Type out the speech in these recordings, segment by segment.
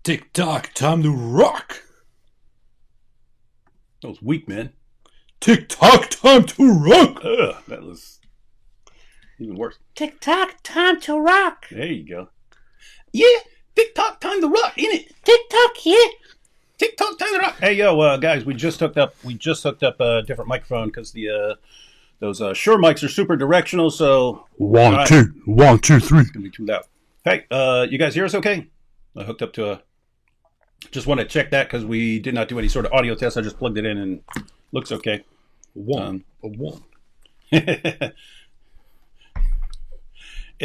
Tick-tock, time to rock. That was weak, man. Tick-tock, time to rock. Ugh, that was even worse. Tick-tock, time to rock. There you go. Yeah, tick-tock, time to rock, innit? Tick-tock, yeah. TikTok time to rock. Hey, yo, guys, we just hooked up a different microphone because those Shure mics are super directional. So 1, 2, 1, 2, 3. It's gonna be too loud. Hey, you guys hear us okay? I hooked up to a. Just want to check that because we did not do any sort of audio test. I just plugged it in and looks okay. One. It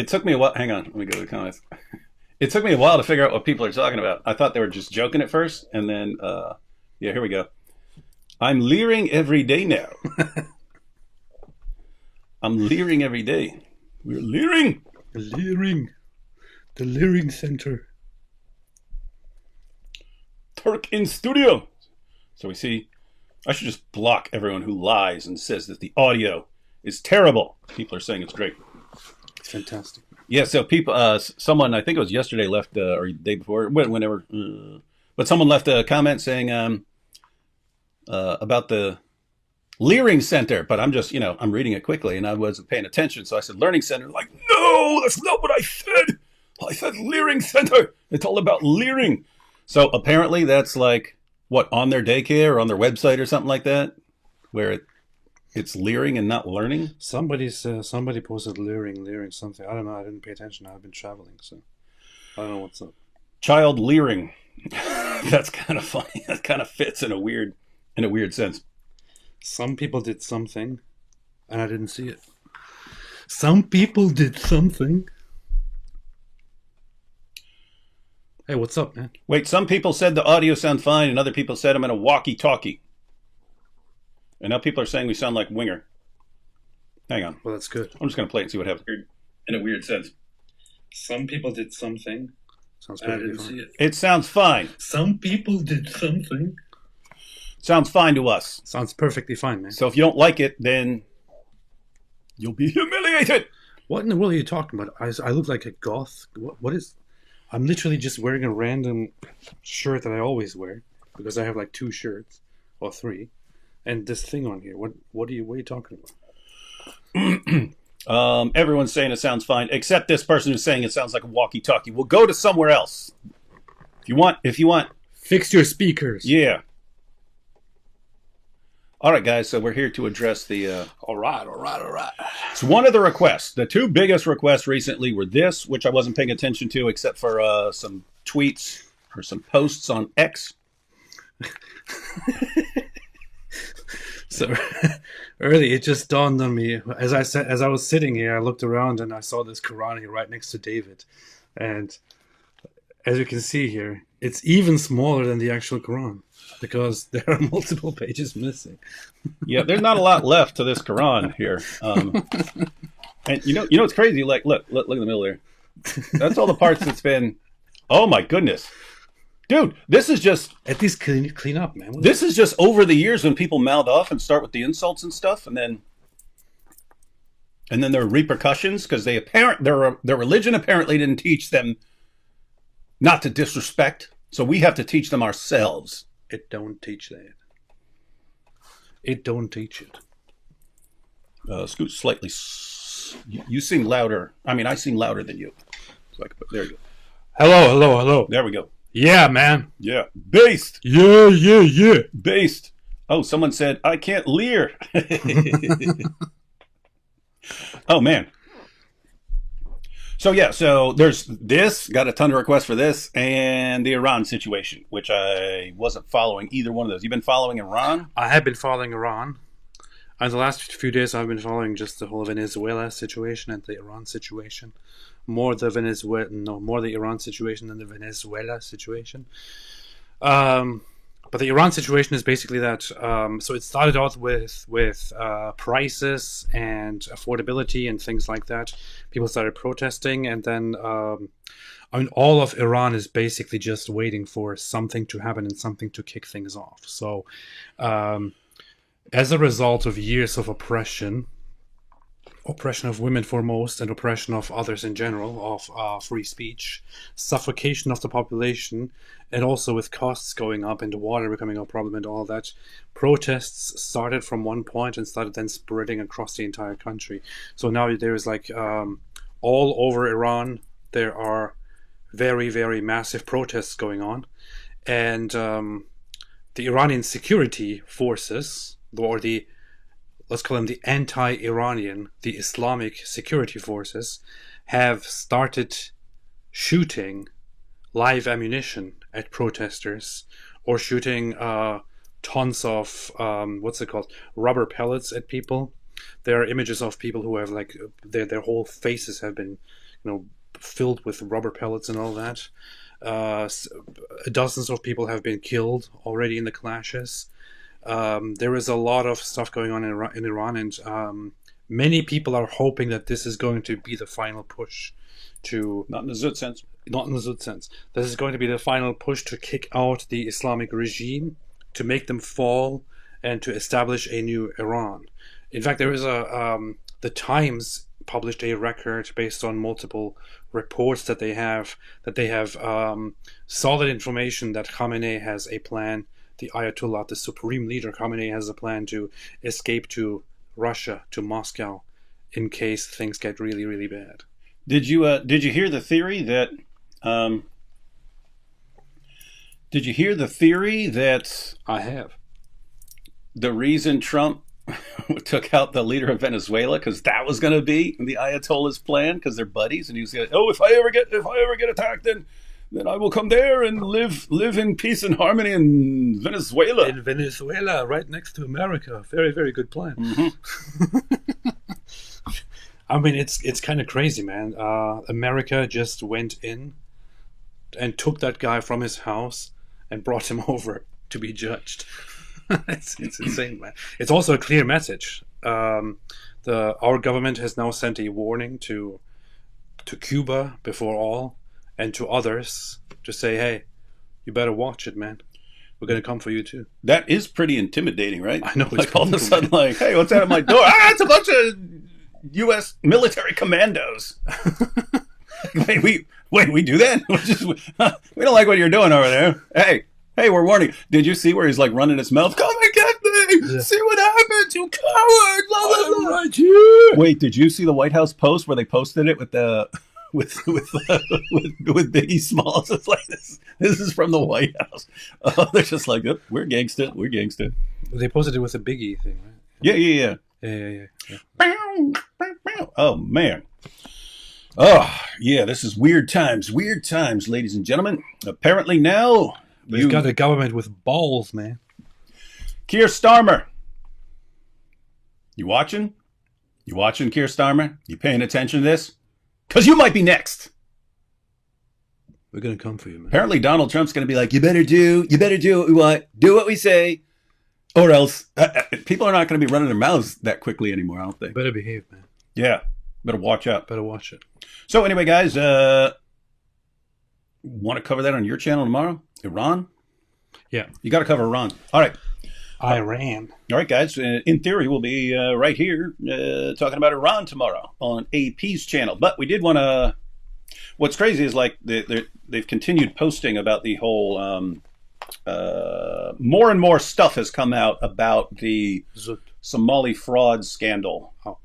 took me a while. Hang on, let me go to the comments. It took me a while to figure out what people are talking about. I thought they were just joking at first, and then, yeah, here we go. I'm leering every day now. I'm leering every day. We're leering. Leering. The Leering Center. Turk in studio. So we see, I should just block everyone who lies and says that the audio is terrible. People are saying it's great. It's fantastic. Yeah, so people, someone, I think it was yesterday, left, or the day before, whenever, but someone left a comment saying about the Leering Center, but I'm just, I'm reading it quickly and I wasn't paying attention, so I said Learning Center, like, no, that's not what I said. I said Leering Center. It's all about leering. So apparently that's like, what, on their daycare or on their website or something like that, where it's leering and not learning? Somebody posted leering something. I don't know. I didn't pay attention. I've been traveling, so I don't know what's up. Child leering. That's kind of funny. That kind of fits in a weird sense. Some people did something, and I didn't see it. Some people did something. Hey, what's up, man? Wait, some people said the audio sound fine, and other people said I'm in a walkie-talkie. And now people are saying we sound like Winger. Hang on. Well, that's good. I'm just going to play it and see what happens. In a weird sense. Some people did something. Sounds good. I didn't see it. It sounds fine. Some people did something. Sounds fine to us. Sounds perfectly fine, man. So if you don't like it, then you'll be humiliated. What in the world are you talking about? I look like a goth. What is... I'm literally just wearing a random shirt that I always wear because I have like 2 shirts or 3. And this thing on here, what are you talking about? Everyone's saying it sounds fine, except this person who's saying it sounds like a walkie-talkie. We'll go to somewhere else. If you want, fix your speakers. Yeah. All right, guys. So we're here to address the. All right. It's one of the requests. The 2 biggest requests recently were this, which I wasn't paying attention to, except for some tweets or some posts on X. So early, it just dawned on me as I was sitting here. I looked around and I saw this Quran here right next to David, and as you can see here, it's even smaller than the actual Quran because there are multiple pages missing. Yeah, there's not a lot left to this Quran here, and you know it's crazy. Like, look in the middle there. That's all the parts that's been. Oh my goodness. Dude, this is just... At least clean up, man. This is just over the years when people mouth off and start with the insults and stuff, and then there are repercussions because their religion apparently didn't teach them not to disrespect, so we have to teach them ourselves. It don't teach that. It don't teach it. Scoot slightly. You sing louder. I mean, I sing louder than you. So there you go. Hello. There we go. Yeah, man. Yeah. Based. Yeah. Based. Oh, someone said, I can't leer. Oh, man. So there's this, got a ton of requests for this, and the Iran situation, which I wasn't following either one of those. You've been following Iran? I have been following Iran. And the last few days I've been following just the whole Venezuela situation and the Iran situation. More the Iran situation than the Venezuela situation. But the Iran situation is basically that. So it started out with prices and affordability and things like that. People started protesting, and then all of Iran is basically just waiting for something to happen and something to kick things off. So, as a result of years of oppression, oppression of women foremost and oppression of others in general, of free speech, suffocation of the population, and also with costs going up and the water becoming a problem and all that, protests started from one point and started then spreading across the entire country. So now there is like all over Iran, there are very, very massive protests going on. And the Iranian security forces, or the let's call them the anti-Iranian, the Islamic security forces, have started shooting live ammunition at protesters, or shooting tons of rubber pellets at people. There are images of people who have like their whole faces have been, filled with rubber pellets and all that. Dozens of people have been killed already in the clashes. There is a lot of stuff going on in Iran, and many people are hoping that this is going to be the final push to... Not in the Zut sense. Not in the Zut sense. This is going to be the final push to kick out the Islamic regime, to make them fall, and to establish a new Iran. In fact, there is the Times published a record based on multiple reports that they have solid information that Khamenei has a plan. The Ayatollah, the supreme leader, Khamenei, has a plan to escape to Russia, to Moscow, in case things get really, really bad. Did you hear the theory that? Did you hear the theory that I have. The reason Trump took out the leader of Venezuela, because that was going to be the Ayatollah's plan, because they're buddies, and he was going, if I ever get attacked, then I will come there and live in peace and harmony in Venezuela. In Venezuela, right next to America. Very, very good plan. Mm-hmm. I mean, it's kind of crazy, man. America just went in and took that guy from his house and brought him over to be judged. It's insane, man. It's also a clear message. Our government has now sent a warning to Cuba before all, and to others, to say, hey, you better watch it, man. We're going to come for you too. That is pretty intimidating, right? I know. Like all of a sudden, like, hey, what's that at my door? It's a bunch of U.S. military commandos. Wait, we do that? We don't like what you're doing over there. Hey, we're warning. Did you see where he's like running his mouth? Come and get me! Yeah. See what happens, you coward! Blah, blah, blah. I'm right here. Wait, did you see the White House post where they posted it with the with Biggie Smalls? It's like this is from the White House. They're just like, oh, we're gangsta. They posted it with a Biggie thing, right? Yeah. Oh man. Oh yeah, this is weird times, ladies and gentlemen. Apparently now we've got a government with balls, man. Keir Starmer. You watching? You watching, Keir Starmer? You paying attention to this? Because you might be next. We're going to come for you, man. Apparently Donald Trump's going to be like, you better do what we want. Do what we say. Or else people are not going to be running their mouths that quickly anymore, I don't think. Better behave, man. Yeah. Better watch out. Better watch it. So anyway, guys, want to cover that on your channel tomorrow? Iran? Yeah. You got to cover Iran. All right. Iran. All right, guys. In theory, we'll be right here talking about Iran tomorrow on AP's channel. But we did want to... What's crazy is like they've continued posting about the whole... more and more stuff has come out about the Somali fraud scandal. Oh.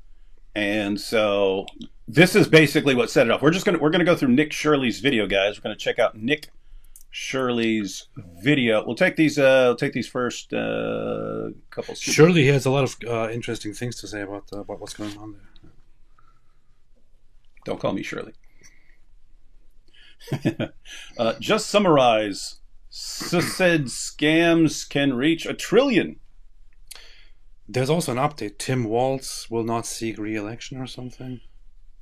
And so this is basically what set it up. We're gonna go through Nick Shirley's video, guys. We're gonna check out Nick Shirley's video. We'll take these first couple. Shirley has a lot of interesting things to say about what's going on there. Don't call me Shirley. Just summarize. Said scams can reach $1 trillion. There's also an update. Tim Walz will not seek re-election or something.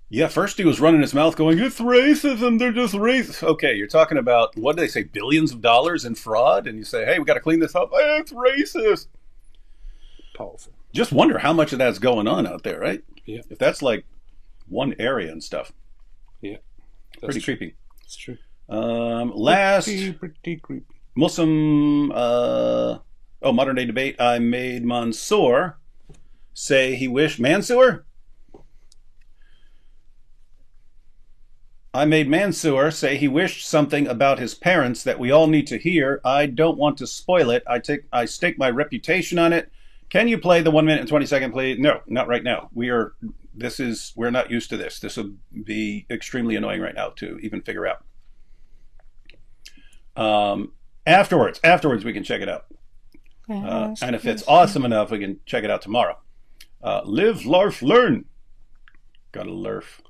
Yeah, first he was running his mouth going, it's racism, they're just racist. Okay, you're talking about, what did they say, billions of dollars in fraud? And you say, hey, we got to clean this up. Hey, it's racist. Powerful. Just wonder how much of that's going on out there, right? Yeah. If that's like one area and stuff. Yeah. Pretty creepy. It's true. Last pretty creepy. Muslim modern day debate. I made Mansour say he wished Mansour. I made Mansoor say he wished something about his parents that we all need to hear. I don't want to spoil it. I stake my reputation on it. Can you play the 1 minute and 20-second play? No, not right now. We're not used to this. This would be extremely annoying right now to even figure out. Afterwards we can check it out. And if it's awesome enough, we can check it out tomorrow. Live, larf, learn. Gotta lurf.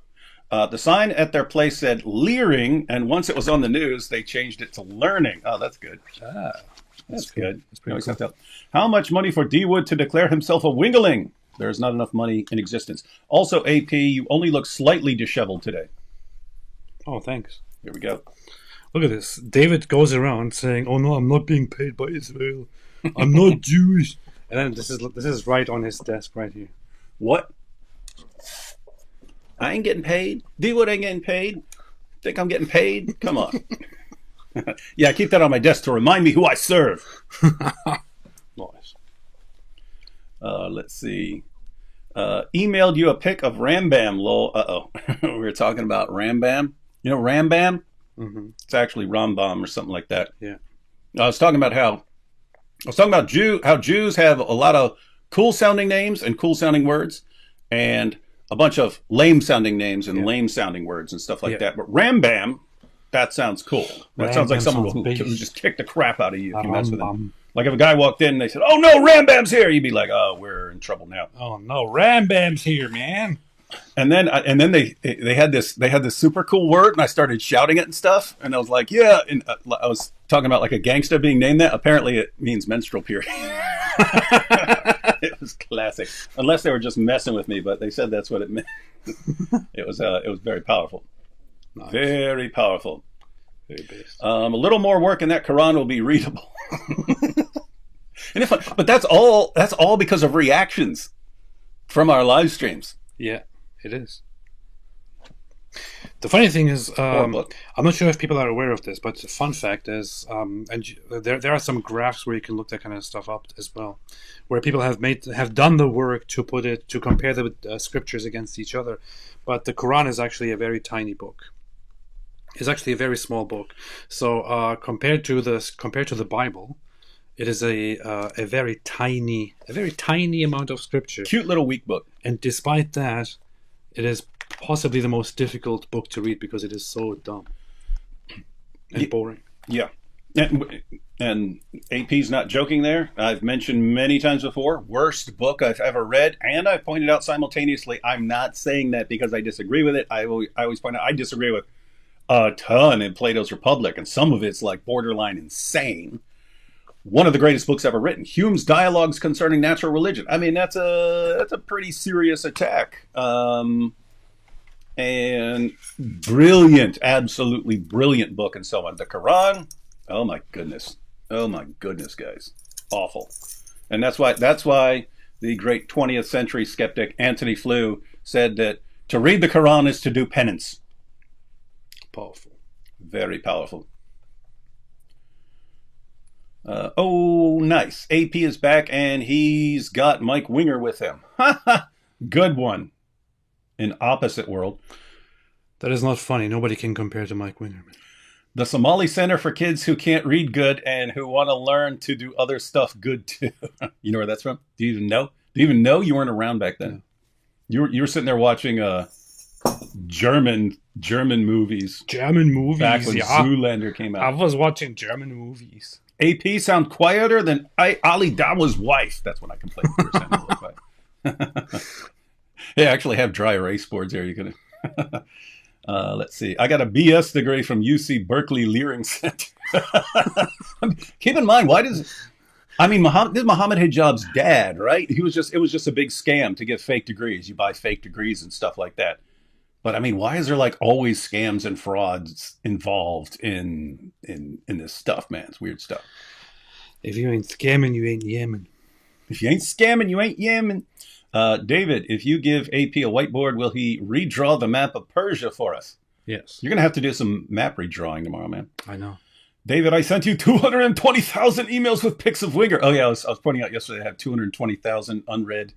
The sign at their place said leering, and once it was on the news, they changed it to learning. Oh, that's good. That's good. That's pretty cool. How much money for D Wood to declare himself a wingaling? There's not enough money in existence. Also, AP, you only look slightly disheveled today. Oh, thanks. Here we go. Look at this. David goes around saying, "Oh no, I'm not being paid by Israel. I'm not Jewish." And then this is right on his desk right here. What? I ain't getting paid. D Wood ain't getting paid. Think I'm getting paid? Come on. Yeah, keep that on my desk to remind me who I serve. Nice. Let's see. Emailed you a pic of Rambam, lol. Uh-oh. We were talking about Rambam. You know Rambam? Mm-hmm. It's actually Rambam or something like that. Yeah. I was talking about how Jews have a lot of cool sounding names and cool sounding words, and a bunch of lame sounding names and lame sounding words and stuff like that. But Rambam, that sounds cool. That sounds like someone who just kick the crap out of you if you mess with them. Like if a guy walked in and they said, "Oh no, Rambam's here," you'd be like, "Oh, we're in trouble now." Oh no, Rambam's here, man. And then they had this super cool word, and I started shouting it and stuff, and I was like, "Yeah," and I was talking about like a gangster being named that. Apparently, it means menstrual period. It was classic, unless they were just messing with me. But they said that's what it meant. It was very powerful, nice. Very powerful. Very based. A little more work, and that Quran will be readable. But that's all because of reactions from our live streams. Yeah, it is. The funny thing is, I'm not sure if people are aware of this, but the fun fact is, and there are some graphs where you can look that kind of stuff up as well, where people have done the work to compare the scriptures against each other, but the Quran is actually a very tiny book. It's actually a very small book. So compared to the Bible, it is a very tiny amount of scripture. Cute little weak book. And despite that, it is possibly the most difficult book to read because it is so dumb and boring. Yeah. And AP's not joking there. I've mentioned many times before, worst book I've ever read, and I've pointed out simultaneously, I'm not saying that because I disagree with it. I always point out I disagree with a ton in Plato's Republic, and some of it's like borderline insane. One of the greatest books ever written, Hume's Dialogues Concerning Natural Religion. I mean, that's a pretty serious attack. And brilliant, absolutely brilliant book and so on. The Quran, oh my goodness, guys, awful. And that's why the great 20th century skeptic Anthony Flew said that to read the Quran is to do penance. Powerful, very powerful. Nice. AP is back, and he's got Mike Winger with him. Good one. In opposite world. That is not funny. Nobody can compare to Mike Winger. The Somali Center for Kids Who Can't Read Good and Who Want to Learn to Do Other Stuff Good Too. You know where that's from? Do you even know? Do you even know? You weren't around back then. No. You were sitting there watching German movies. German movies, back when Zoolander came out. I was watching German movies. AP sound quieter than Ali Dawa's wife. That's when I complained. You were sounding a little quiet. They actually have dry erase boards here. You can. Let's see. I got a BS degree from UC Berkeley Leering Center. Keep in mind, this is Muhammad Hijab's dad, right? It was just a big scam to get fake degrees. You buy fake degrees and stuff like that. But I mean, why is there like always scams and frauds involved in this stuff, man? It's weird stuff. If you ain't scamming, you ain't Yemen. If you ain't scamming, you ain't Yemen. David, if you give AP a whiteboard, will he redraw the map of Persia for us? Yes. You're going to have to do some map redrawing tomorrow, man. I know. David, I sent you 220,000 emails with pics of Winger. Oh, yeah, I was pointing out yesterday I have 220,000 unread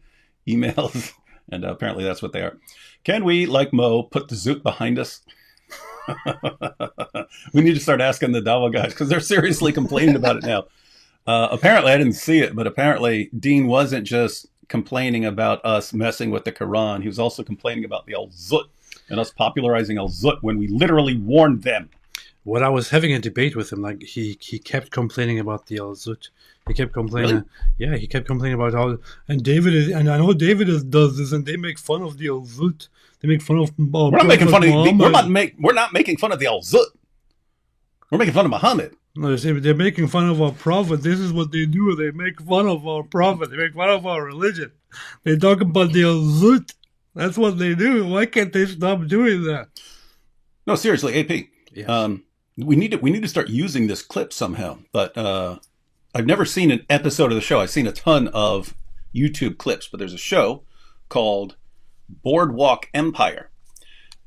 emails, and apparently that's what they are. Can we, like Mo, put the zoot behind us? We need to start asking the Dawa guys because they're seriously complaining about it now. Apparently, I didn't see it, but apparently Dean wasn't just complaining about us messing with the Quran. He was also complaining about the Al-Zut and us popularizing Al-Zut when we literally warned them. What I was having a debate with him, like he kept complaining about the Al-Zut. He kept complaining. Really? Yeah, he kept complaining about how and David is, and I know David does this, and they make fun of the Al-Zut. They make fun of. We're not making fun of. We're not making fun of the Al-Zut. We're making fun of Muhammad. No, they're making fun of our prophet. This is what they do. They make fun of our prophet. They make fun of our religion. They talk about the Al-Zut. That's what they do. Why can't they stop doing that? No, seriously, AP. Yes. We need to start using this clip somehow. But I've never seen an episode of the show. I've seen a ton of YouTube clips, but there's a show called Boardwalk Empire.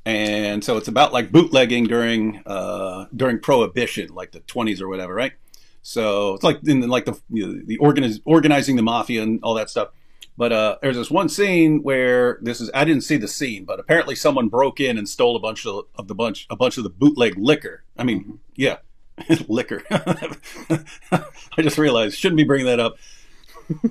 And so it's about like bootlegging during Prohibition, like the 20s or whatever, right? So it's like in like the organizing the mafia and all that stuff. But there's this one scene where I didn't see the scene, but apparently someone broke in and stole a bunch of the bootleg liquor. I mean, yeah, liquor. I just realized shouldn't be bringing that up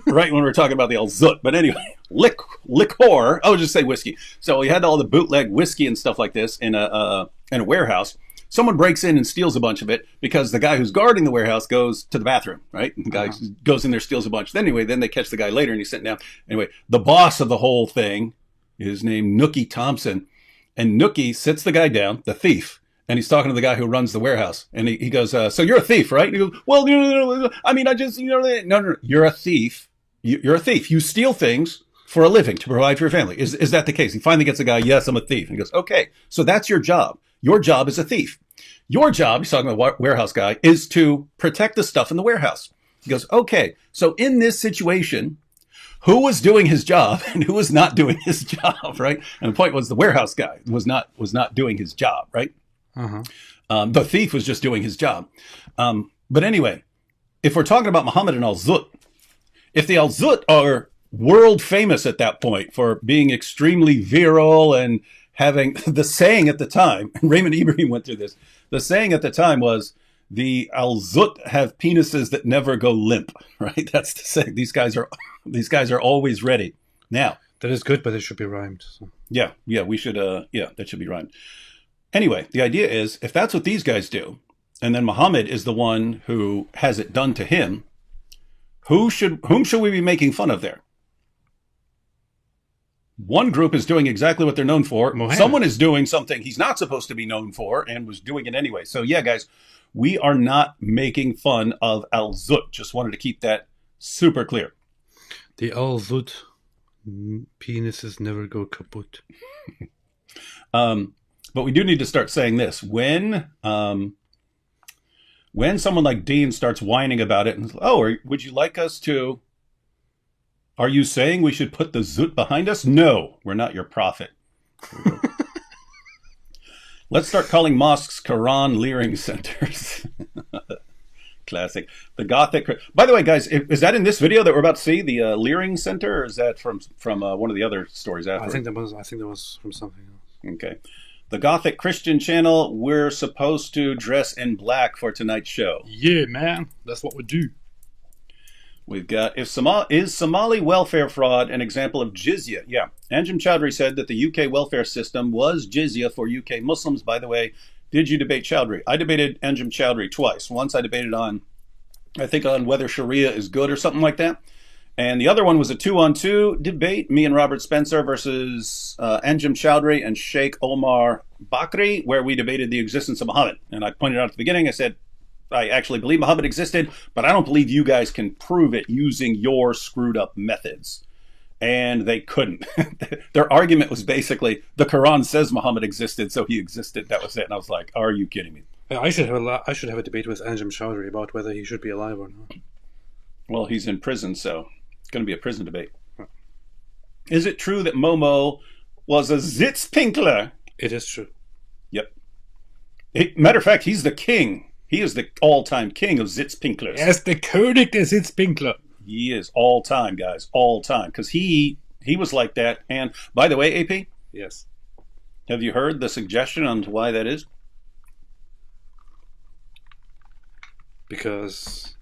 right when we're talking about the Al-Zut. But anyway, liquor. I would just say whiskey. So we had all the bootleg whiskey and stuff like this in a warehouse. Someone breaks in and steals a bunch of it because the guy who's guarding the warehouse goes to the bathroom, right? And the guy goes in there, steals a bunch. Anyway, then they catch the guy later and he's sitting down. Anyway, the boss of the whole thing is named Nookie Thompson. And Nookie sits the guy down, the thief, and he's talking to the guy who runs the warehouse. And he goes, so you're a thief, right? And he goes, well, I mean, I just, no, you're a thief. You're a thief. You steal things for a living to provide for your family. Is that the case? He finally gets the guy, yes, I'm a thief. And he goes, okay, so that's your job. Your job is a thief. Your job, he's talking about warehouse guy, is to protect the stuff in the warehouse. He goes, okay, so in this situation, who was doing his job and who was not doing his job, right? And the point was the warehouse guy was not doing his job, right? The thief was just doing his job. But anyway, if we're talking about Muhammad and Al-Zut, if the Al-Zut are world famous at that point for being extremely virile and having the saying at the time, and Raymond Ibrahim went through this, the saying at the time was, the Al-Zut have penises that never go limp, right? That's the saying. These guys are always ready. Now, that is good, but it should be rhymed. So. Yeah, we should, that should be rhymed. Anyway, the idea is, if that's what these guys do, and then Muhammad is the one who has it done to him, whom should we be making fun of there? One group is doing exactly what they're known for. Mohammed. Someone is doing something he's not supposed to be known for and was doing it anyway. So yeah, guys, we are not making fun of Al-Zut. Just wanted to keep that super clear. The Al-Zut penises never go kaput. But we do need to start saying this. When someone like Dean starts whining about it, and would you like us to... Are you saying we should put the Zut behind us? No, we're not your prophet. Let's start calling mosques Quran leering centers. Classic. The Gothic. By the way, guys, is that in this video that we're about to see, the leering center, or is that from one of the other stories after? I think that was from something else. Okay. The Gothic Christian channel. We're supposed to dress in black for tonight's show. Yeah, man. That's what we do. We've got, is Somali welfare fraud an example of jizya? Yeah. Anjem Choudhury said that the UK welfare system was jizya for UK Muslims. By the way, did you debate Choudhury? I debated Anjem Choudhury twice. Once I debated on whether Sharia is good or something like that. And the other one was a 2-on-2 debate, me and Robert Spencer versus Anjem Choudhury and Sheikh Omar Bakri, where we debated the existence of Muhammad. And I pointed out at the beginning, I said, I actually believe Muhammad existed, but I don't believe you guys can prove it using your screwed up methods. And they couldn't. Their argument was basically, the Quran says Muhammad existed, so he existed. That was it. And I was like, are you kidding me? I should have a debate with Anjem Choudhury about whether he should be alive or not. Well, he's in prison, so it's going to be a prison debate. Is it true that Momo was a Sitzpinkler? It is true. Yep. Matter of fact, he's the king. He is the all-time king of Sitzpinklers. Yes, the König der Sitzpinkler. He is all-time, guys. All-time. Because he was like that. And, by the way, AP? Yes. Have you heard the suggestion on why that is? Because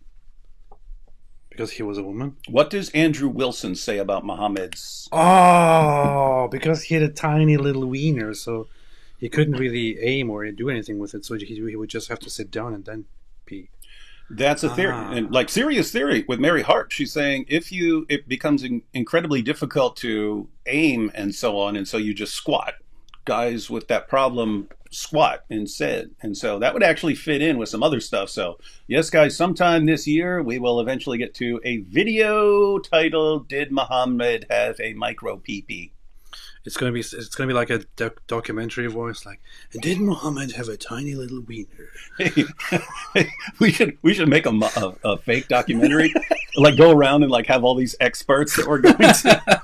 he was a woman. What does Andrew Wilson say about Muhammad's? Oh, because he had a tiny little wiener, so he couldn't really aim or do anything with it. So he would just have to sit down and then pee. That's a theory, and like serious theory with Mary Hart. She's saying it becomes incredibly difficult to aim and so on, and so you just squat. Guys with that problem squat instead, and so that would actually fit in with some other stuff. So yes, guys, sometime this year we will eventually get to a video titled "Did Muhammad Have a Micro Pee-Pee?" It's gonna be like a documentary voice, like, did Muhammad have a tiny little wiener? Hey, we should make a fake documentary, like go around and like have all these experts that we're going to,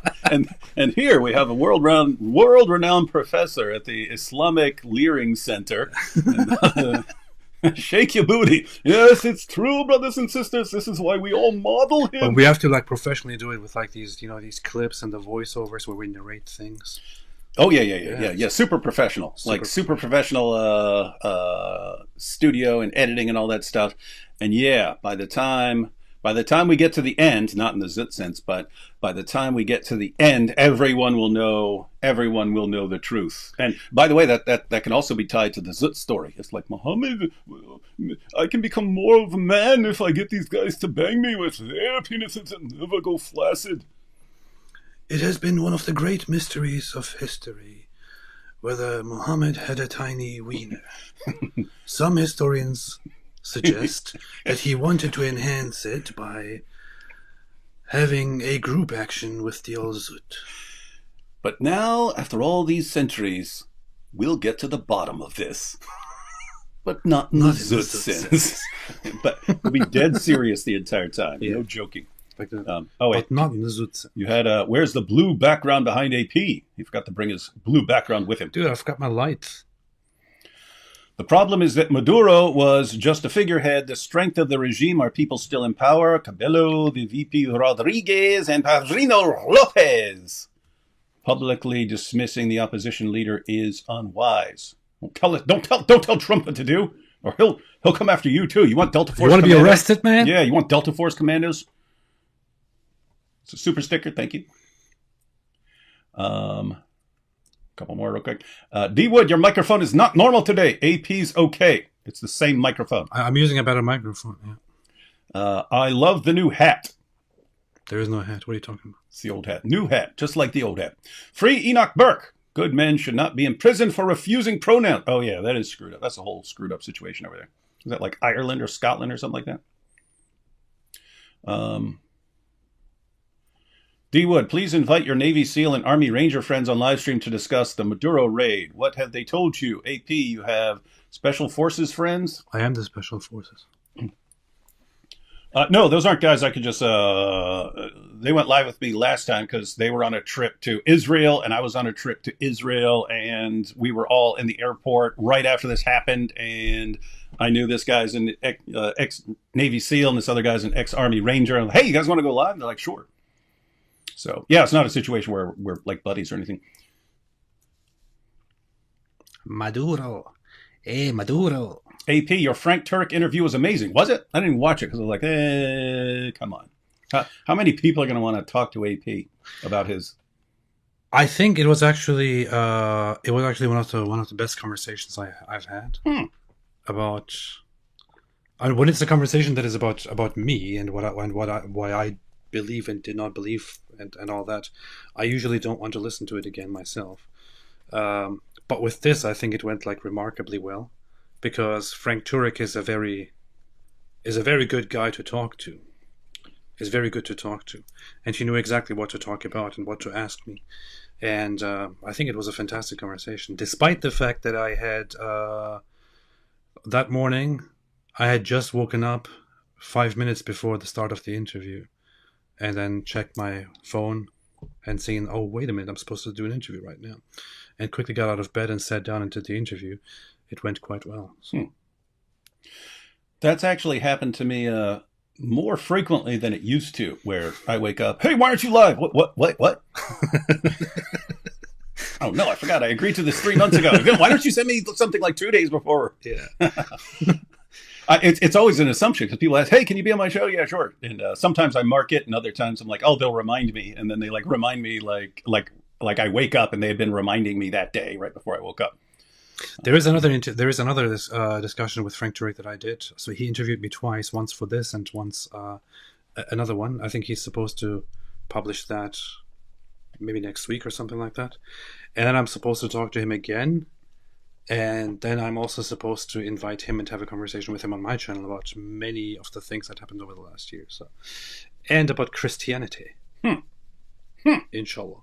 and here we have a world renowned professor at the Islamic Leering Center. And, shake your booty. Yes, it's true, brothers and sisters. This is why we all model him. But we have to like professionally do it with like these, these clips and the voiceovers where we narrate things. Oh yeah. Super professional, super professional studio and editing and all that stuff. And yeah, by the time we get to the end, not in the zit sense, but by the time we get to the end, everyone will know the truth. And by the way, that can also be tied to the zit story. It's like, Muhammad, I can become more of a man if I get these guys to bang me with their penises and never go flaccid. It has been one of the great mysteries of history whether Muhammad had a tiny wiener. Some historians suggest that he wanted to enhance it by having a group action with the Al-Zut. But now, after all these centuries, we'll get to the bottom of this. But not in the Zut sense. But we'll be dead serious the entire time. Yeah. No joking. Like wait. But not in the Zut sense. You had, where's the blue background behind AP? He forgot to bring his blue background with him. Dude, I forgot my lights. The problem is that Maduro was just a figurehead. The strength of the regime are people still in power. Cabello, the VP Rodriguez, and Padrino Lopez. Publicly dismissing the opposition leader is unwise. Don't tell Trump what to do, or he'll come after you too. You want Delta Force? You want to be arrested, man? Yeah, you want Delta Force commandos? It's a super sticker. Thank you. Couple more real quick. D Wood, your microphone is not normal today. AP's okay. It's the same microphone. I'm using a better microphone. Yeah. I love the new hat. There is no hat. What are you talking about? It's the old hat. New hat, just like the old hat. Free Enoch Burke. Good men should not be in prison for refusing pronouns. Oh yeah, that is screwed up. That's a whole screwed up situation over there. Is that like Ireland or Scotland or something like that? D Wood, please invite your Navy SEAL and Army Ranger friends on live stream to discuss the Maduro raid. What have they told you? AP, you have Special Forces friends? I am the Special Forces. No, those aren't guys I could just... they went live with me last time because they were on a trip to Israel, and I was on a trip to Israel, and we were all in the airport right after this happened, and I knew this guy's an ex-Navy SEAL, and this other guy's an ex-Army Ranger. And, hey, you guys want to go live? And they're like, sure. So, yeah, it's not a situation where we're like buddies or anything. Maduro. Hey, Maduro. AP, your Frank Turek interview was amazing. Was it? I didn't even watch it because I was like, come on. How many people are going to want to talk to AP about his... I think it was actually one of the best conversations I've had about... And when it's a conversation that is about me and why I believe and did not believe and all that, I usually don't want to listen to it again myself. But with this, I think it went like remarkably well, because Frank Turek is a very good guy to talk to. Is very good to talk to, and he knew exactly what to talk about and what to ask me, and I think it was a fantastic conversation. Despite the fact that I had that morning, I had just woken up 5 minutes before the start of the interview, and then checked my phone and seen, oh, wait a minute, I'm supposed to do an interview right now. And quickly got out of bed and sat down and did the interview. It went quite well. So. That's actually happened to me more frequently than it used to, where I wake up, hey, why aren't you live? What? Oh, no, I forgot. I agreed to this 3 months ago. Why don't you send me something like 2 days before? Yeah. It's always an assumption because people ask, hey, can you be on my show? Yeah, sure. And sometimes I mark it, and other times I'm like, oh, they'll remind me. And then they like remind me like I wake up and they had been reminding me that day right before I woke up. There is another discussion with Frank Turek that I did. So he interviewed me twice, once for this and once another one. I think he's supposed to publish that maybe next week or something like that. And then I'm supposed to talk to him again. And then I'm also supposed to invite him and have a conversation with him on my channel about many of the things that happened over the last year. So, and about Christianity. Inshallah.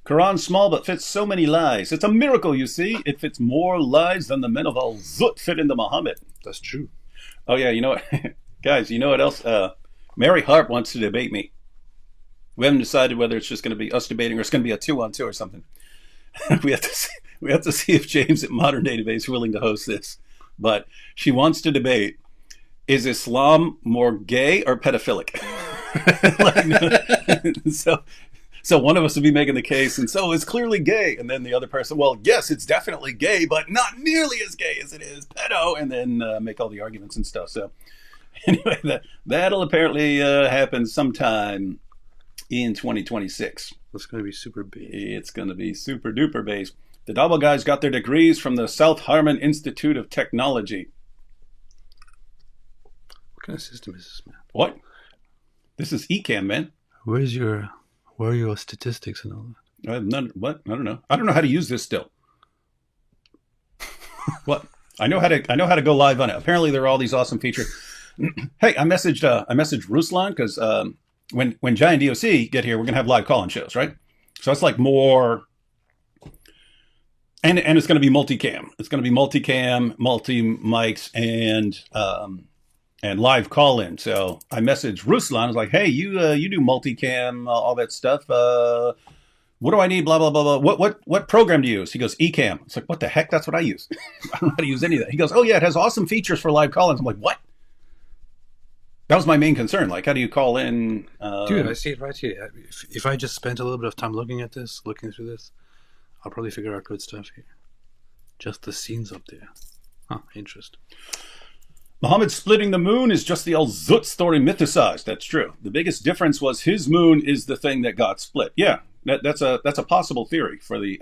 Quran small but fits so many lies. It's a miracle, you see. It fits more lies than the men of Al-Zut fit into Muhammad. That's true. Oh, yeah, you know what? Guys, you know what else? Mary Harp wants to debate me. We haven't decided whether it's just going to be us debating or it's going to be a 2-on-2 or something. We have to see if James at Modern Database is willing to host this. But she wants to debate, is Islam more gay or pedophilic? So one of us would be making the case, and so it's clearly gay. And then the other person, well, yes, it's definitely gay, but not nearly as gay as it is pedo, and then make all the arguments and stuff. So anyway, that'll apparently happen sometime in 2026. It's going to be super big. It's going to be super duper base. The Double guys got their degrees from the South Harmon Institute of Technology. What kind of system is this, man? What? This is ECAM, man. Where are your statistics and all that? What? I don't know. I don't know how to use this still. What? I know how to go live on it. Apparently, there are all these awesome features. Hey, I messaged Ruslan because when Giant DOC get here, we're gonna have live call-in shows, right? So it's like more, and it's gonna be multicam. It's gonna be multicam, multi mics, and live call-in. So I messaged Ruslan. I was like, hey, you do multicam, all that stuff. What do I need? Blah, blah, blah, blah. What program do you use? He goes, eCam. It's like, what the heck? That's what I use. I don't know how to use any of that. He goes, oh, yeah, it has awesome features for live call-ins. I'm like, what? That was my main concern. Like, how do you call in? Dude, I see it right here. If I just spent a little bit of time looking through this, I'll probably figure out good stuff here. Just the scenes up there. Huh, interesting. Muhammad splitting the moon is just the Al-Zut story mythicized. That's true. The biggest difference was his moon is the thing that got split. Yeah, that's a possible theory for the,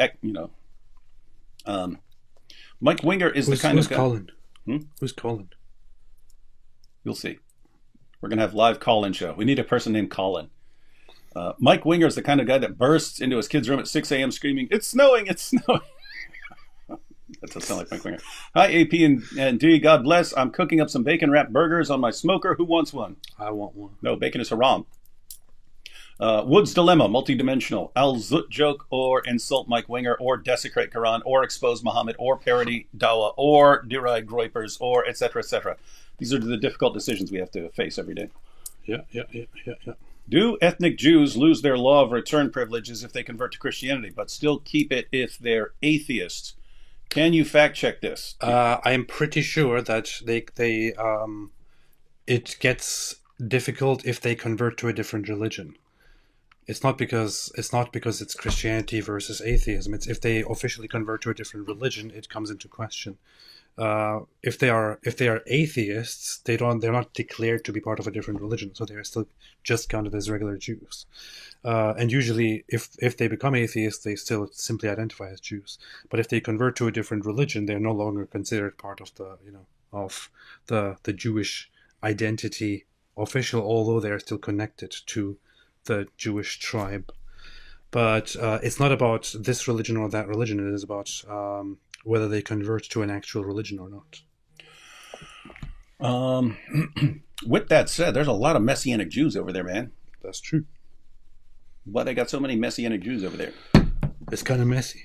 Mike Winger is the kind of guy. Colin? Who's Colin? You'll see. We're going to have live call-in show. We need a person named Colin. Mike Winger is the kind of guy that bursts into his kid's room at 6 a.m. screaming, it's snowing, it's snowing. That does sound like Mike Winger. Hi, AP and D. God bless. I'm cooking up some bacon-wrapped burgers on my smoker. Who wants one? I want one. No, bacon is haram. Wood's Dilemma, multidimensional. Al-Zut joke or insult Mike Winger or desecrate Quran or expose Muhammad or parody Dawah or deride groypers or etc. etc. These are the difficult decisions we have to face every day. Yeah. Do ethnic Jews lose their law of return privileges if they convert to Christianity, but still keep it if they're atheists? Can you fact check this? I'm pretty sure that it gets difficult if they convert to a different religion. It's not because it's Christianity versus atheism. It's if they officially convert to a different religion, it comes into question. If they are atheists, they're not declared to be part of a different religion, so they are still just counted as regular Jews. And usually, if they become atheists, they still simply identify as Jews. But if they convert to a different religion, they're no longer considered part of the Jewish identity official, although they are still connected to the Jewish tribe. But it's not about this religion or that religion. It is about whether they convert to an actual religion or not. With that said, there's a lot of Messianic Jews over there, man. That's true. Why they got so many Messianic Jews over there? It's kind of messy.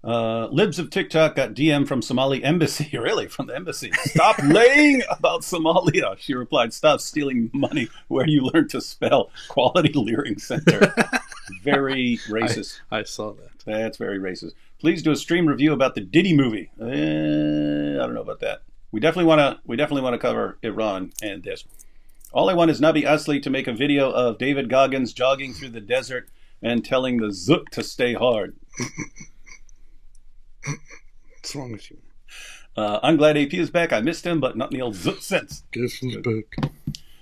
Libs of TikTok got DM from Somali embassy. Really? From the embassy? Stop laying about Somalia. She replied, stop stealing money where you learn to spell. Quality Leering Center. Very racist. I saw that. That's very racist. Please do a stream review about the Diddy movie. I don't know about that. We definitely want to cover Iran and this. All I want is Nabi Asli to make a video of David Goggins jogging through the desert and telling the Zut to stay hard. What's wrong with you? I'm glad AP is back. I missed him, but not in the old Zut sense. Guess who's back?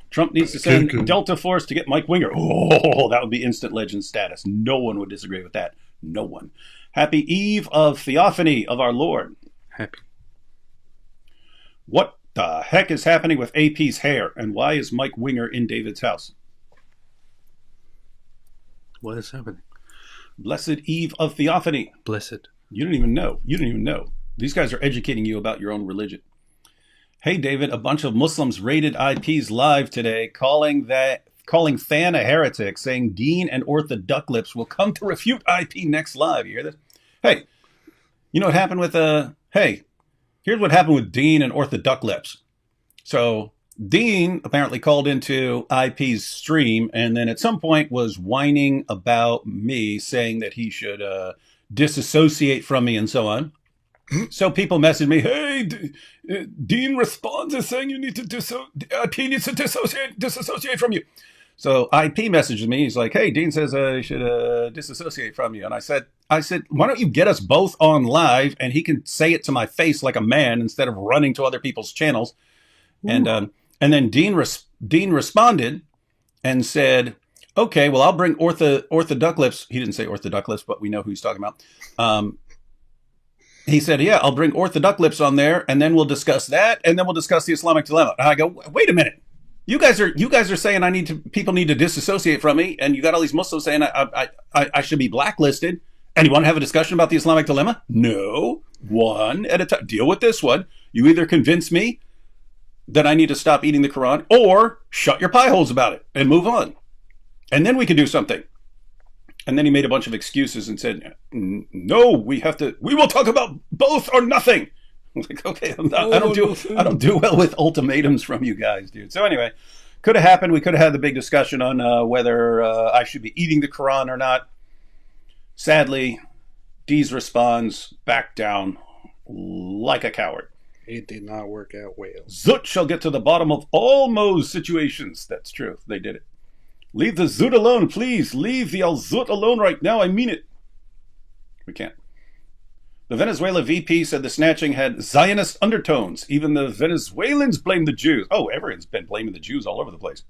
Trump needs to send Delta Force to get Mike Winger. Oh, that would be instant legend status. No one would disagree with that. No one. Happy Eve of Theophany of our Lord. Happy. What the heck is happening with AP's hair, and why is Mike Winger in David's house? What is happening? Blessed Eve of Theophany. Blessed. You don't even know. You don't even know. These guys are educating you about your own religion. Hey, David, a bunch of Muslims raided IPs live today, calling Fan a heretic, saying Dean and Orthoducklips will come to refute IP next live. You hear this? Hey, you know what happened with here's what happened with Dean and Orthoducklips. So Dean apparently called into IP's stream and then at some point was whining about me, saying that he should disassociate from me and so on. So people messaged me, hey, Dean responds as saying you need to IP needs to disassociate from you. So IP messaged me. He's like, hey, Dean says I should disassociate from you. And I said, why don't you get us both on live and he can say it to my face like a man instead of running to other people's channels. Ooh. And then Dean responded and said, okay, well, I'll bring Orthoducklips. He didn't say Orthoducklips, but we know who he's talking about. He said, yeah, I'll bring Orthoducklips on there, and then we'll discuss that, and then we'll discuss the Islamic dilemma. And I go, wait a minute. You guys are saying people need to disassociate from me, and you got all these Muslims saying I should be blacklisted, and you want to have a discussion about the Islamic dilemma? No, one at a time. Deal with this one. You either convince me that I need to stop eating the Quran, or shut your pie holes about it and move on. And then we can do something. And then he made a bunch of excuses and said, no, we will talk about both or nothing. I was like, okay, I don't do well with ultimatums from you guys, dude. So anyway, could have happened. We could have had the big discussion on whether I should be eating the Quran or not. Sadly, Deez responds back down like a coward. It did not work out well. Zut shall get to the bottom of all Mo's situations. That's true. They did it. Leave the Zut alone, please. Leave the Al-Zut alone right now. I mean it. We can't. The Venezuela VP said the snatching had Zionist undertones. Even the Venezuelans blame the Jews. Oh, everyone's been blaming the Jews all over the place.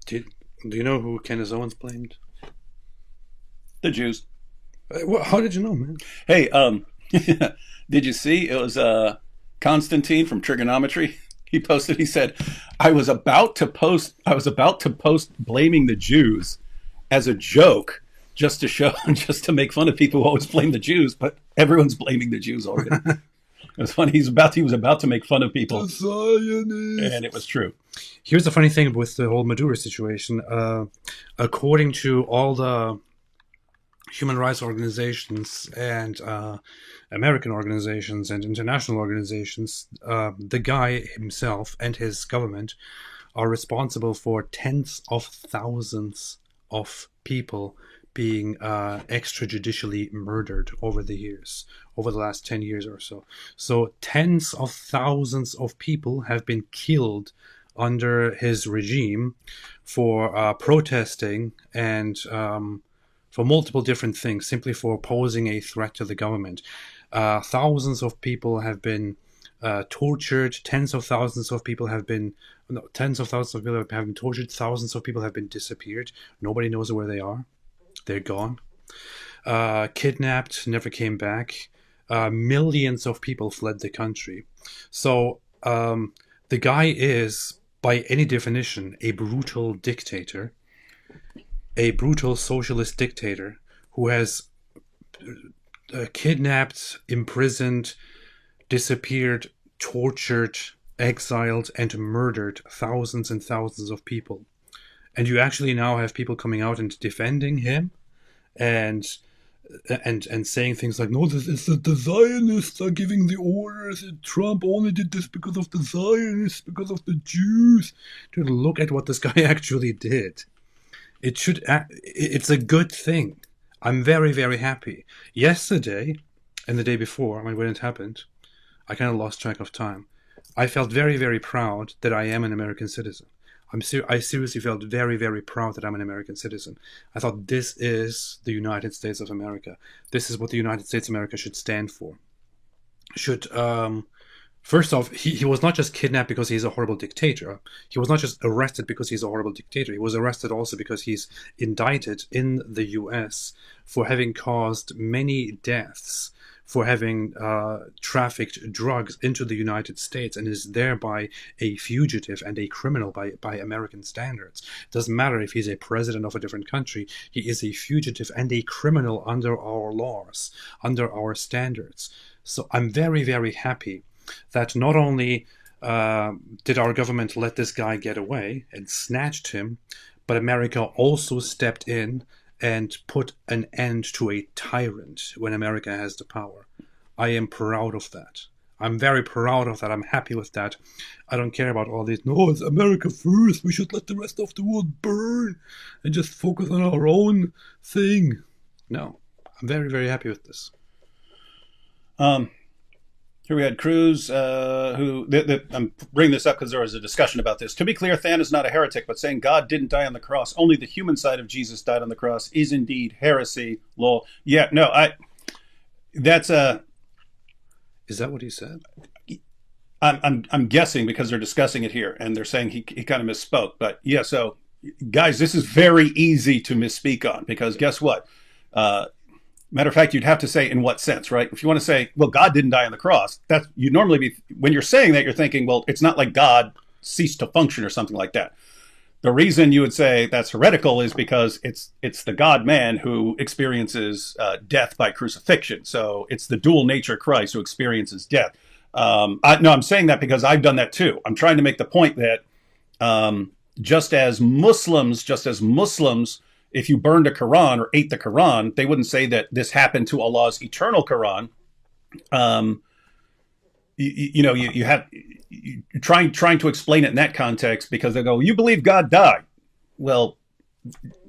Do you know who Candace Owens blamed? The Jews. How did you know, man? Hey, did you see? It was Constantine from Trigonometry. He posted, he said, I was about to post blaming the Jews as a joke just to make fun of people who always blame the Jews, but everyone's blaming the Jews already. It was funny. He was about to make fun of people. The Zionists. And it was true. Here's the funny thing with the whole Maduro situation. According to all the human rights organizations and American organizations and international organizations, the guy himself and his government are responsible for tens of thousands of people being extrajudicially murdered over the last 10 years or so. So tens of thousands of people have been killed under his regime for protesting and for multiple different things, simply for posing a threat to the government. Thousands of people have been tortured. Tens of thousands of people have been tortured. Thousands of people have been disappeared. Nobody knows where they are. They're gone. Kidnapped, never came back. Millions of people fled the country. So the guy is, by any definition, a brutal dictator, a brutal socialist dictator who has kidnapped, imprisoned, disappeared, tortured, exiled, and murdered thousands and thousands of people. And you actually now have people coming out and defending him and saying things like, no, the Zionists are giving the orders, and Trump only did this because of the Zionists, because of the Jews. Dude, look at what this guy actually did. It's a good thing. I'm very, very happy. Yesterday and the day before, when it happened, I kind of lost track of time. I felt very, very proud that I am an American citizen. I seriously felt very, very proud that I'm an American citizen. I thought this is the United States of America. This is what the United States of America should stand for. Should First off, he was not just kidnapped because he's a horrible dictator. He was not just arrested because he's a horrible dictator. He was arrested also because he's indicted in the U.S. for having caused many deaths, for having trafficked drugs into the United States, and is thereby a fugitive and a criminal by American standards. It doesn't matter if he's a president of a different country. He is a fugitive and a criminal under our laws, under our standards. So I'm very, very happy that not only did our government let this guy get away and snatched him, but America also stepped in and put an end to a tyrant when America has the power. I am proud of that. I'm very proud of that. I'm happy with that. I don't care about all these, no, it's America first. We should let the rest of the world burn and just focus on our own thing. No, I'm very, very happy with this. Here we had Cruz, I'm bringing this up because there was a discussion about this. To be clear, Than is not a heretic, but saying God didn't die on the cross, only the human side of Jesus died on the cross, is indeed heresy. Lol. Yeah, no, that's a... Is that what he said? I'm guessing because they're discussing it here, and they're saying he kind of misspoke. But yeah, so guys, this is very easy to misspeak on because guess what? Matter of fact, you'd have to say in what sense, right? If you want to say, well, God didn't die on the cross, that's you normally be when you're saying that, you're thinking, well, it's not like God ceased to function or something like that. The reason you would say that's heretical is because it's the God-man who experiences death by crucifixion. So it's the dual nature Christ who experiences death. I'm saying that because I've done that too. I'm trying to make the point that just as Muslims, if you burned a Quran or ate the Quran, they wouldn't say that this happened to Allah's eternal Quran. You're trying to explain it in that context because they go, you believe God died. Well,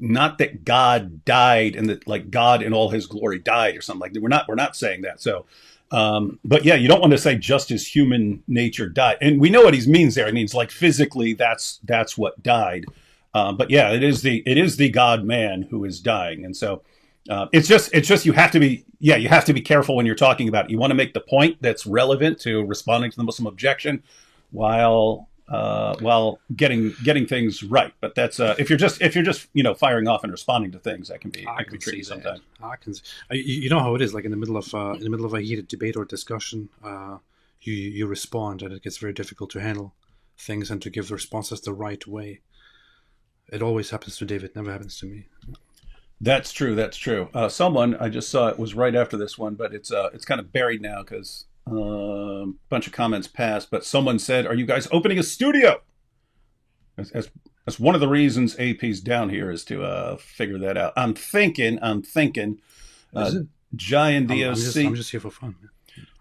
not that God died and that like God in all his glory died or something like that. We're not saying that. So, but yeah, you don't want to say just as human nature died. And we know what he means there. It means like physically that's what died. But yeah, it is the God man who is dying. And so it's just you have to be careful when you're talking about it. You want to make the point that's relevant to responding to the Muslim objection while getting things right. But that's if you're just firing off and responding to things, that can be tricky sometimes. You know how it is, like in the middle of a heated debate or discussion, you respond and it gets very difficult to handle things and to give the responses the right way. It always happens to David, never happens to me. That's true. Someone, I just saw it was right after this one, but it's kind of buried now because a bunch of comments passed. But someone said, are you guys opening a studio? As one of the reasons AP's down here is to figure that out. I'm thinking Giant DOC. I'm just here for fun, man.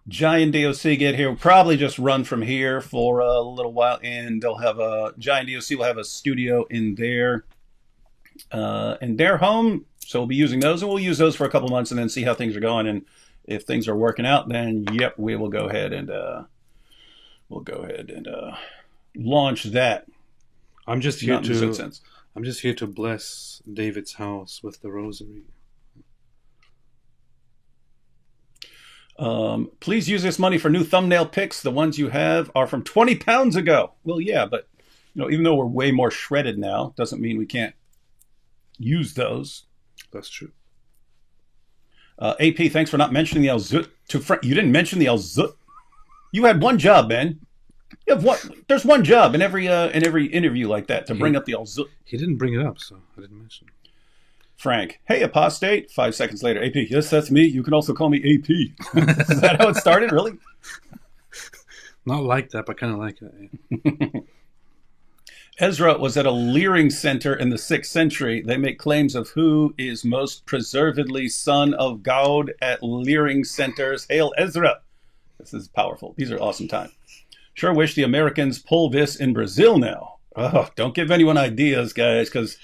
Giant DOC get here. We'll probably just run from here for a little while, and they'll have Giant DOC will have a studio in their home. So we'll be using those, and we'll use those for a couple months, and then see how things are going. And if things are working out, then yep, we will go ahead and launch that. I'm just here to bless David's house with the rosary. Please use this money for new thumbnail pics. The ones you have are from 20 pounds ago. Well, yeah, but even though we're way more shredded now, doesn't mean we can't use those. That's true. AP, thanks for not mentioning the Al Zut to Frank. You didn't mention the Al Zut. You had one job, man. You have one. There's one job in every interview like that to bring up the Al Zut. He didn't bring it up, so I didn't mention it. Frank, hey, Apostate. 5 seconds later, AP, yes, that's me. You can also call me AP. Is that how it started, really? Not like that, but kind of like it. Yeah. Ezra was at a leering center in the 6th century. They make claims of who is most preservedly son of God at leering centers. Hail Ezra. This is powerful. These are awesome times. Sure wish the Americans pull this in Brazil now. Oh, don't give anyone ideas, guys, because...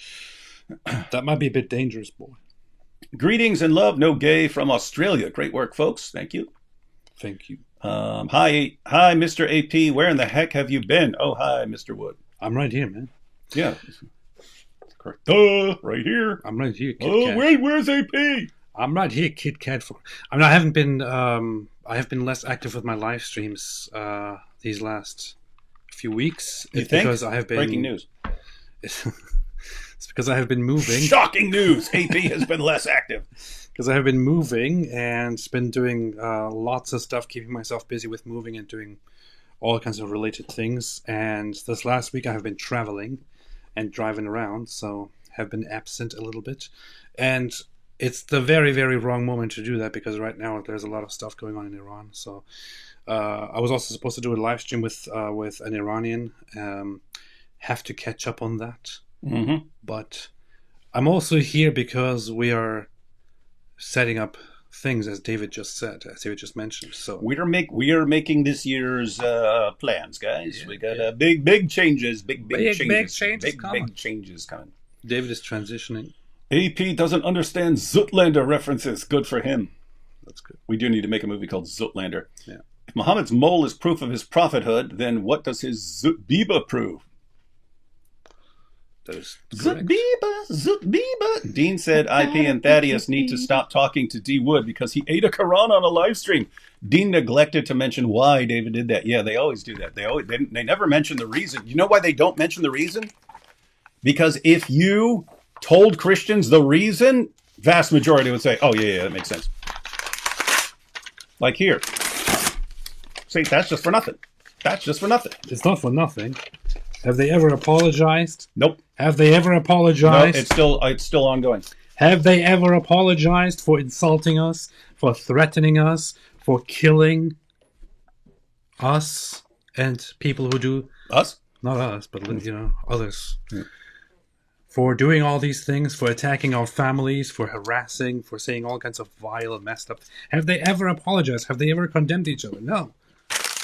That might be a bit dangerous, boy. Greetings and love, no gay from Australia. Great work, folks. Thank you. Thank you. Hi, Mr. AP. Where in the heck have you been? Oh, hi, Mr. Wood. I'm right here, man. Yeah. Correct. Right here. I'm right here, Kit Kat. Where's AP? I'm right here, Kit Kat. I mean, I haven't been. I have been less active with my live streams these last few weeks. You think? Because I have been Breaking news. It's because I have been moving. Shocking news. AP has been less active. Because I have been moving and been doing lots of stuff, keeping myself busy with moving and doing all kinds of related things. And this last week I have been traveling and driving around, so have been absent a little bit. And it's the very, very wrong moment to do that, because right now there's a lot of stuff going on in Iran. So I was also supposed to do a live stream with an Iranian. Have to catch up on that. Mm-hmm. But I'm also here because we are setting up things, as David just said, as David just mentioned. So we are making this year's plans, guys. We got big changes, big changes coming. David is transitioning. AP doesn't understand Zootlander references. Good for him. That's good. We do need to make a movie called Zootlander. Yeah. If Muhammad's mole is proof of his prophethood, then what does his Zootbiba prove? That is Zootbiba. Dean said IP and Thaddeus need to stop talking to D. Wood because he ate a Quran on a live stream. Dean neglected to mention why David did that. Yeah, they always do that. They never mention the reason. You know why they don't mention the reason? Because if you told Christians the reason, vast majority would say, oh, yeah, that makes sense. Like here. See, that's just for nothing. That's just for nothing. It's not for nothing. Have they ever apologized? Nope. Have they ever apologized? No, it's still ongoing. Have they ever apologized for insulting us, for threatening us, for killing us and people who do... Us? Not us, but, others. Yeah. For doing all these things, for attacking our families, for harassing, for saying all kinds of vile and messed up... Have they ever apologized? Have they ever condemned each other? No.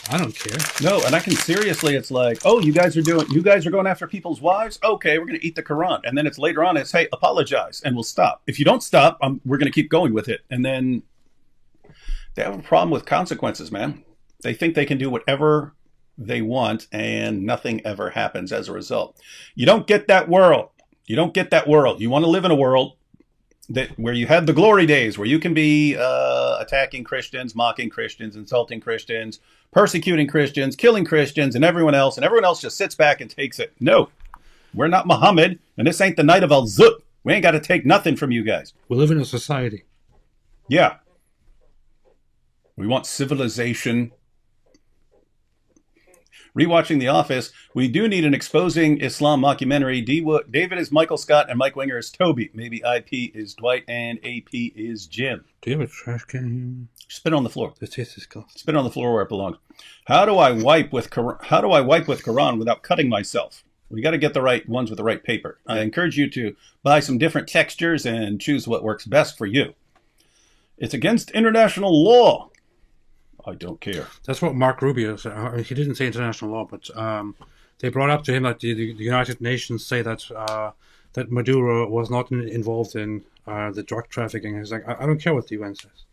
I don't care. No, and I can seriously, it's like, oh, you guys are going after people's wives? Okay, we're going to eat the Quran. And then it's later on, it's, hey, apologize, and we'll stop. If you don't stop, we're going to keep going with it. And then they have a problem with consequences, man. They think they can do whatever they want, and nothing ever happens as a result. You don't get that world. You don't get that world. You want to live in a world where you have the glory days, where you can be attacking Christians, mocking Christians, insulting Christians, persecuting Christians, killing Christians, and everyone else just sits back and takes it. No, we're not Muhammad, and this ain't the night of Al-Zut. We ain't got to take nothing from you guys. We live in a society. Yeah. We want civilization. Rewatching The Office, we do need an exposing Islam mockumentary. David is Michael Scott and Mike Winger is Toby. Maybe IP is Dwight and AP is Jim. Do you have a trash can here? Spit on the floor. The taste is cool. Spit on the floor where it belongs. How do I wipe with Quran without cutting myself? We got to get the right ones with the right paper. I encourage you to buy some different textures and choose what works best for you. It's against international law. I don't care. That's what Mark Rubio said. He didn't say international law, but they brought up to him that the United Nations say that that Maduro was not involved in the drug trafficking. He's like, I don't care what the UN says.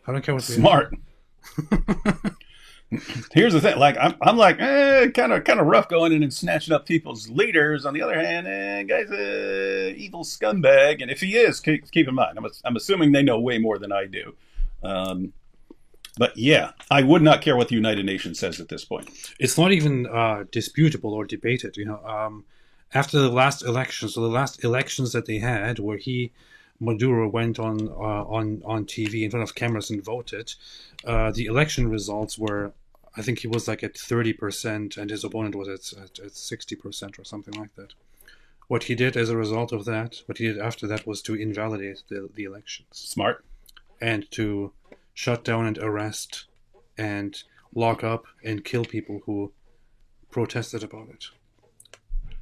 I don't care what the Smart. Here's the thing. Like I'm like, kind of rough going in and snatching up people's leaders. On the other hand, guy's a evil scumbag, and if he is, keep in mind, I'm assuming they know way more than I do. But yeah, I would not care what the United Nations says at this point. It's not even disputable or debated. After the last elections, so the last elections that they had, where Maduro went on TV in front of cameras and voted, the election results were, I think he was like at 30%, and his opponent was at 60% or something like that. What he did as a result of that, what he did after that, was to invalidate the elections. Smart. And to shut down and arrest and lock up and kill people who protested about it.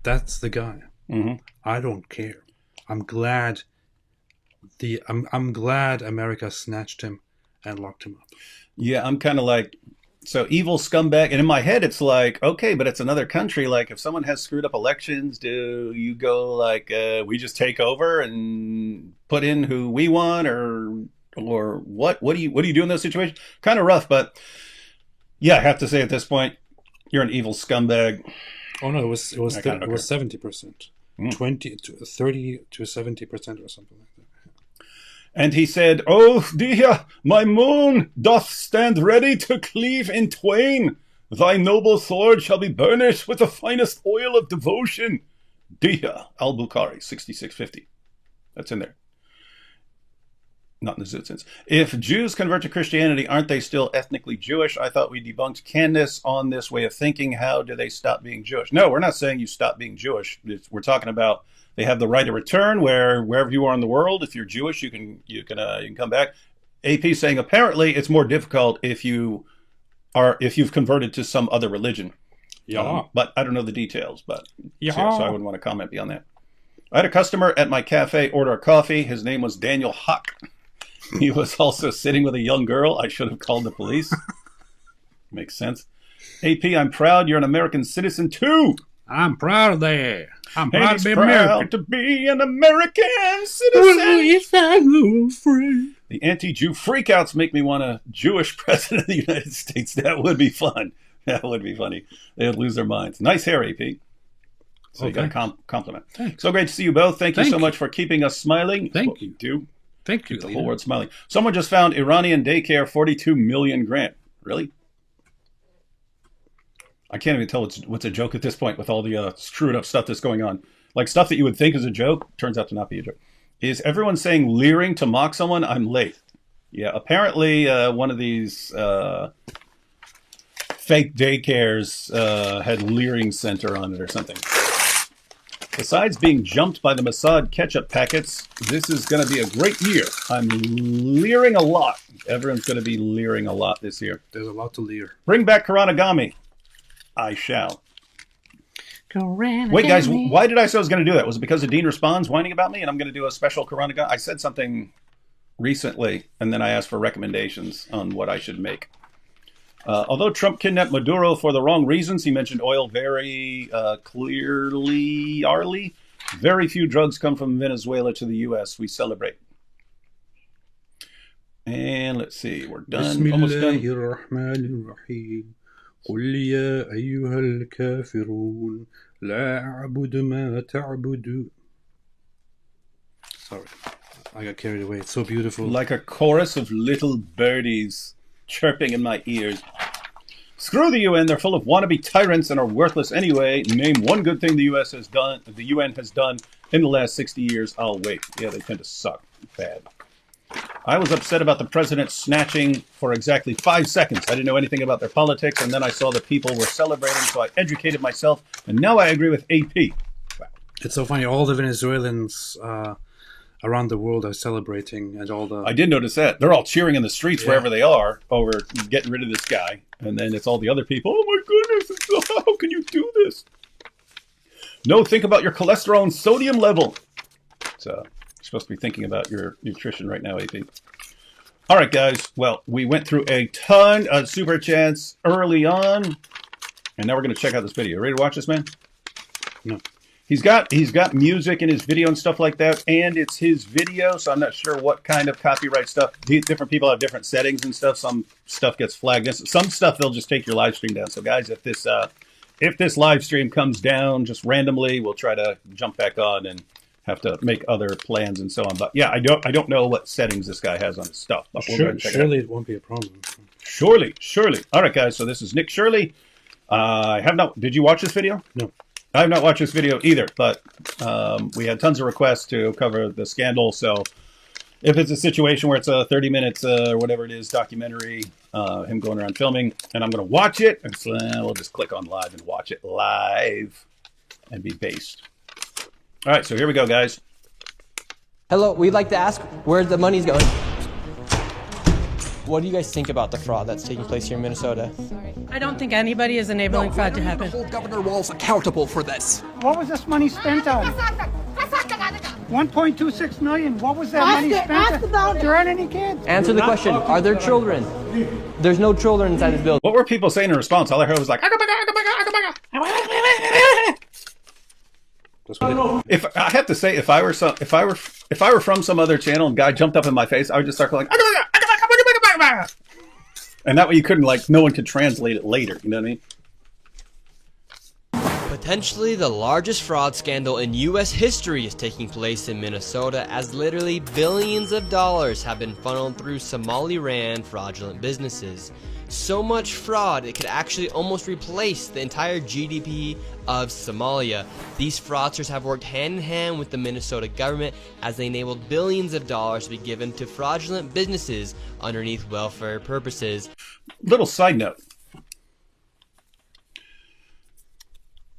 That's the guy. Mm-hmm. I don't care. I'm glad America snatched him and locked him up. Yeah, I'm kind of like, so evil scumbag. And in my head, it's like, okay, but it's another country. Like, if someone has screwed up elections, do you go like, we just take over and put in who we want, or what do you do in those situations? Kind of rough, but yeah, I have to say at this point, you're an evil scumbag. Oh no, it was I kinda don't it was 70%, 20 to 30 to 70% or something like that. And he said, "Oh dear, my moon doth stand ready to cleave in twain. Thy noble sword shall be burnished with the finest oil of devotion." Dia al-Bukhari, 6650. That's in there. Not in the Zoot sense. If Jews convert to Christianity, aren't they still ethnically Jewish? I thought we debunked Candace on this way of thinking. How do they stop being Jewish? No, we're not saying you stop being Jewish. We're talking about they have the right of return wherever you are in the world. If you're Jewish, you can come back. AP saying apparently it's more difficult if you've converted to some other religion. Yeah. But I don't know the details. But Yeah. so I wouldn't want to comment beyond that. I had a customer at my cafe order a coffee. His name was Daniel Huck. He was also sitting with a young girl. I should have called the police. Makes sense. AP, I'm proud you're an American citizen too. I'm proud of that. I'm And proud he's to be proud American. to be an American citizen. If I were free. The anti-Jew freakouts make me want a Jewish president of the United States. That would be fun. That would be funny. They would lose their minds. Nice hair, AP. So you got a compliment. Thanks. So great to see you both. Thank you Thank so you. much for keeping us smiling. Thank What we do. Thank you, The leader. whole world smiling. Someone just found Iranian daycare 42 million grant. Really? I can't even tell what's a joke at this point with all the screwed up stuff that's going on. Like stuff that you would think is a joke turns out to not be a joke. Is everyone saying leering to mock someone? I'm late. Yeah, apparently one of these fake daycares had leering center on it or something. Besides being jumped by the Mossad ketchup packets, this is going to be a great year. I'm leering a lot. Everyone's going to be leering a lot this year. There's a lot to leer. Bring back Koranagami. I shall. Wait, guys, why did I say I was going to do that? Was it because of Dean Responds whining about me and I'm going to do a special Koranagami? I said something recently, and then I asked for recommendations on what I should make. Although Trump kidnapped Maduro for the wrong reasons, he mentioned oil very clearly. Very few drugs come from Venezuela to the U.S. We celebrate. And let's see, we're done. Almost done. Bismillahirrahmanirrahim. قل يا أيها الكافرون لا أعبد ما تعبدون. Sorry, I got carried away. It's so beautiful. Like a chorus of little birdies chirping in my ears. Screw the UN. They're full of wannabe tyrants and are worthless anyway. Name one good thing the UN has done in the last 60 years. I'll wait. Yeah, they tend to suck. Bad. I was upset about the president snatching for exactly 5 seconds. I didn't know anything about their politics, and then I saw the people were celebrating, so I educated myself, and now I agree with AP. Wow. It's so funny. All the Venezuelans around the world are celebrating, and all the... I did notice that. They're all cheering in the streets wherever they are over getting rid of this guy, and then it's all the other people. Oh my goodness, how can you do this? No, think about your cholesterol and sodium level. So... supposed to be thinking about your nutrition right now, AP. All right, guys. Well, we went through a ton of super chats early on, and now we're going to check out this video. Ready to watch this, man? No. He's got music in his video and stuff like that, and it's his video, so I'm not sure what kind of copyright stuff. Different people have different settings and stuff. Some stuff gets flagged. Some stuff they'll just take your live stream down. So, guys, if this live stream comes down just randomly, we'll try to jump back on and have to make other plans and so on. But yeah, I don't know what settings this guy has on his stuff. But we'll surely it won't be a problem. Surely. All right, guys. So this is Nick Shirley. Did you watch this video? No. I have not watched this video either, but we had tons of requests to cover the scandal. So if it's a situation where it's a 30 minutes or whatever it is, documentary, him going around filming, and I'm going to watch it, and so we'll just click on live and watch it live and be based. All right, so here we go, guys. Hello, we'd like to ask where the money's going. What do you guys think about the fraud that's taking place here in Minnesota? I don't think anybody is enabling fraud to happen. Hold Governor Walz accountable for this. What was this money spent on? 1.26 million. What was that money spent on? There aren't any kids. Answer the question. Are there children? There's no children inside this building. What were people saying in response? All I heard was like, if I have to say, if I were from some other channel and guy jumped up in my face, I would just start going, and that way you couldn't, like, no one could translate it later. You know what I mean? But Potentially the largest fraud scandal in US history is taking place in Minnesota, as literally billions of dollars have been funneled through Somali-ran fraudulent businesses. So much fraud it could actually almost replace the entire GDP of Somalia. These fraudsters have worked hand in hand with the Minnesota government as they enabled billions of dollars to be given to fraudulent businesses underneath welfare purposes. Little side note.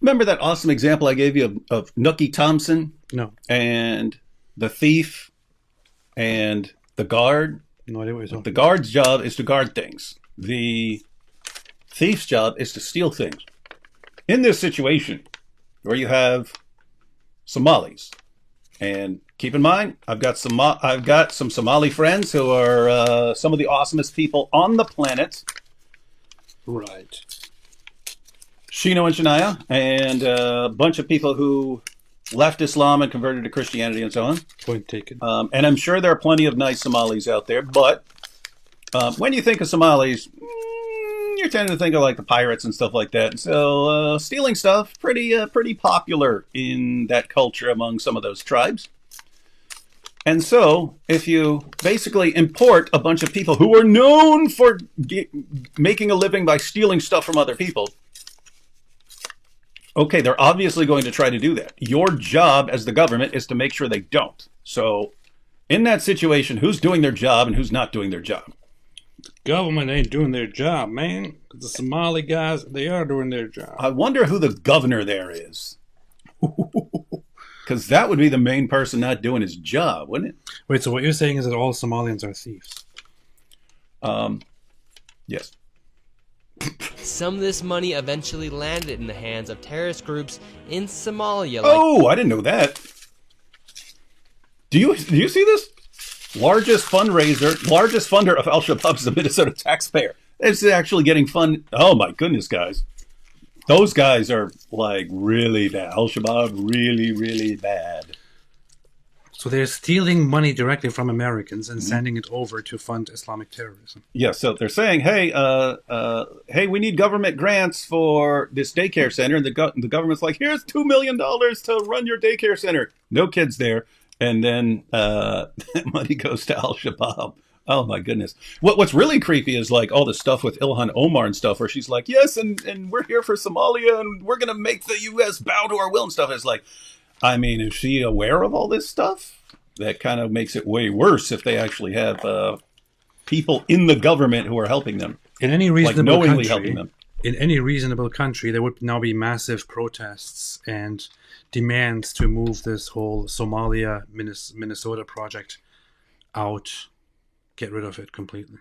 Remember that awesome example I gave you of Nookie Thompson? No. And the thief and the guard? No idea what you're talking The guard's job is to guard things. The thief's job is to steal things. In this situation, where you have Somalis, and keep in mind, I've got some Somali friends who are some of the awesomest people on the planet. Right. Shino and Shania, and a bunch of people who left Islam and converted to Christianity and so on. Point taken. And I'm sure there are plenty of nice Somalis out there, but when you think of Somalis, you're tending to think of like the pirates and stuff like that. And so stealing stuff, pretty popular in that culture among some of those tribes. And so if you basically import a bunch of people who are known for making a living by stealing stuff from other people, okay, they're obviously going to try to do that. Your job as the government is to make sure they don't. So in that situation, who's doing their job and who's not doing their job? Government ain't doing their job, man. The Somali guys, they are doing their job. I wonder who the governor there is. Because that would be the main person not doing his job, wouldn't it? Wait, so what you're saying is that all Somalians are thieves? Yes. Some of this money eventually landed in the hands of terrorist groups in Somalia. Oh, I didn't know that. Do you see this? Largest funder of Al-Shabaab is the Minnesota taxpayer. It's actually getting fun. Oh my goodness, guys. Those guys are like really bad. Al-Shabaab, really, really bad. So they're stealing money directly from Americans and sending it over to fund Islamic terrorism. Yeah, so they're saying, hey, we need government grants for this daycare center. And the government's like, here's $2 million to run your daycare center. No kids there. And then money goes to Al-Shabaab. Oh, my goodness. What's really creepy is like all the stuff with Ilhan Omar and stuff where she's like, yes, and we're here for Somalia and we're going to make the U.S. bow to our will and stuff. It's like, I mean, is she aware of all this stuff? That kind of makes it way worse if they actually have people in the government who are helping them. In any reasonable knowingly country, helping them. In any reasonable country, there would now be massive protests and demands to move this whole Somalia Minnesota project out, get rid of it completely.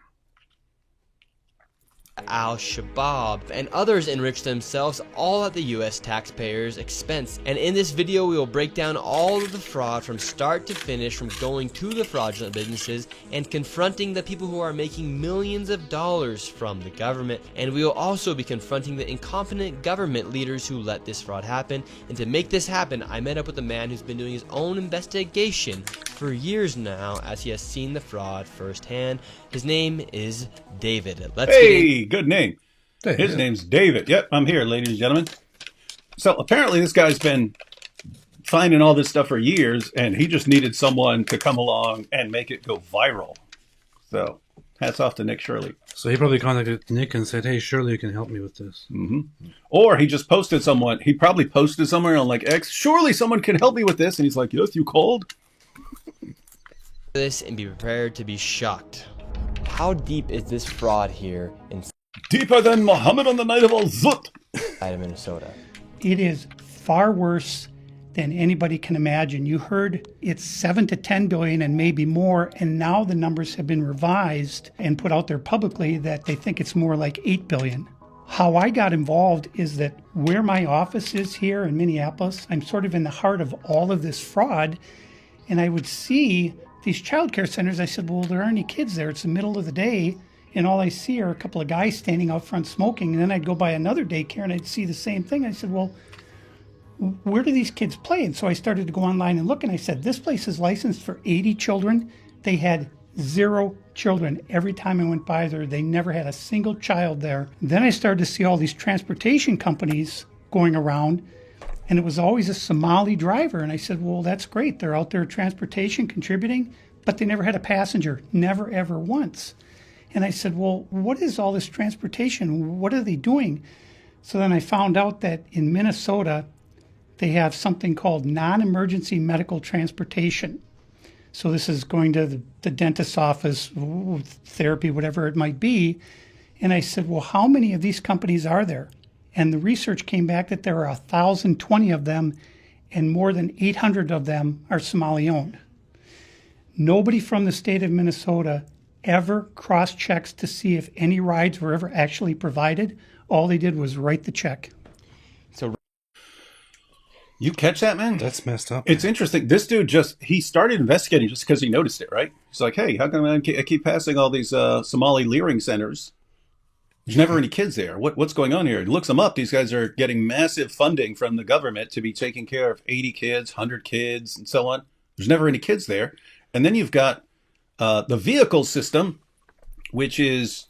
Al-Shabaab and others enrich themselves all at the US taxpayers' expense. And in this video we will break down all of the fraud from start to finish, from going to the fraudulent businesses and confronting the people who are making millions of dollars from the government. And we will also be confronting the incompetent government leaders who let this fraud happen. And to make this happen, I met up with a man who's been doing his own investigation for years now, as he has seen the fraud firsthand. His name is David. Let's get in. Good name. His name's David. Yep, I'm here, ladies and gentlemen. So apparently this guy's been finding all this stuff for years, and he just needed someone to come along and make it go viral. So hats off to Nick Shirley. So he probably contacted Nick and said, hey, surely you can help me with this. Mm-hmm. Or he just posted someone. He probably posted somewhere on like X, surely someone can help me with this. And he's like, yes, you called? This and be prepared to be shocked. How deep is this fraud here in Deeper than Muhammad on the night of Al-Zut. Minnesota? It is far worse than anybody can imagine. You heard it's 7 to 10 billion and maybe more, and now the numbers have been revised and put out there publicly that they think it's more like 8 billion. How I got involved is that where my office is here in Minneapolis, I'm sort of in the heart of all of this fraud, and I would see these childcare centers. I said, well, there aren't any kids there. It's the middle of the day, and all I see are a couple of guys standing out front smoking. And then I'd go by another daycare and I'd see the same thing. I said, well, where do these kids play? And so I started to go online and look, and I said, this place is licensed for 80 children. They had 0 children. Every time I went by there, they never had a single child there. Then I started to see all these transportation companies going around And it was always a Somali driver. And I said, well, that's great. They're out there transportation, contributing, but they never had a passenger, never, ever once. And I said, well, what is all this transportation? What are they doing? So then I found out that in Minnesota, they have something called non-emergency medical transportation. So this is going to the dentist's office, therapy, whatever it might be. And I said, well, how many of these companies are there? And the research came back that there are 1,020 of them, and more than 800 of them are Somali-owned. Nobody from the state of Minnesota ever cross-checks to see if any rides were ever actually provided. All they did was write the check. So You catch that, man? That's messed up. It's interesting. This dude he started investigating just because he noticed it, right? He's like, hey, how come I keep passing all these Somali leering centers? There's never any kids there. What's going on here? He looks them up. These guys are getting massive funding from the government to be taking care of 80 kids, 100 kids, and so on. There's never any kids there. And then you've got the vehicle system, which is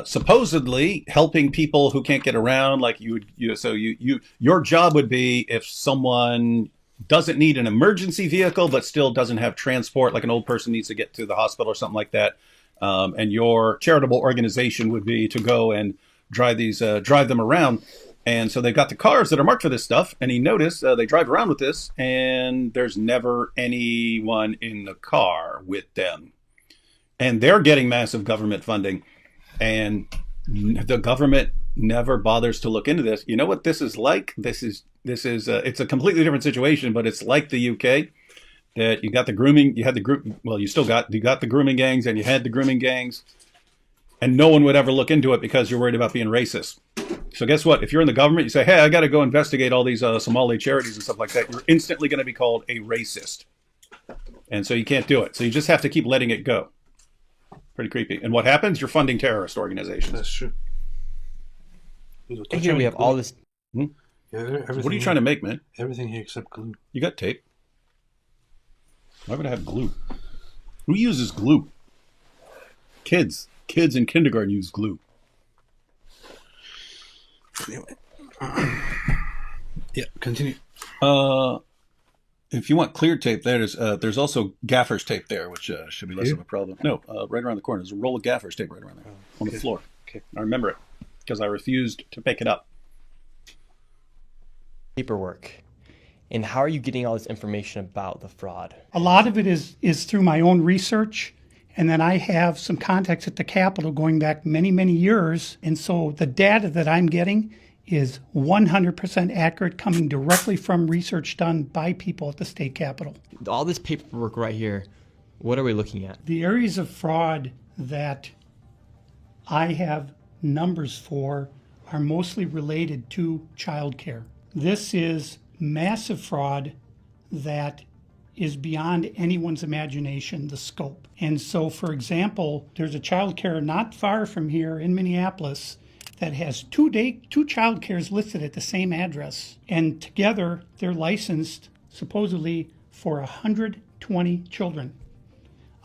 supposedly helping people who can't get around. Like your job would be if someone doesn't need an emergency vehicle but still doesn't have transport, like an old person needs to get to the hospital or something like that. And your charitable organization would be to go and drive them around. And so they've got the cars that are marked for this stuff. And he noticed they drive around with this, and there's never anyone in the car with them. And they're getting massive government funding. And the government never bothers to look into this. You know what this is like? It's a completely different situation, but it's like the UK. That you got the grooming, you had the group. Well, you got the grooming gangs, and you had the grooming gangs, and no one would ever look into it because you're worried about being racist. So guess what? If you're in the government, you say, "Hey, I got to go investigate all these Somali charities and stuff like that." You're instantly going to be called a racist, and so you can't do it. So you just have to keep letting it go. Pretty creepy. And what happens? You're funding terrorist organizations. That's true. And here we have all this. Yeah, What are you trying to make, man? Everything here except glue. You got tape. Why would I have glue? Who uses glue? Kids in kindergarten use glue. Anyway. Yeah, continue. If you want clear tape, there's also gaffer's tape there, which should be less of a problem. No, right around the corner. There's a roll of gaffer's tape right around there on the floor. Okay. I remember it because I refused to pick it up. Paperwork. And how are you getting all this information about the fraud? A lot of it is through my own research. And then I have some contacts at the Capitol going back many, many years. And so the data that I'm getting is 100% accurate, coming directly from research done by people at the state Capitol. All this paperwork right here, what are we looking at? The areas of fraud that I have numbers for are mostly related to childcare. This is massive fraud that is beyond anyone's imagination, the scope. And so, for example, there's a child care not far from here in Minneapolis that has two child cares listed at the same address. And together, they're licensed supposedly for 120 children.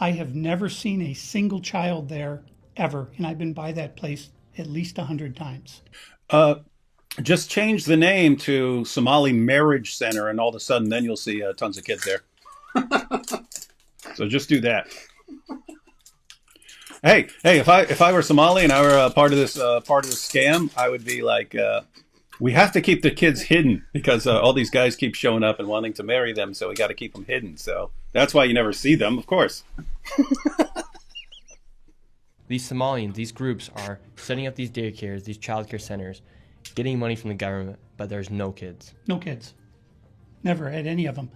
I have never seen a single child there ever, and I've been by that place at least 100 times. Just change the name to Somali Marriage Center, and all of a sudden, then you'll see tons of kids there. So just do that. Hey! If I were Somali and I were part of this scam, I would be like, we have to keep the kids hidden because all these guys keep showing up and wanting to marry them, so we got to keep them hidden. So that's why you never see them, of course. These Somalians, these groups are setting up these daycares, these childcare centers, getting money from the government, but there's no kids. No kids. Never had any of them.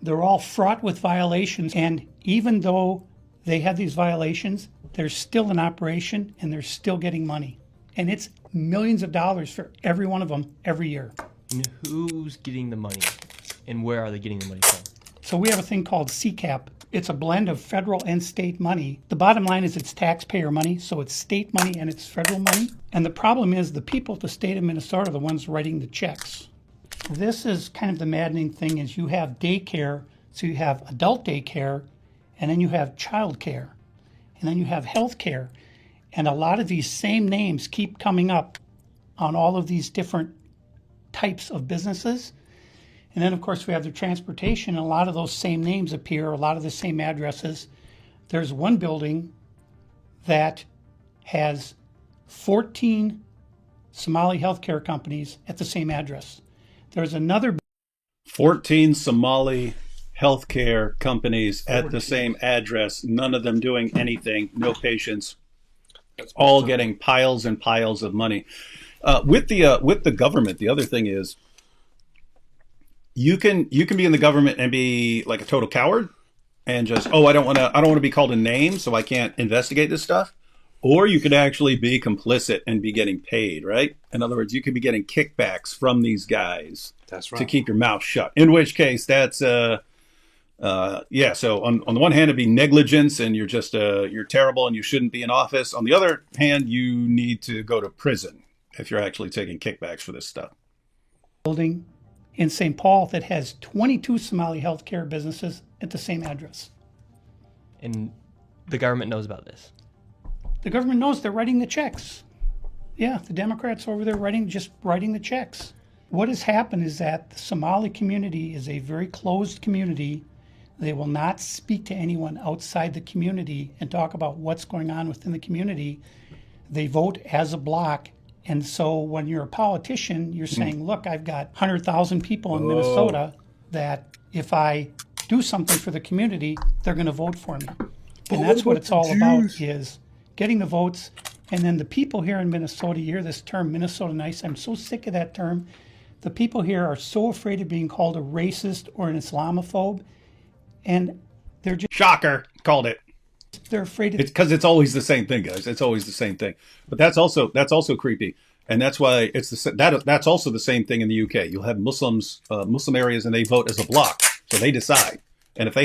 They're all fraught with violations, and even though they have these violations, they're still in operation and they're still getting money. And it's millions of dollars for every one of them every year. And who's getting the money? And where are they getting the money from? So we have a thing called CCAP. It's a blend of federal and state money. The bottom line is it's taxpayer money, so it's state money and it's federal money. And the problem is the people at the state of Minnesota are the ones writing the checks. This is kind of the maddening thing is you have daycare, so you have adult daycare, and then you have child care, and then you have health care. And a lot of these same names keep coming up on all of these different types of businesses. And then, of course, we have the transportation, and a lot of those same names appear, a lot of the same addresses. There's one building that has 14 Somali healthcare companies at the same address. There's another 14 Somali healthcare companies at the same address, none of them doing anything, no patients, all getting piles and piles of money. With the government, the other thing is you can be in the government and be like a total coward and just, I don't want to be called a name, so I can't investigate this stuff. Or you could actually be complicit and be getting paid, right? In other words, you could be getting kickbacks from these guys. That's right. To keep your mouth shut. In which case, that's So on the one hand, it'd be negligence, and you're just you're terrible, and you shouldn't be in office. On the other hand, you need to go to prison if you're actually taking kickbacks for this stuff. building in St. Paul that has 22 Somali healthcare businesses at the same address. And the government knows about this. The government knows, they're writing the checks. Yeah, the Democrats over there just writing the checks. What has happened is that the Somali community is a very closed community. They will not speak to anyone outside the community and talk about what's going on within the community. They vote as a block. And so when you're a politician, you're saying, look, I've got 100,000 people in Minnesota that if I do something for the community, they're going to vote for me. And that's what it's all about, is getting the votes. And then the people here in Minnesota, you hear this term, Minnesota nice. I'm so sick of that term. The people here are so afraid of being called a racist or an Islamophobe. And they're just... Shocker, called it. They're afraid of... It's because it's always the same thing, guys. It's always the same thing. But that's also creepy. And that's why that's also the same thing in the UK. You'll have Muslim areas, and they vote as a bloc. So they decide. And if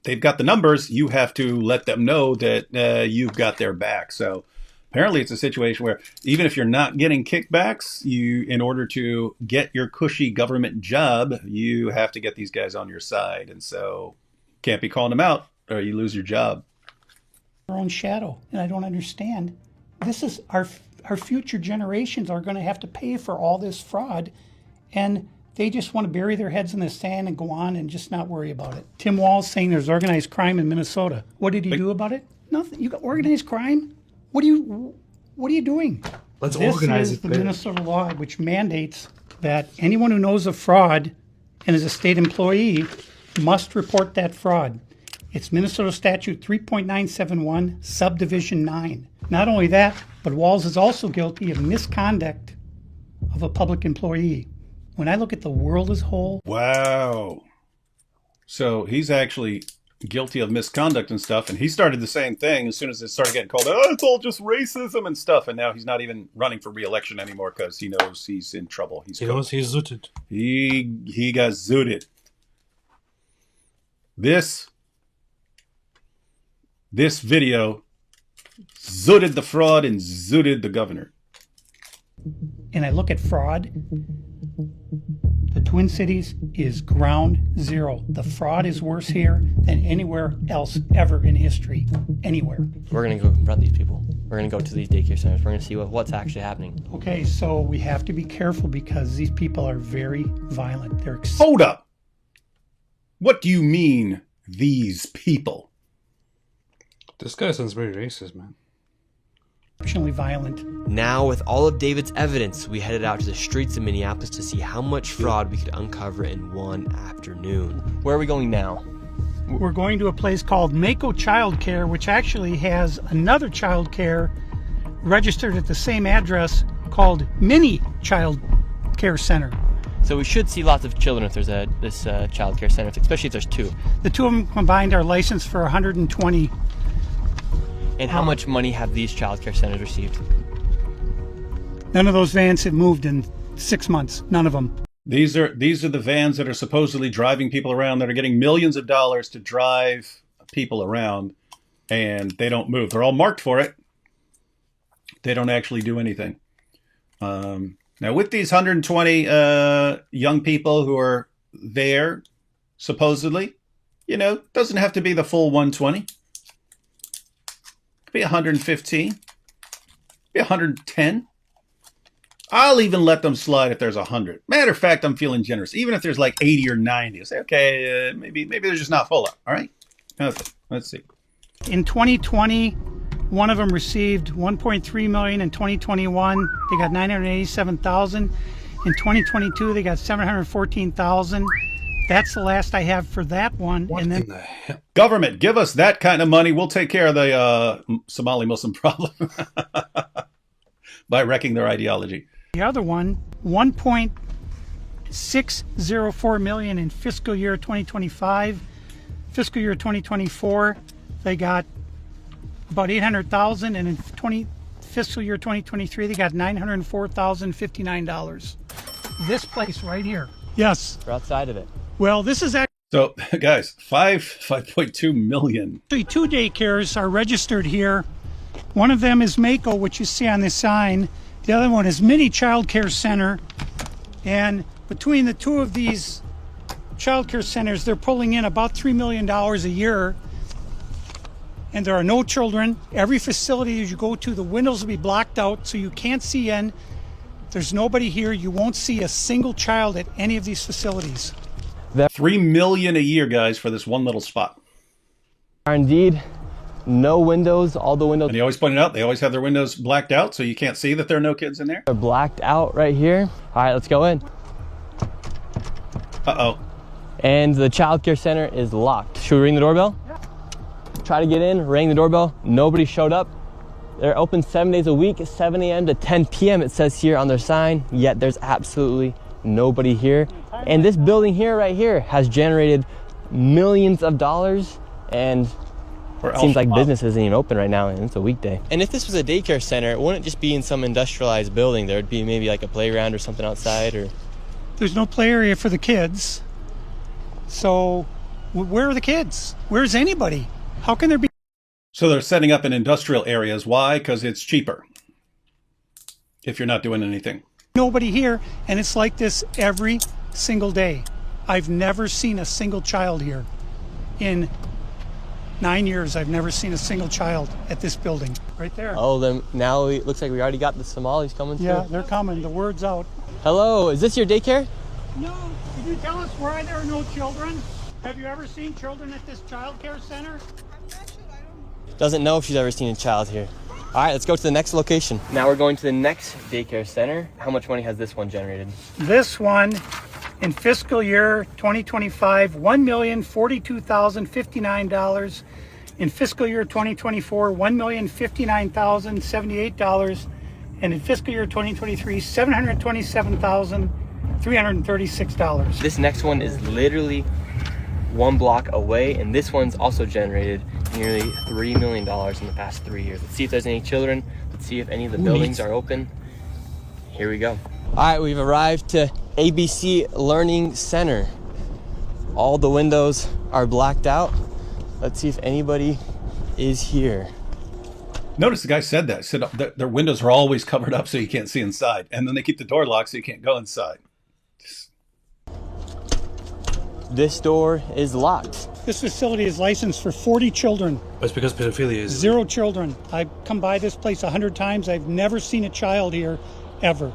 they've got the numbers, you have to let them know that you've got their back. So apparently it's a situation where even if you're not getting kickbacks, in order to get your cushy government job, you have to get these guys on your side. And so can't be calling them out or you lose your job. Their own shadow. And I don't understand. This is our future generations are going to have to pay for all this fraud. And they just want to bury their heads in the sand and go on and just not worry about it. Tim Wall's saying there's organized crime in Minnesota. What did he do about it? Nothing. You got organized crime? What are you doing? Let's organize This is it. the Minnesota law, which mandates that anyone who knows of fraud and is a state employee must report that fraud. It's Minnesota Statute 3.971, Subdivision 9. Not only that, but Walls is also guilty of misconduct of a public employee. When I look at the world as a whole... Wow. So he's actually guilty of misconduct and stuff, and he started the same thing as soon as it started getting called, it's all just racism and stuff, and now he's not even running for re-election anymore because he knows he's in trouble. He knows he's zooted. He got zooted. This video zooted the fraud and zooted the governor. And I look at fraud, the Twin Cities is ground zero. The fraud is worse here than anywhere else ever in history. Anywhere. We're going to go confront these people. We're going to go to these daycare centers. We're going to see what's actually happening. Okay, so we have to be careful because these people are very violent. They're Hold up. What do you mean, these people? This guy sounds very racist, man. exceptionally violent. Now, with all of David's evidence, we headed out to the streets of Minneapolis to see how much fraud we could uncover in one afternoon. Where are we going now? We're going to a place called Mako Child Care, which actually has another child care registered at the same address called Mini Child Care Center. So we should see lots of children if there's this child care center, especially if there's two. The two of them combined are licensed for 120. And how much money have these child care centers received? None of those vans have moved in 6 months. None of them. These are the vans that are supposedly driving people around, that are getting millions of dollars to drive people around, and they don't move. They're all marked for it. They don't actually do anything. Now, with these 120 young people who are there, supposedly, doesn't have to be the full 120. It could be 115. It could be 110. I'll even let them slide if there's 100. Matter of fact, I'm feeling generous. Even if there's like 80 or 90, I'll say, okay, maybe they're just not full up. All right? Okay, let's see. In 2020, one of them received 1.3 million. In 2021, they got 987,000. In 2022, they got 714,000. That's the last I have for that one. What and then in the hell? Government, give us that kind of money. We'll take care of the Somali Muslim problem by wrecking their ideology. the other one, 1.604 million in fiscal year 2025. Fiscal year 2024, they got about 800,000, and in fiscal year 2023, they got $904,059. This place right here. Yes. We're outside of it. Well, this is actually So, guys, 5.2 million. two daycares are registered here. One of them is Mako, which you see on this sign. The other one is Mini Child Care Center. And between the two of these child care centers, they're pulling in about $3 million a year. And there are no children. Every facility that you go to, the windows will be blocked out so you can't see in. There's nobody here. You won't see a single child at any of these facilities. $3 million a year, guys, for this one little spot. Are indeed no windows. All the windows And he always pointed out they always have their windows blacked out, so you can't see that there are no kids in there. are blacked out right here. All right, let's go in. Uh-oh. And the child care center is locked. Should we ring the doorbell? Yeah. Try to get in, rang the doorbell. Nobody showed up. They're open 7 days a week, 7 a.m. to 10 p.m. it says here on their sign, yet there's absolutely nobody here. And this building here, right here, has generated millions of dollars, and it seems like business isn't even open right now, and it's a weekday. And if this was a daycare center, it wouldn't just be in some industrialized building. There would be maybe like a playground or something outside, or... There's no play area for the kids. So where are the kids? Where's anybody? How can there be So they're setting up in industrial areas. Why? Because it's cheaper if you're not doing anything. nobody here? And it's like this every single day. I've never seen a single child here. In 9 years, I've never seen a single child at this building. Right there. Oh, then now it looks like we already got the Somalis coming through. Yeah, they're coming. The word's out. Hello, is this your daycare? No, could you tell us why there are no children? Have you ever seen children at this child care center? Doesn't know if she's ever seen a child here. All right, let's go to the next location. Now we're going to the next daycare center. How much money has this one generated? This one, in fiscal year 2025, $1,042,059. In fiscal year 2024, $1,059,078. And in fiscal year 2023, $727,336. This next one is literally one block away, and this one's also generated nearly $3 million in the past 3 years. Let's see if there's any children. Let's see if any of the buildings are open. Here we go. All right, we've arrived to ABC Learning Center. All the windows are blacked out. Let's see if anybody is here. Notice the guy said that. Said their windows are always covered up so you can't see inside. And then they keep the door locked so you can't go inside. This door is locked. This facility is licensed for 40 children. It's because pedophilia is 0 children. I've come by this place 100 times. I've never seen a child here, ever.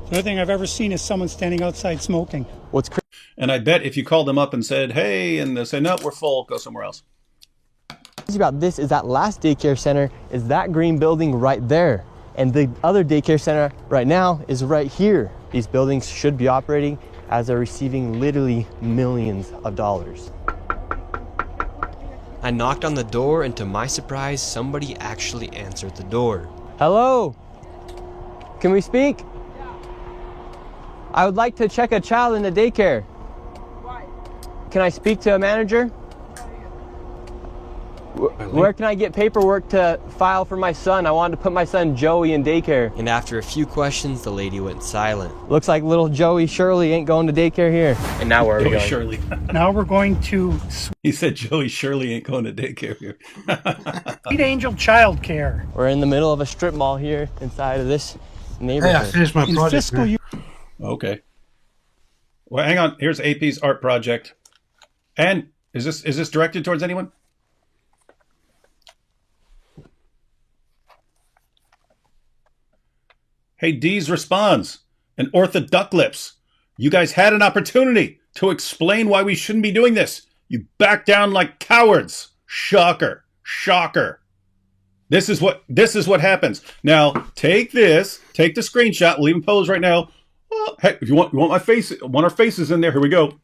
The only thing I've ever seen is someone standing outside smoking. What's And I bet if you called them up and said, hey, and they say, no, we're full, go somewhere else. crazy about this is that last daycare center is that green building right there. And the other daycare center right now is right here. These buildings should be operating as they're receiving literally millions of dollars. I knocked on the door, and to my surprise, somebody actually answered the door. Hello? Can we speak? I would like to check a child in the daycare. Why? Can I speak to a manager? Where can I get paperwork to file for my son? I wanted to put my son Joey in daycare. And after a few questions, the lady went silent. Looks like little Joey Shirley ain't going to daycare here. And now where are we Joey going? Shirley. Now we're going to He said Joey Shirley ain't going to daycare here. Sweet Angel Child Care. We're in the middle of a strip mall here inside of this neighborhood. Hey, I finished my In project. fiscal Man. year Okay. Well, hang on. Here's AP's art project. And is this directed towards anyone? Hey, Dees responds, and Orthoducklips, you guys had an opportunity to explain why we shouldn't be doing this. You back down like cowards. Shocker. Shocker. This is what happens. Now, take this, take the screenshot, leave him pose right now. Oh, hey, if you want my face, want our faces in there, here we go.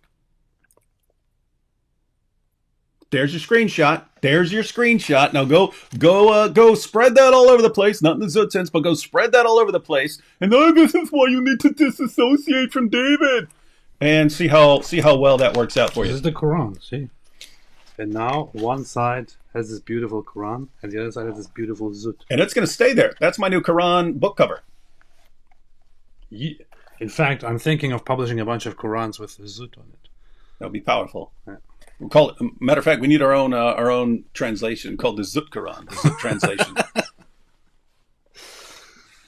There's your screenshot. There's your screenshot. Now go spread that all over the place. Not in the Zut sense, but go spread that all over the place. And this is why you need to disassociate from David. And see how well that works out for you. This is the Quran, see? And now one side has this beautiful Quran, and the other side has this beautiful Zut. And it's going to stay there. That's my new Quran book cover. Yeah. In fact, I'm thinking of publishing a bunch of Qurans with the Zut on it. That would be powerful. Yeah. We'll call it. Matter of fact, we need our own translation called the Zut Quran, the Zut translation.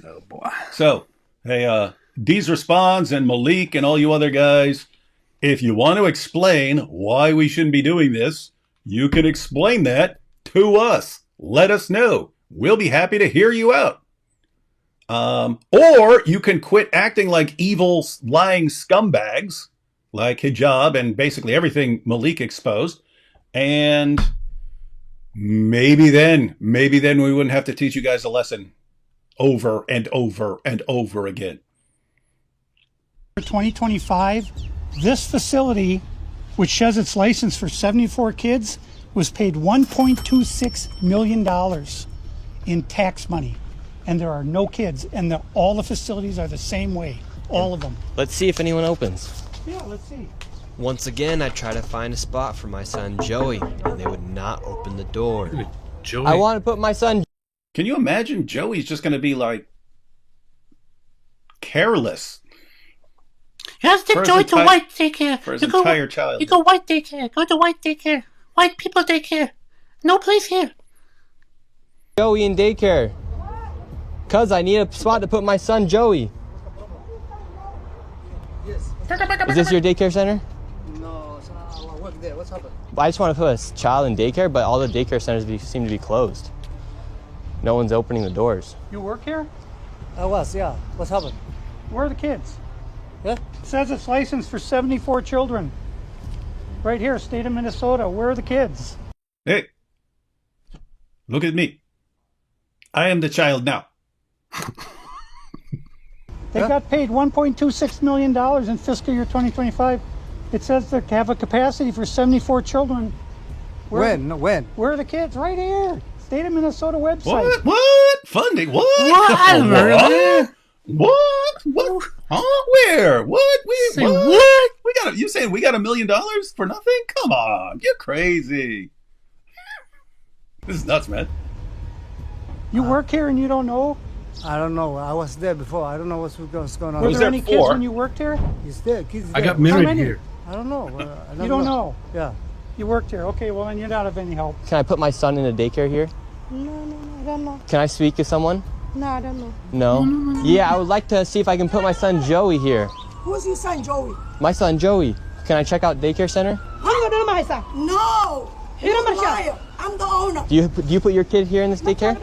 Oh boy! So, hey, Deez responds, and Malik and all you other guys, if you want to explain why we shouldn't be doing this, you can explain that to us. Let us know. We'll be happy to hear you out. Or you can quit acting like evil, lying scumbags, like hijab and basically everything Malik exposed. And maybe then we wouldn't have to teach you guys a lesson over and over and over again. For 2025, this facility, which has its license for 74 kids, was paid $1.26 million in tax money. And there are no kids, and all the facilities are the same way, all of them. Let's see if anyone opens. Yeah, let's see. Once again, I try to find a spot for my son Joey, and they would not open the door. Joey. I want to put my son. Can you imagine Joey's just going to be like careless? You have to take Joey to white daycare. For his entire childhood. You go white daycare. Go to white daycare. White people daycare. No place here. Joey in daycare. Cuz I need a spot to put my son Joey. Is this your daycare center? No, I work there. What's happened? I just want to put a child in daycare, but all the daycare centers seem to be closed. No one's opening the doors. You work here? I was, yeah. What's happened? Where are the kids? Yeah? It says it's licensed for 74 children. Right here, state of Minnesota. Where are the kids? Hey, look at me. I am the child now. They got paid $1.26 million in fiscal year 2025. It says they have a capacity for 74 children. When? Where are the kids? Right here. State of Minnesota website. What? Funding? What? What? Huh? Where? What? What? We got? You saying we got $1 million for nothing? Come on, you're crazy. This is nuts, man. You work here and you don't know? I don't know. I was there before. I don't know what's going on. Were there any kids when you worked here? He's there. Kids I there. got married here. I don't know. You don't know? Yeah. You worked here. Okay, well then you're not of any help. Can I put my son in a daycare here? No, I don't know. Can I speak to someone? No, I don't know. No? Yeah, I would like to see if I can put my son Joey here. Who's your son, Joey? My son Joey. Can I check out daycare center? I'm gonna do my son. No! You're a liar. I'm the owner. Do you put your kid here in this daycare?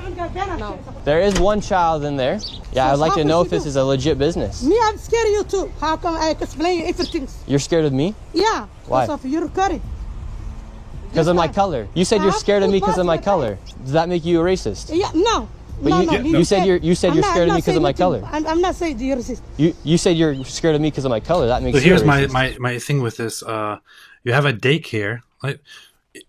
No. There is one child in there. Yeah, I'd like to know if this is a legit business. Me, I'm scared of you too. How come I explain you everything? You're scared of me? Yeah. Why? Because of your curry. Because of my color. You said you're scared of me because of my color. Does that make you a racist? Yeah, no. But no, you said you're scared of me because of my color. I'm not saying you're racist. You said you're scared of me because of my color. That makes So you here's a racist. my thing with this. You have a daycare. Like,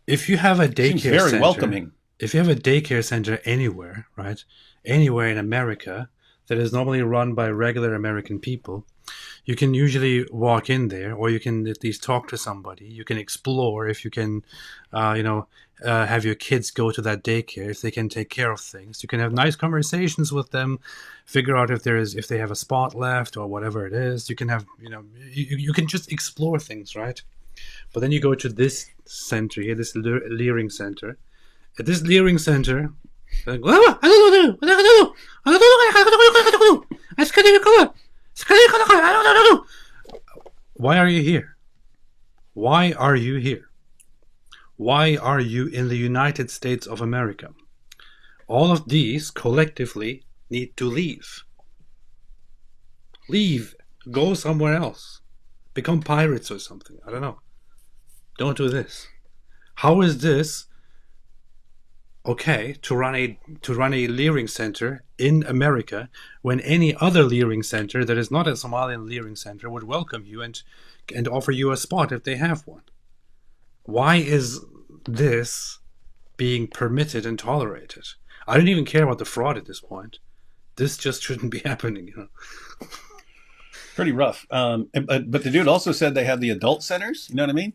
if you have a daycare Seems very center, welcoming. If you have a daycare center anywhere, right, anywhere in America that is normally run by regular American people, you can usually walk in there, or you can at least talk to somebody. You can explore if you can, have your kids go to that daycare, if they can take care of things. You can have nice conversations with them, figure out if they have a spot left or whatever it is. You can have, you can just explore things, right? But then you go to this center here, this Leering Center. At this Leering Center, like, why are you here? Why are you here? Why are you in the United States of America? All of these collectively need to leave. Leave. Go somewhere else. Become pirates or something. I don't know. Don't do this. How is this okay to run a Leering center in America when any other Leering center that is not a Somalian Leering center would welcome you and offer you a spot if they have one? Why is this being permitted and tolerated? I don't even care about the fraud at this point. This just shouldn't be happening, you know. Pretty rough. But the dude also said they have the adult centers. You know what I mean?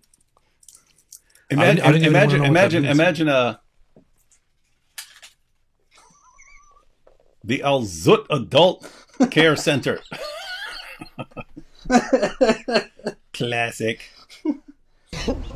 Imagine the Al Zut Adult Care Center. Classic.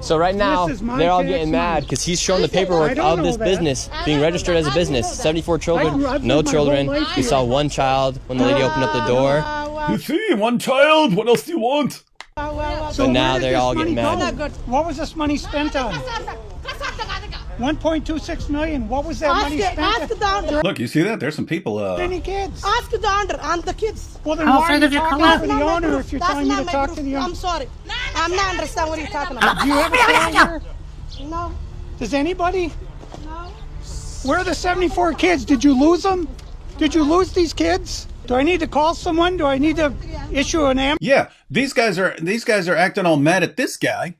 So right now, This is my they're all tax getting money. mad because he's showing the paperwork I don't of this know that. business being registered as a business. 74 children, I've no lived my children. whole life We here. saw one child when the lady opened up the door. You see, one child. What else do you want? So now where did they're this all money getting mad. go? What was this money spent on? 1.26 million. What was that money spent on? Look, you see that? There's some people. Any kids? Ask the owner and the kids. Well, then How why are afraid you of your talking color? to the owner if you're That's telling me not to my talk proof. to the owner? I'm sorry. I'm not understand what you're talking about. Do you have a phone here? No. Does anybody? No. Where are the 74 kids? Did you lose them? Did you lose these kids? Do I need to call someone? Do I need to issue an ambulance? Yeah, these guys are acting all mad at this guy,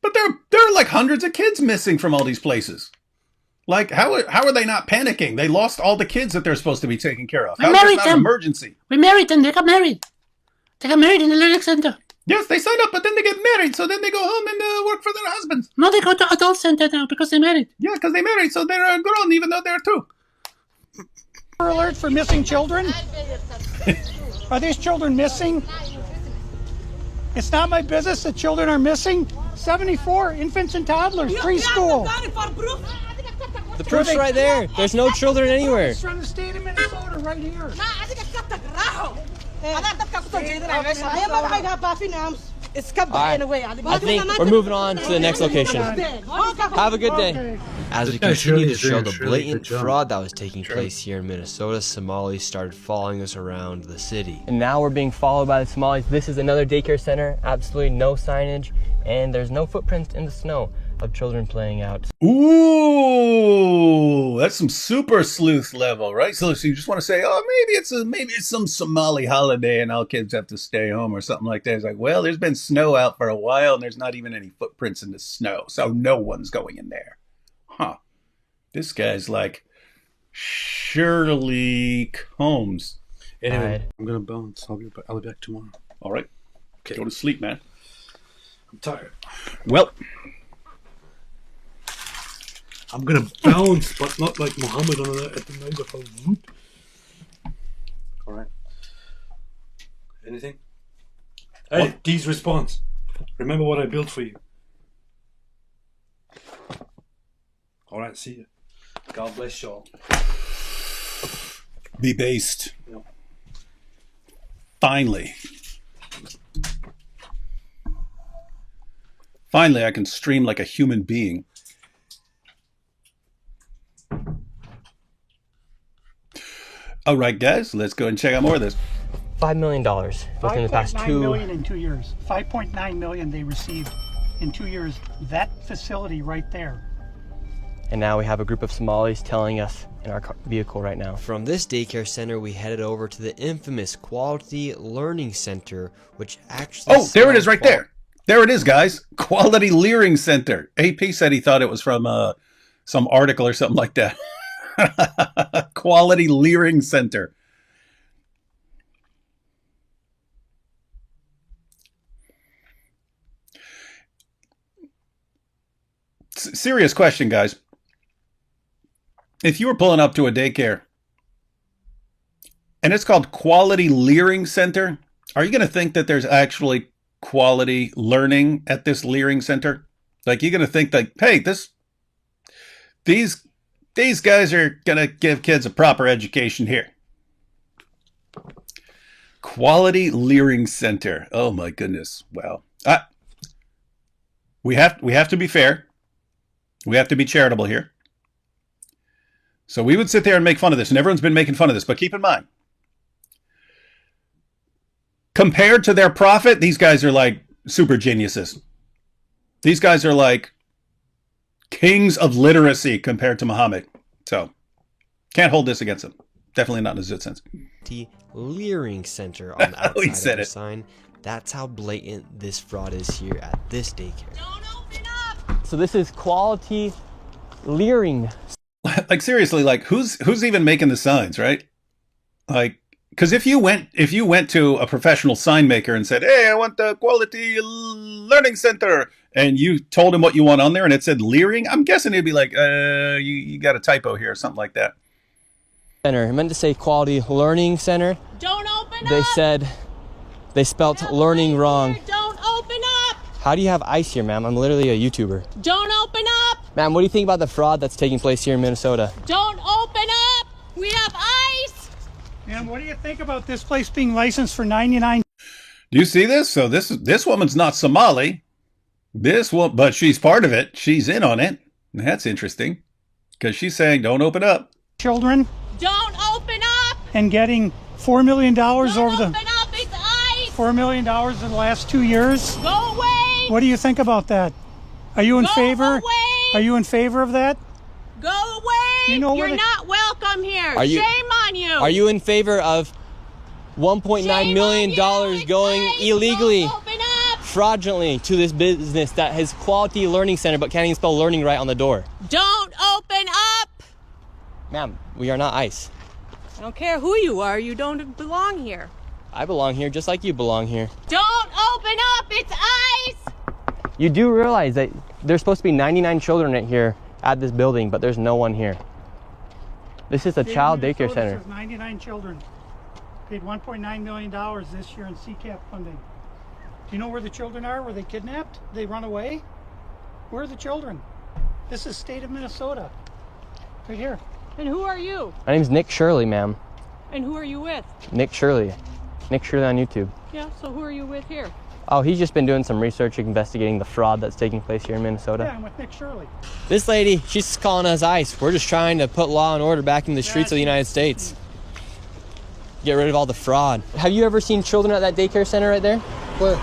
but there are like hundreds of kids missing from all these places. Like, how are they not panicking? They lost all the kids that they're supposed to be taking care of. We How is this married not an them. emergency? We married them. They got married. They got married in the lyric center. Yes, they sign up, but then they get married, so then they go home and work for their husbands. No, they go to adult center now because they married. Yeah, because they married, so they're grown, even though they're two. Alert for missing children? Are these children missing? It's not my business that children are missing. 74 infants and toddlers, preschool. The proof's right there. There's no children anywhere. It's from the state of Minnesota right here. I think we're moving on to the next location. Have a good day. As we This guy continue to is doing show a the really blatant good job. fraud that was taking place here in Minnesota, Somalis started following us around the city. And now we're being followed by the Somalis. This is another daycare center, absolutely no signage, and there's no footprints in the snow of children playing out. Ooh, that's some super sleuth level, right? So you just want to say, oh, maybe it's some Somali holiday and all kids have to stay home or something like that. It's like, well, there's been snow out for a while and there's not even any footprints in the snow, so no one's going in there. Huh. This guy's like Shirley Combs. Anyway, Alright. I'm gonna bounce. I'll be back tomorrow. All right. Okay. Go to sleep, man. I'm tired. Well, I'm gonna bounce, but not like Muhammad at the night of a whoop. All right. Anything? Hey, D's response. Remember what I built for you. All right. See you. God bless y'all. be based. Yeah. Finally. Finally, I can stream like a human being. All right, guys, let's go and check out more of this. $5 million within the past 5.9 two. million in 2 years. 5.9 million they received in 2 years. That facility right there. And now we have a group of Somalis telling us in our vehicle right now. From this daycare center, we headed over to the infamous Quality Learning Center, which actually... Oh, there it is right there. There it is, guys. Quality Leering Center. AP said he thought it was from some article or something like that. Quality Leering Center. Serious question, guys. If you were pulling up to a daycare and it's called Quality Leering Center, are you going to think that there's actually quality learning at this Leering Center? Like, you're going to think that, hey, these guys are going to give kids a proper education here. Quality Leering Center. Oh my goodness. Wow. We have to be fair. We have to be charitable here. So we would sit there and make fun of this, and everyone's been making fun of this, but keep in mind, compared to their prophet, these guys are like super geniuses. These guys are like kings of literacy compared to Muhammad. So can't hold this against them. Definitely not in a zit sense. Leering center on the Oh, he outside said of the it. sign. That's how blatant this fraud is here at this daycare. Don't open up! So this is quality leering. Like seriously, like who's even making the signs, right? Like, because if you went to a professional sign maker and said, "Hey, I want the quality learning center," and you told him what you want on there, and it said leering, I'm guessing he'd be like, you got a typo here," or something like that. Center. I meant to say quality learning center. Don't open They up. said they spelt learning wrong. Don't open up. How do you have ice here, ma'am? I'm literally a YouTuber. Don't open up. Ma'am, what do you think about the fraud that's taking place here in Minnesota? Don't open up. We have ice. And what do you think about this place being licensed for 99? Do you see this? So this woman's not Somali. But she's part of it. She's in on it. That's interesting because she's saying, "Don't open up." Children Don't open up. and getting $4 million over Don't the open up. It's ice. $4 million in the last 2 years. Go away. What do you think about that? Are you in Go favor? away. Are you in favor of that? Go away. You know where You're the- not welcome here. Are you- Shame on you. Are you in favor of $1.9 Shame million on you. going It's ice. illegally, Don't open up. fraudulently to this business that has quality learning center but can't even spell learning right on the door? Don't open up. Ma'am, we are not ICE. I don't care who you are, you don't belong here. I belong here just like you belong here. Don't open up. It's ice. You do realize that there's supposed to be 99 children in here at this building, but there's no one here. This is a child daycare Minnesota center. says 99 children. Paid $1.9 million this year in CCAP funding. Do you know where the children are? Were they kidnapped? They run away? Where are the children? This is state of Minnesota. Right here. And who are you? My name's Nick Shirley, ma'am. And who are you with? Nick Shirley. Nick Shirley on YouTube. Yeah, so who are you with here? Oh, he's just been doing some research investigating the fraud that's taking place here in Minnesota. Yeah, I'm with Nick Shirley. This lady, she's calling us ICE. We're just trying to put law and order back in the streets of the United States. Get rid of all the fraud. Have you ever seen children at that daycare center right there? Where?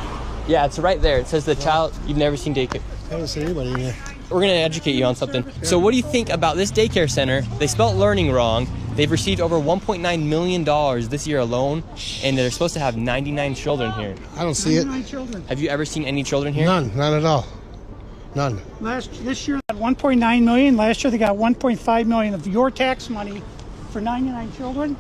Yeah, it's right there. It says the child, you've never seen daycare. I haven't seen anybody in there. We're gonna educate you on something. So what do you think about this daycare center? They spelt learning wrong. They've received over $1.9 million this year alone, and they're supposed to have 99 children here. I don't see it. 99 children. Have you ever seen any children here? None. Not at all. None. This year they got 1.9 million. Last year they got 1.5 million of your tax money for 99 children.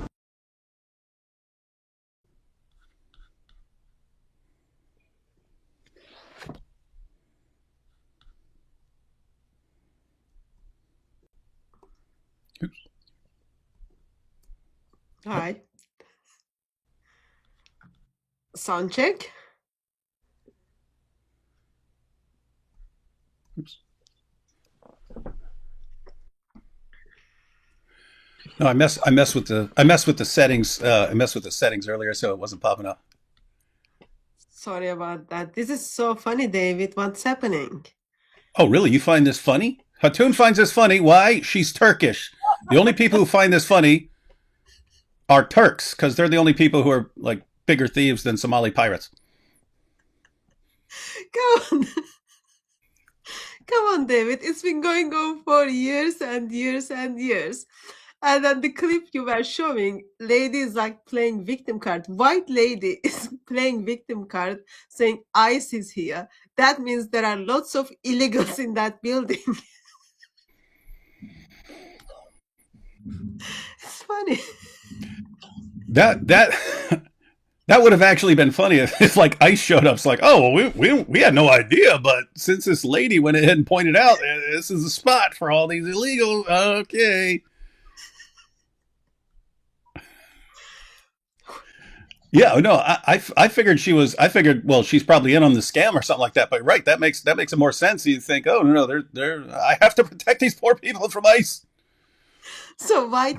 Hi. Sound check. No, I messed with the settings. I messed with the settings earlier, so it wasn't popping up. Sorry about that. This is so funny, David. What's happening? Oh, really? You find this funny? Hatun finds this funny. Why? She's Turkish. The only people who find this funny are Turks, because they're the only people who are like bigger thieves than Somali pirates. Come on. Come on, David. It's been going on for years and years and years. And then the clip you were showing, lady is like playing victim card. White lady is playing victim card saying ICE is here. That means there are lots of illegals in that building. It's funny. That would have actually been funny if like ICE showed up. It's like, oh, we had no idea, but since this lady went ahead and pointed out this is a spot for all these illegals, okay. Yeah, no, I figured she was. I figured, well, she's probably in on the scam or something like that. But right, that makes it more sense. You think, oh no, they're. I have to protect these poor people from ICE. So white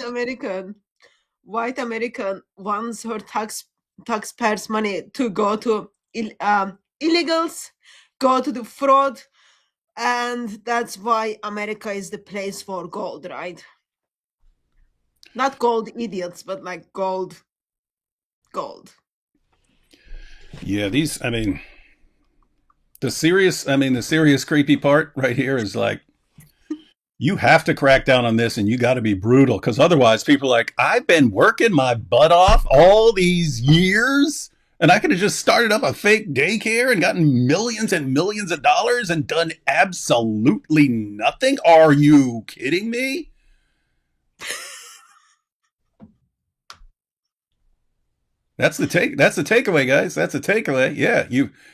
American wants her taxpayers' money to go to illegals, go to the fraud, and that's why America is the place for gold, right? Not gold idiots, but like gold. Yeah, I mean, the serious creepy part right here is like, you have to crack down on this and you got to be brutal, because otherwise people are like, I've been working my butt off all these years and I could have just started up a fake daycare and gotten millions and millions of dollars and done absolutely nothing. Are you kidding me? That's the takeaway, guys. That's the takeaway. Yeah,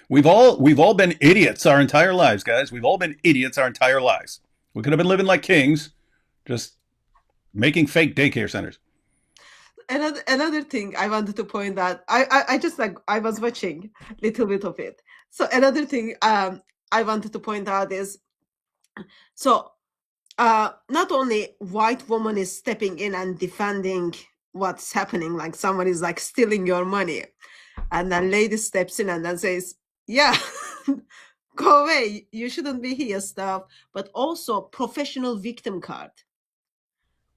we've all been idiots our entire lives, guys. We've all been idiots our entire lives. We could have been living like kings, just making fake daycare centers. Another thing I wanted to point out, I just like, I was watching a little bit of it. So another thing I wanted to point out is, so not only white woman is stepping in and defending what's happening, like someone is like stealing your money, and then lady steps in and then says, yeah, go away, you shouldn't be here stuff, but also professional victim card.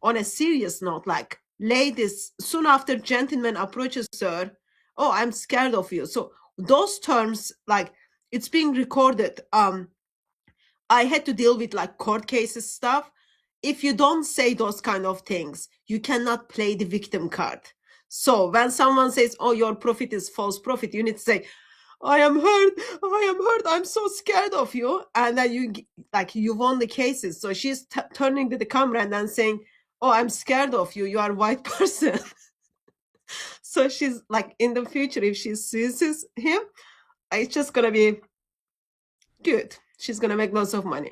On a serious note, like ladies, soon after gentleman approaches her, oh, I'm scared of you. So those terms, like, it's being recorded. I had to deal with like court cases stuff. If you don't say those kind of things, you cannot play the victim card. So when someone says, oh, your prophet is false prophet, you need to say, I am hurt, I'm so scared of you. And then you won the cases. So she's turning to the camera and then saying, oh, I'm scared of you, you are a white person. So she's like, in the future, if she sees him, it's just gonna be good. She's gonna make lots of money.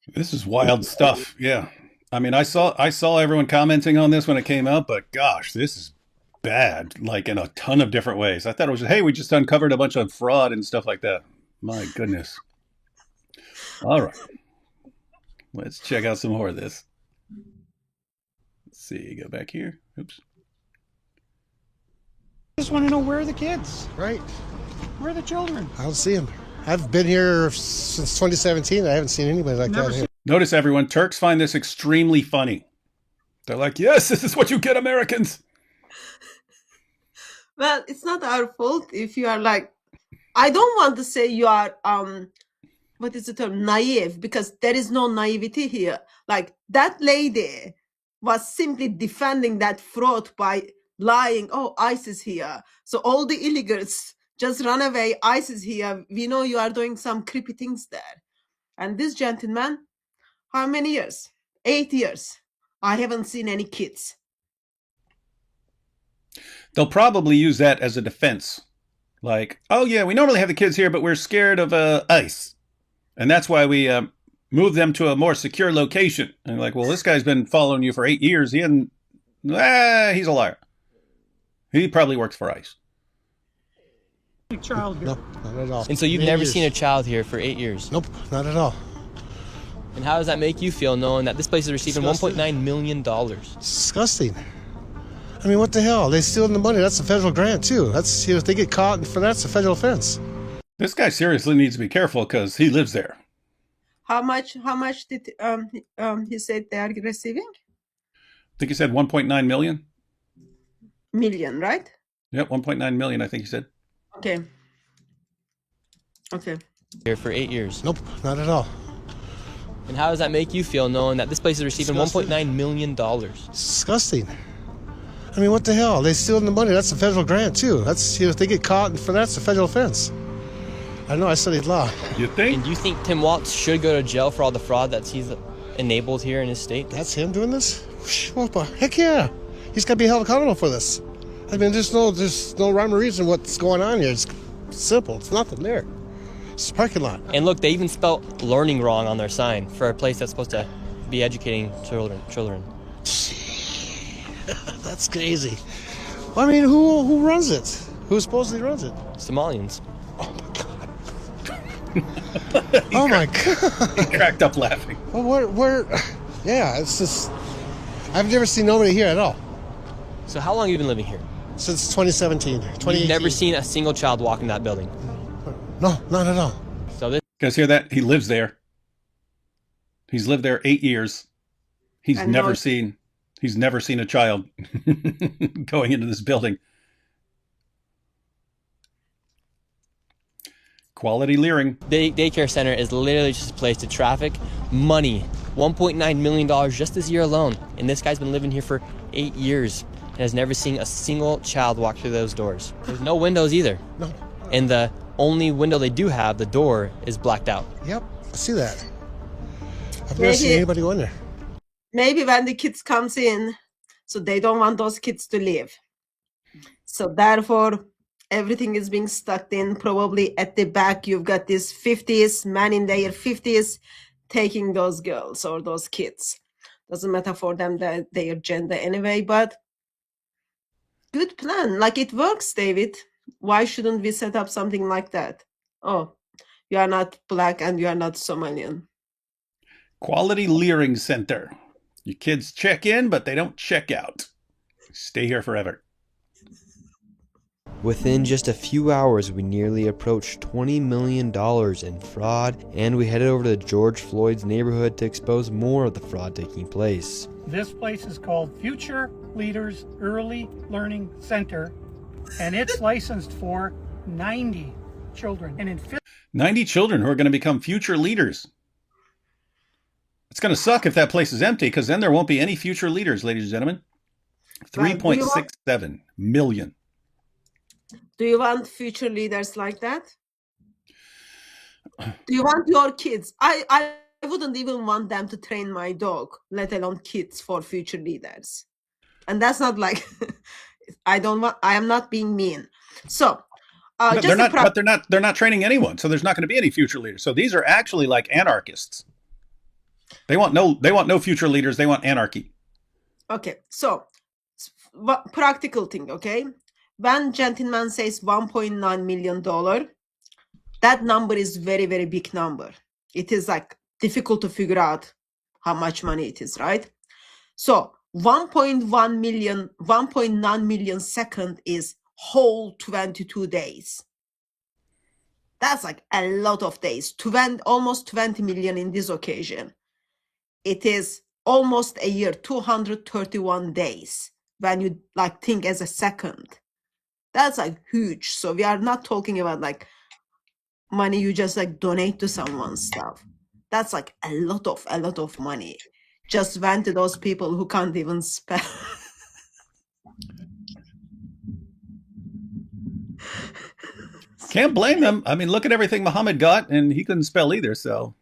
This is wild stuff. Yeah. I mean, I saw everyone commenting on this when it came out, but gosh, this is bad, like in a ton of different ways. I thought it was, hey, we just uncovered a bunch of fraud and stuff like that. My goodness. All right. Let's check out some more of this. Let's see, go back here. Oops. I just want to know, where are the kids? Right. Where are the children? I don't see them. I've been here since 2017. I haven't seen anybody like that here. Notice, everyone, Turks find this extremely funny. They're like, yes, this is what you get, Americans. Well, it's not our fault if you are like, I don't want to say you are, what is the term, naive, because there is no naivety here. Like, that lady was simply defending that fraud by lying, oh, ICE is here. So all the illegals just run away, ICE is here. We know you are doing some creepy things there. And this gentleman, how many years? 8 years. I haven't seen any kids. They'll probably use that as a defense. Like, oh yeah, we normally have the kids here, but we're scared of ICE. And that's why we move them to a more secure location. And like, well, this guy's been following you for 8 years. He's a liar. He probably works for ICE. Child here. No, not at all. And so you've never seen a child here for 8 years? Nope, not at all. And how does that make you feel, knowing that this place is receiving $1.9 million? Disgusting. I mean, what the hell? They stealing the money. That's a federal grant, too. That's, if they get caught for that, it's a federal offense. This guy seriously needs to be careful because he lives there. How much did he said they are receiving? I think he said 1.9 million. Million, right? Yep, 1.9 million, I think he said. Okay. Here for 8 years. Nope, not at all. And how does that make you feel, knowing that this place is receiving $1.9 million? Disgusting. I mean, what the hell? They stealing the money. That's a federal grant, too. That's, if they get caught for that, it's a federal offense. I know, I studied law. You think? And do you think Tim Walz should go to jail for all the fraud that he's enabled here in his state? That's him doing this? Heck yeah. He's got to be held accountable for this. I mean, there's no rhyme or reason what's going on here. It's simple. It's nothing there. It's a parking lot. And look, they even spelled learning wrong on their sign for a place that's supposed to be educating children. That's crazy. Well, I mean, who runs it? Who supposedly runs it? Somalians. Oh my god. Oh my god. He cracked up laughing. Well, where? Yeah, it's just, I've never seen nobody here at all. So how long have you been living here? Since 2017. 2018. You've never seen a single child walk in that building? No, not at all. So this. You guys hear that? He lives there. He's lived there 8 years. He's never seen a child going into this building. Quality leering. Daycare center is literally just a place to traffic money. $1.9 million just this year alone. And this guy's been living here for 8 years and has never seen a single child walk through those doors. There's no windows either. No. And the only window they do have, the door, is blacked out. Yep, I see that. I've never seen anybody go in there. Maybe when the kids comes in, so they don't want those kids to leave. So therefore, everything is being stuck in. Probably at the back, you've got these 50s, men in their 50s, taking those girls or those kids. Doesn't matter for them their gender anyway, but good plan. Like, it works, David. Why shouldn't we set up something like that? Oh, you are not black and you are not Somalian. Quality leering center. Your kids check in, but they don't check out. Stay here forever. Within just a few hours, we nearly approached $20 million in fraud, and we headed over to George Floyd's neighborhood to expose more of the fraud taking place. This place is called Future Leaders Early Learning Center, and it's licensed for 90 children. And in 90 children who are going to become future leaders. It's going to suck if that place is empty, because then there won't be any future leaders, ladies and gentlemen. 3.67 million. Do you want future leaders like that? Do you want your kids? I wouldn't even want them to train my dog, let alone kids for future leaders. And that's not like I am not being mean. So they're not training anyone, so there's not going to be any future leaders. So these are actually like anarchists. They want no future leaders. They want anarchy. Okay, so practical thing, okay? When gentleman says $1.9 million, that number is very, very big number. It is like difficult to figure out how much money it is, right? So 1.9 million second is whole 22 days. That's like a lot of days. Almost 20 million in this occasion. It is almost a year, 231 days when you like think as a second. That's like huge. So we are not talking about like money you just like donate to someone's stuff. That's like a lot of money. Just went to those people who can't even spell. Can't blame them. I mean, look at everything Muhammad got, and he couldn't spell either. So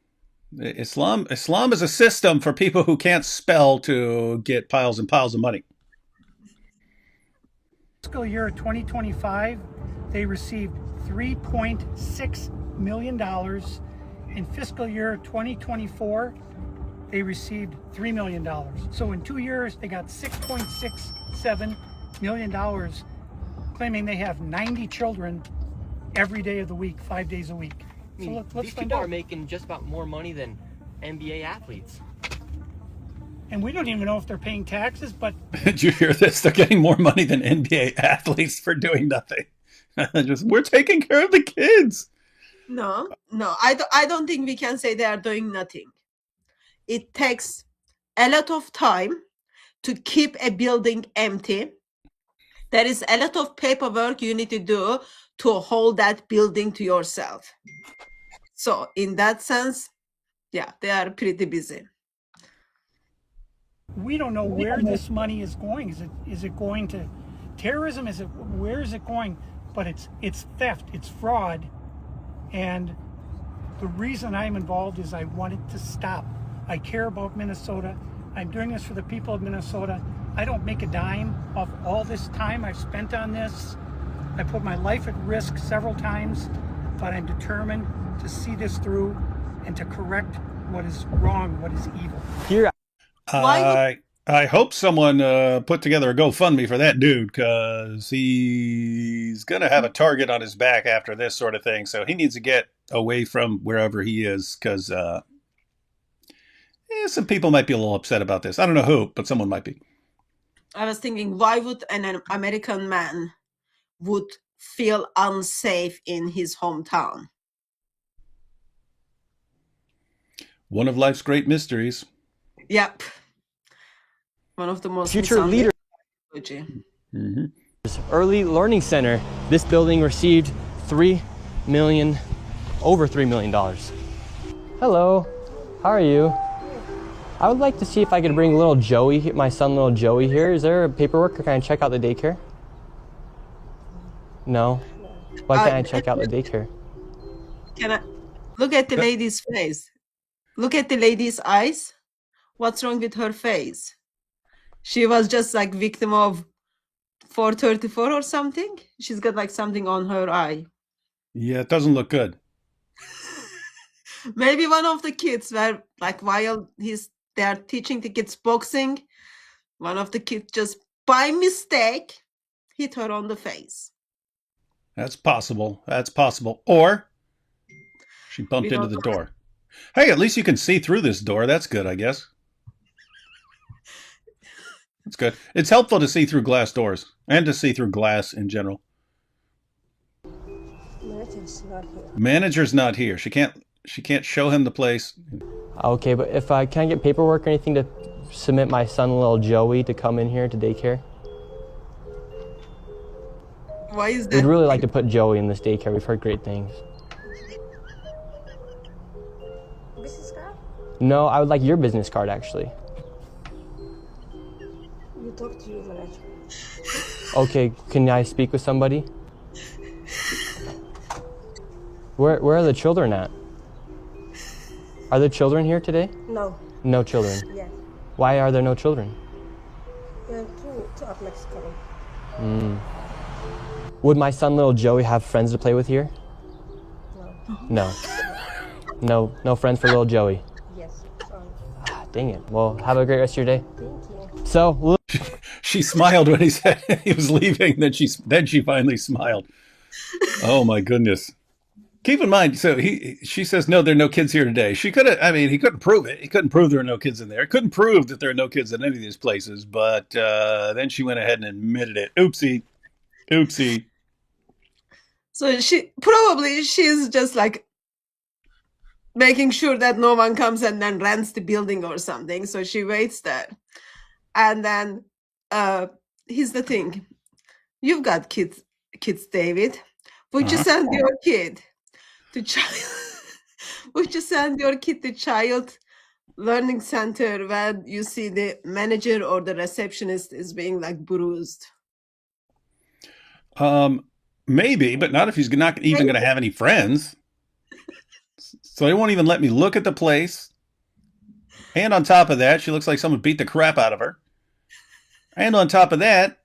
Islam is a system for people who can't spell to get piles and piles of money. Fiscal year 2025, they received $3.6 million. In fiscal year 2024, they received $3 million. So in 2 years, they got $6.67 million, claiming they have 90 children every day of the week, 5 days a week. So let's find out. Are making just about more money than NBA athletes. And we don't even know if they're paying taxes, but... Did you hear this? They're getting more money than NBA athletes for doing nothing. We're taking care of the kids. No, I don't think we can say they are doing nothing. It takes a lot of time to keep a building empty. There is a lot of paperwork you need to do to hold that building to yourself. So in that sense, yeah, they are pretty busy. We don't know where this money is going. Is it going to terrorism? Where is it going? But it's theft, it's fraud. And the reason I'm involved is I want it to stop. I care about Minnesota. I'm doing this for the people of Minnesota. I don't make a dime off all this time I've spent on this. I put my life at risk several times, but I'm determined to see this through and to correct what is wrong, what is evil. Here, I hope someone put together a GoFundMe for that dude, because he's going to have a target on his back after this sort of thing. So he needs to get away from wherever he is, because some people might be a little upset about this. I don't know who, but someone might be. I was thinking, why would an American man would feel unsafe in his hometown? One of life's great mysteries. Yep. One of the most future leaders. Early Learning Center. This building received $3 million. over $3 million. Hello, how are you? I would like to see if I could bring little Joey, my son little Joey here. Is there paperwork or can I check out the daycare? No? Why can't I check out the daycare? Can I look at the lady's face? Look at the lady's eyes. What's wrong with her face? She was just like victim of 434 or something. She's got like something on her eye. Yeah, it doesn't look good. Maybe one of the kids were like, while they are teaching the kids boxing, one of the kids just by mistake hit her on the face. That's possible. That's possible. Or she bumped into the door. Hey, at least you can see through this door. That's good, I guess. That's good. It's helpful to see through glass doors and to see through glass in general. Manager's not here. She can't show him the place. Okay, but if I can I get paperwork or anything to submit my son little Joey to come in here to daycare? Why is that? We'd really like to put Joey in this daycare. We've heard great things. Business card? No, I would like your business card actually. You talk to your manager. Okay, can I speak with somebody? Where are the children at? Are there children here today? No. No children? Yes. Why are there no children? Two of Mexico. Would my son little Joey have friends to play with here? No. No. No friends for little Joey? Yes. Sorry. Dang it. Well, have a great rest of your day. Thank you. So, She smiled when he said he was leaving. Then she finally smiled. Oh my goodness. Keep in mind, so she says, no, there are no kids here today. He couldn't prove it. He couldn't prove there are no kids in there. He couldn't prove that there are no kids in any of these places. But then she went ahead and admitted it. Oopsie. So she's just like making sure that no one comes and then rents the building or something. So she waits there. And then here's the thing. You've got kids, David. Would you send your kid to would you send your kid to child learning center when you see the manager or the receptionist is being like bruised? Maybe, but not if he's not even going to have any friends. So they won't even let me look at the place. And on top of that, she looks like someone beat the crap out of her. And on top of that,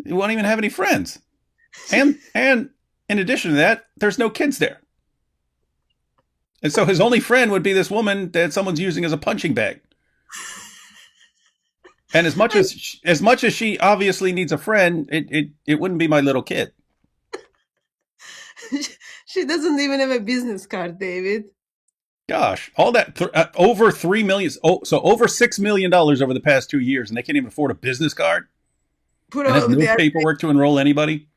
he won't even have any friends. And in addition to that, there's no kids there. And so his only friend would be this woman that someone's using as a punching bag. And as much as she obviously needs a friend, it wouldn't be my little kid. She doesn't even have a business card, David. Gosh, all that over $3 million, so over $6 million over the past 2 years, and they can't even afford a business card. And have no paperwork to enroll anybody.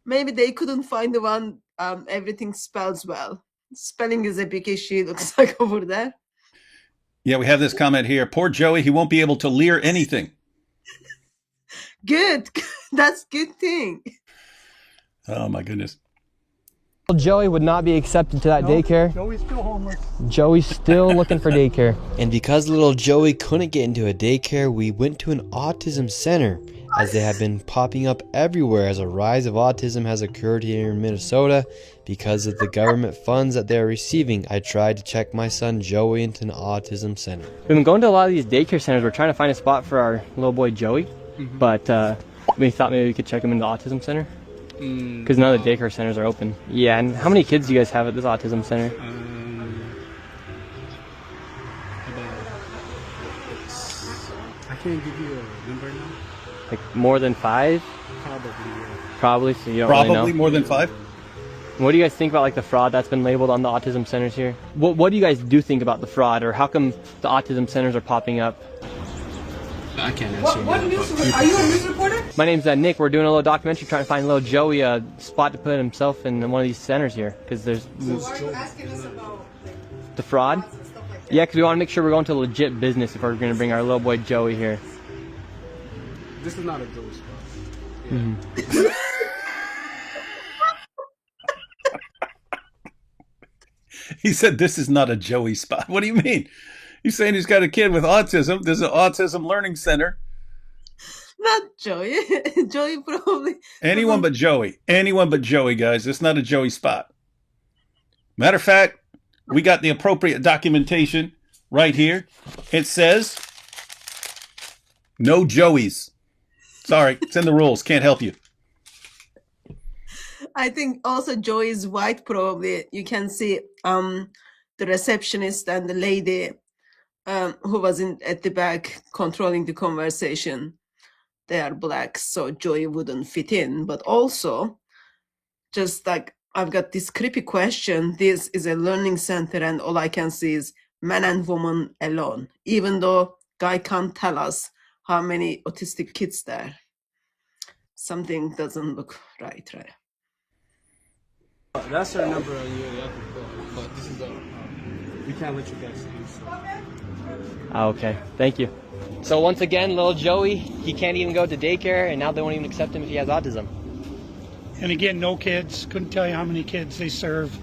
Maybe they couldn't find the one everything spells well. Spelling is a big issue, looks like, over there. Yeah, we have this comment here. Poor Joey, he won't be able to leer anything. Good. That's good thing. Oh, my goodness. Joey would not be accepted to that daycare. Joey's still homeless. Joey's still looking for daycare. And because little Joey couldn't get into a daycare, we went to an autism center, as they have been popping up everywhere as a rise of autism has occurred here in Minnesota because of the government funds that they're receiving. I tried to check my son Joey into an autism center. We've been going to a lot of these daycare centers. We're trying to find a spot for our little boy Joey, but we thought maybe we could check him into the autism center. Because none of the daycare centers are open. Yeah, and how many kids do you guys have at this autism center? I can't give you a number now. Like more than 5? Probably. Yeah. Probably, so you don't really know. Probably more than 5? What do you guys think about like the fraud that's been labeled on the autism centers here? What do you guys do think about the fraud, or how come the autism centers are popping up? I can't answer What news? Are you a news reporter? My name's Nick. We're doing a little documentary trying to find little Joey a spot to put himself in one of these centers here. Because there's... So why are you asking us about the fraud? and stuff like that? Yeah, because we want to make sure we're going to legit business if we're going to bring our little boy Joey here. This is not a Joey spot. Mm-hmm. He said, this is not a Joey spot. What do you mean? He's saying he's got a kid with autism. There's an autism learning center. Not Joey. Joey probably. Anyone but Joey. Anyone but Joey, guys. It's not a Joey spot. Matter of fact, we got the appropriate documentation right here. It says, no Joeys. Sorry, it's in the rules. Can't help you. I think also Joey is white probably. You can see the receptionist and the lady who was at the back controlling the conversation. They are black, so Joey wouldn't fit in. But also, just like I've got this creepy question. This is a learning center and all I can see is man and woman alone. Even though guy can't tell us how many autistic kids there. Something doesn't look right. That's our number on you, but this is we can't let you guys use. Okay, thank you. So once again, little Joey, he can't even go to daycare, and now they won't even accept him if he has autism. And again, no kids. Couldn't tell you how many kids they serve.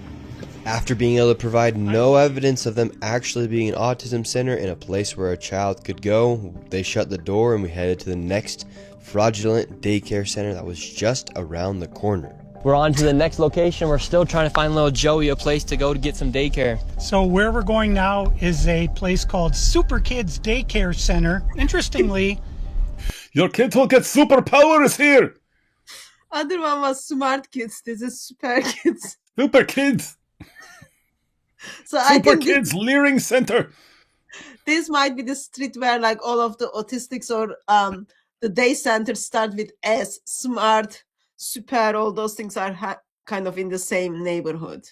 After being able to provide no evidence of them actually being an autism center in a place where a child could go, they shut the door and we headed to the next fraudulent daycare center that was just around the corner. We're on to the next location. We're still trying to find little Joey a place to go to get some daycare. So where we're going now is a place called Super Kids Daycare Center. Interestingly, your kids will get superpowers here. Other one was Smart Kids. This is Super Kids. Super Kids. So I Super think Kids Learning Center. this might be the street where like all of the autistics or the day centers start with S, Smart, Super, all those things are kind of in the same neighborhood.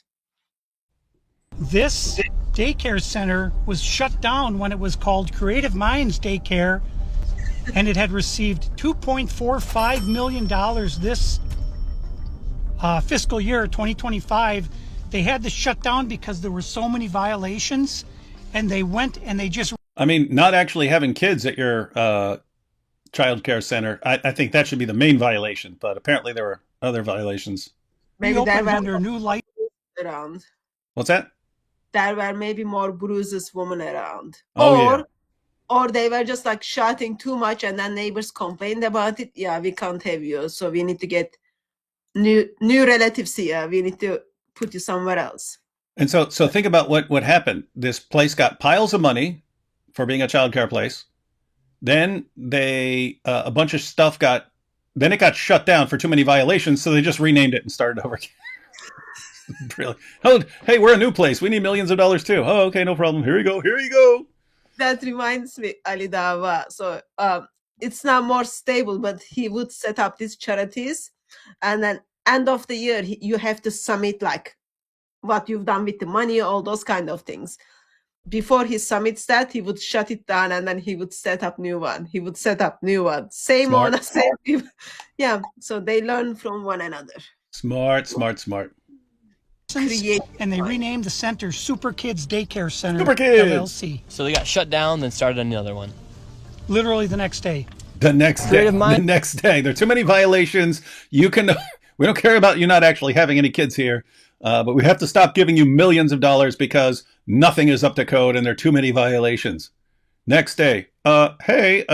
this daycare center was shut down when it was called Creative Minds Daycare, and it had received $2.45 million this fiscal year, 2025. They had to shut down because there were so many violations, and they went and they just... I mean, not actually having kids at your child care center, I think that should be the main violation, but apparently there were other violations. Maybe there were under a new light around. What's that? There were maybe more bruises women around. Oh, Or they were just like shouting too much and then neighbors complained about it. Yeah, we can't have you. So we need to get new relatives here. We need to put you somewhere else. And so think about what happened. This place got piles of money for being a child care place. Then they a bunch of stuff then it got shut down for too many violations, so they just renamed it and started over again. Really? Oh, hey, we're a new place. We need millions of dollars too. Oh, okay, no problem. Here you go. That reminds me, Ali Dava. So it's now more stable, but he would set up these charities, and then end of the year you have to submit like what you've done with the money, all those kind of things. Before he submits that, he would shut it down and then he would set up new one. Same Smart. owner, same people. Yeah, so they learn from one another. Smart. and they renamed the center Super Kids Daycare Center, Super Kids. LLC. So they got shut down, then started another one. Literally the next day. The next day. There are too many violations. We don't care about you not actually having any kids here, but we have to stop giving you millions of dollars because nothing is up to code and there are too many violations. Next day. Hey,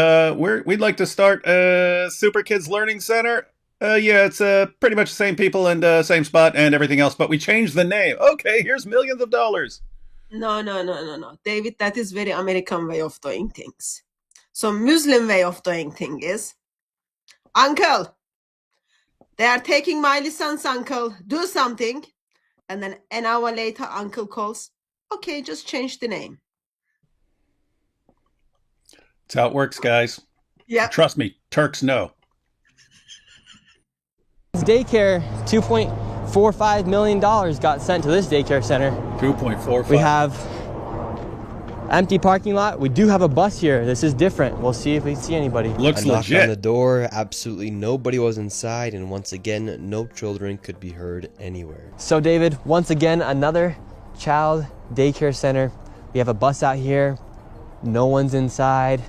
we'd like to start a Super Kids Learning Center. Yeah, it's pretty much the same people and same spot and everything else, but we changed the name. Okay, here's millions of dollars. No. David, that is very American way of doing things. So Muslim way of doing things is, uncle, they are taking my license, uncle, do something. And then an hour later, uncle calls, okay, just change the name. That's how it works, guys. Yeah. Trust me, Turks know. Daycare, $2.45 million got sent to this daycare center. 2.45. We have empty parking lot. We do have a bus here. This is different. We'll see if we see anybody. Looks I knocked legit. on the door. Absolutely nobody was inside, and once again, no children could be heard anywhere. So David, once again, another child daycare center. We have a bus out here. No one's inside.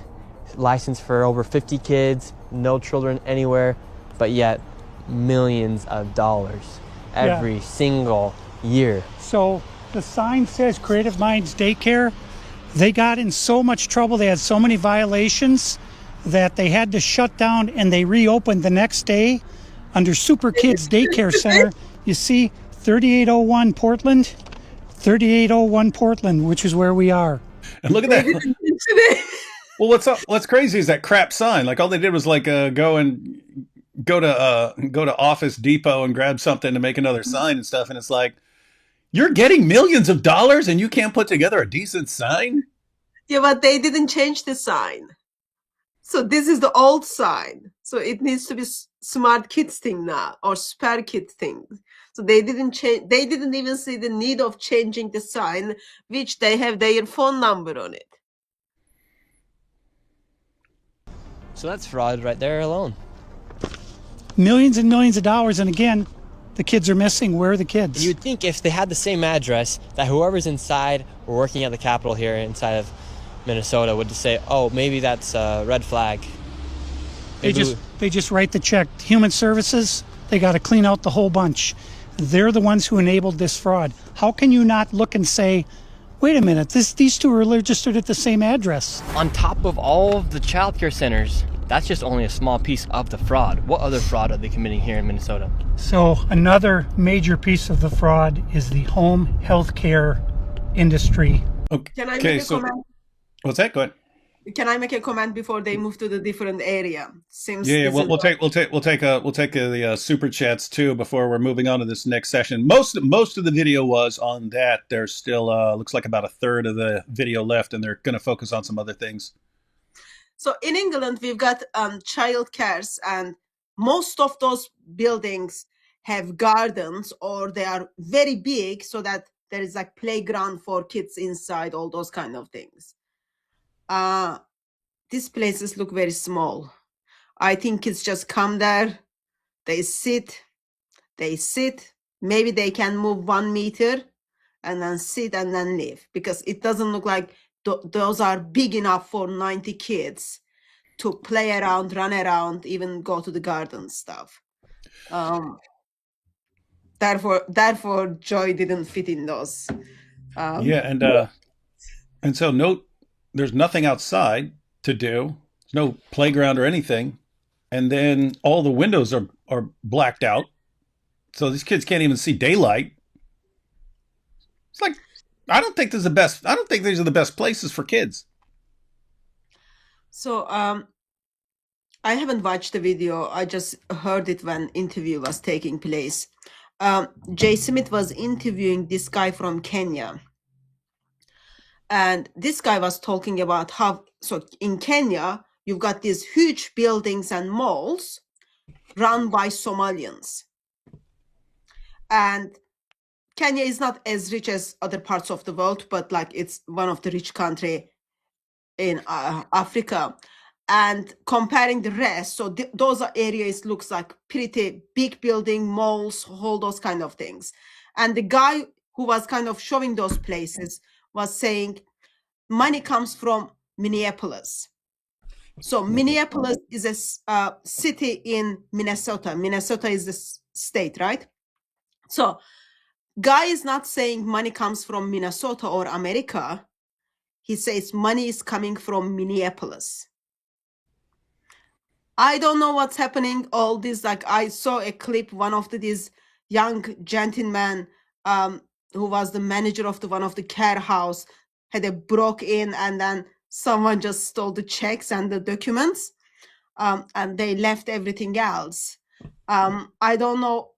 Licensed for over 50 kids. No children anywhere, but yet millions of dollars every single year. So The sign says Creative Minds Daycare. They got in so much trouble. They had so many violations that they had to shut down, and they reopened the next day under Super Kids Daycare Center. You see 3801 Portland, 3801 Portland, which is where we are. And look at that. Well, what's crazy is that crap sign. Like all they did was like go to Office Depot and grab something to make another sign and stuff. And it's like, you're getting millions of dollars and you can't put together a decent sign? Yeah, but they didn't change the sign. So this is the old sign. So it needs to be smart kids thing now, or spare kid thing. So they didn't change. They didn't even see the need of changing the sign, which they have their phone number on it. So that's fraud right there alone. Millions and millions of dollars, and again, the kids are missing. Where are the kids? You'd think if they had the same address, that whoever's inside or working at the Capitol here inside of Minnesota would just say, oh, maybe that's a red flag. They just write the check. Human Services, they got to clean out the whole bunch. They're the ones who enabled this fraud. How can you not look and say, wait a minute, these two are registered at the same address? On top of all of the child care centers, that's just only a small piece of the fraud. What other fraud are they committing here in Minnesota? So another major piece of the fraud is the home health care industry. Can I make a comment? What's that? Go ahead. Can I make a comment before they move to the different area? We'll take the super chats too before we're moving on to this next session. Most of the video was on that. There's still looks like about a third of the video left, and they're going to focus on some other things. So in England, we've got child cares, and most of those buildings have gardens, or they are very big, so that there is like playground for kids inside, all those kind of things. These places look very small. I think kids just come there, they sit, maybe they can move 1 meter and then sit and then leave, because it doesn't look like those are big enough for 90 kids to play around, run around, even go to the garden stuff. Therefore Joy didn't fit in those. And so there's nothing outside to do. There's no playground or anything. And then all the windows are blacked out. So these kids can't even see daylight. It's like, I don't think these are the best places for kids. So I haven't watched the video. I just heard it when interview was taking place. Jay Smith was interviewing this guy from Kenya. And this guy was talking about how, so in Kenya, you've got these huge buildings and malls run by Somalians. And Kenya is not as rich as other parts of the world, but like it's one of the rich country in Africa. And comparing the rest, so those areas looks like pretty big building, malls, all those kind of things. And the guy who was kind of showing those places was saying money comes from Minneapolis. So Minneapolis is a city in Minnesota. Minnesota is the state, right? So guy is not saying money comes from Minnesota or America. He says money is coming from Minneapolis. I don't know what's happening. All this, like I saw a clip, one of these young gentlemen who was the manager of one of the care house had a broke in, and then someone just stole the checks and the documents, and they left everything else. I don't know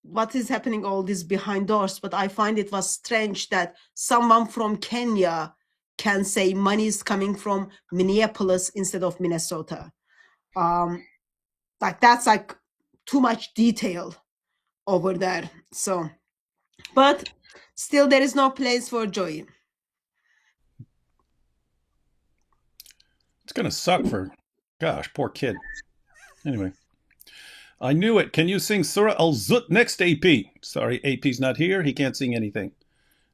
what is happening all this behind doors, but I find it was strange that someone from Kenya can say money is coming from Minneapolis instead of Minnesota. Like that's like too much detail over there. So, but still there is no place for Joy. It's gonna suck for, gosh, poor kid. Anyway, I knew it. Can you sing Surah Al-Zut next, AP? Sorry, AP's not here. He can't sing anything.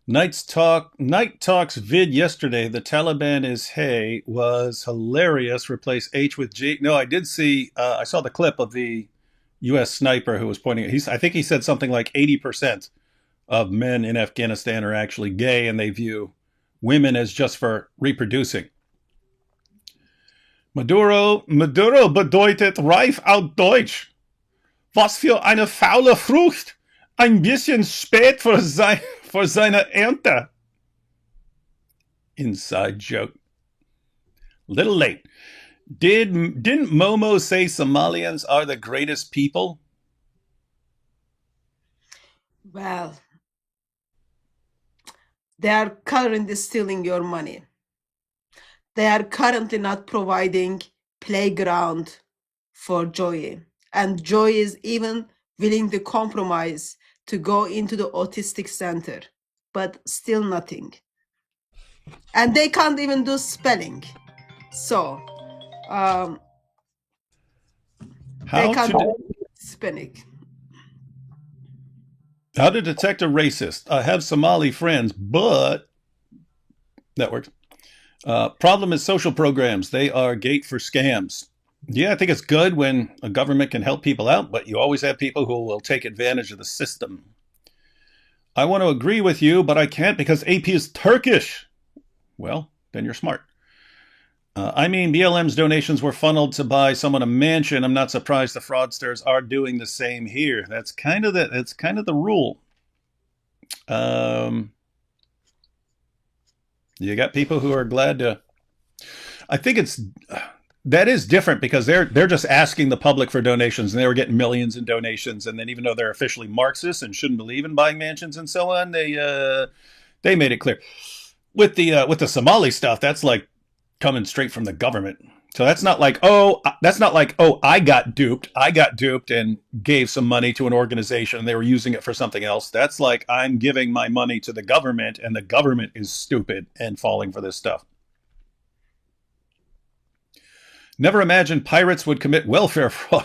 Night Talk's vid yesterday, the Taliban is hey, was hilarious. Replace H with G. No, I did see, I saw the clip of the U.S. sniper who was pointing at, I think he said something like 80% of men in Afghanistan are actually gay, and they view women as just for reproducing. Maduro bedeutet reif auf Deutsch. Was für eine faule Frucht. Ein bisschen spät für seine Ernte. Inside joke. Little late. Didn't Momo say Somalians are the greatest people? Well, they are currently stealing your money. They are currently not providing playground for Joey. And Joey is even willing to compromise to go into the autistic center, but still nothing. And they can't even do spelling. So, they can't do spelling. How to detect a racist. I have Somali friends, but that works. Problem is social programs. They are gate for scams. Yeah, I think it's good when a government can help people out, but you always have people who will take advantage of the system. I want to agree with you, but I can't because AP is Turkish. Well, then you're smart. I mean, BLM's donations were funneled to buy someone a mansion. I'm not surprised the fraudsters are doing the same here. That's kind of the rule. You got people who are glad to. I think that is different because they're just asking the public for donations, and they were getting millions in donations. And then even though they're officially Marxists and shouldn't believe in buying mansions and so on, they made it clear. With the Somali stuff, that's like coming straight from the government. So that's not like, I got duped and gave some money to an organization and they were using it for something else. That's like, I'm giving my money to the government and the government is stupid and falling for this stuff. Never imagined pirates would commit welfare fraud.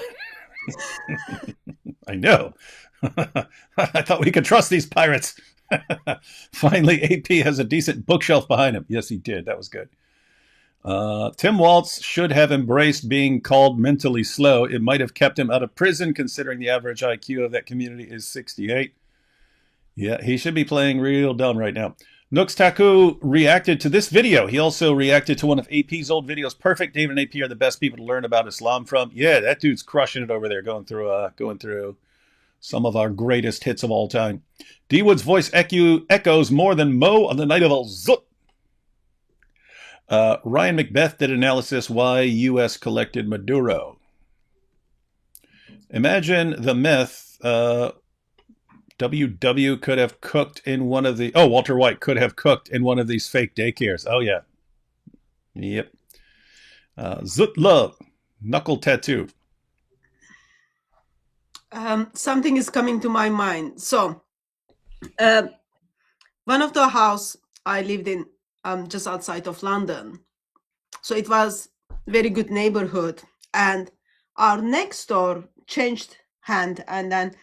I know. I thought we could trust these pirates. Finally, AP has a decent bookshelf behind him. Yes, he did. That was good. Tim Waltz should have embraced being called mentally slow. It might have kept him out of prison, considering the average IQ of that community is 68. Yeah, he should be playing real dumb right now. Nooks Taku reacted to this video. He also reacted to one of AP's old videos. Perfect. David and AP are the best people to learn about Islam from. Yeah, that dude's crushing it over there, going through some of our greatest hits of all time. D Wood's voice echoes more than Mo on the night of Al-Zut. Ryan Macbeth did analysis why U.S. collected Maduro. Imagine the myth. WW could have cooked in one of the... Oh, Walter White could have cooked in one of these fake daycares. Oh, yeah. Yep. Zut love. Knuckle tattoo. Something is coming to my mind. So, one of the house I lived in just outside of London. So it was very good neighborhood. And our next door changed hand and then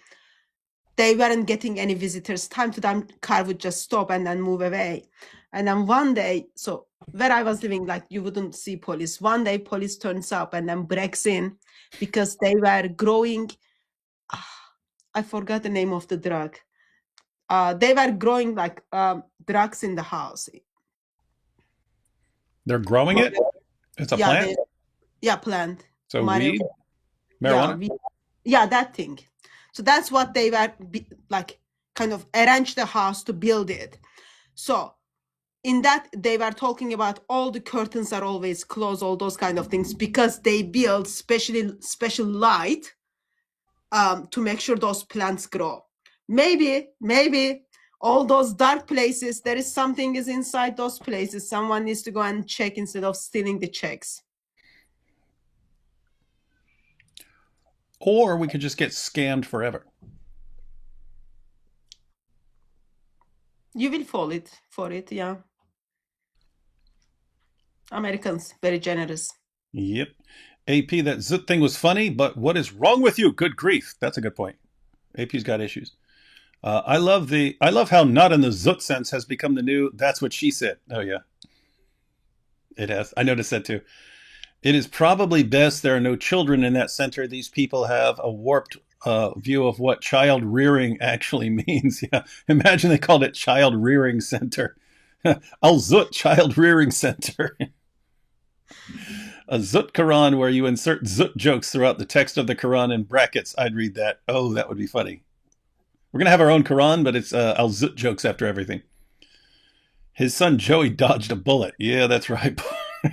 they weren't getting any visitors. Time to time, car would just stop and then move away. And then one day, so where I was living, like you wouldn't see police. One day, police turns up and then breaks in because they were growing. I forgot the name of the drug. They were growing like drugs in the house. They're growing it? It's a plant? Plant. So weed? Marijuana? Yeah, that thing. So that's what they were kind of arranged the house to build it. So in that, they were talking about all the curtains are always closed, all those kind of things, because they build special light to make sure those plants grow. Maybe all those dark places, there is something is inside those places. Someone needs to go and check instead of stealing the checks. Or we could just get scammed forever. You will fall for it, yeah. Americans, very generous. Yep. AP, that Zut thing was funny, but what is wrong with you? Good grief. That's a good point. AP's got issues. I love how not in the Zut sense has become the new that's what she said. Oh, yeah. It has. I noticed that too. It is probably best there are no children in that center. These people have a warped view of what child rearing actually means. Yeah, imagine they called it Child Rearing Center. Al Zut Child Rearing Center. A Zut Quran where you insert Zut jokes throughout the text of the Quran in brackets. I'd read that. Oh, that would be funny. We're going to have our own Quran, but it's Al Zut jokes after everything. His son Joey dodged a bullet. Yeah, that's right.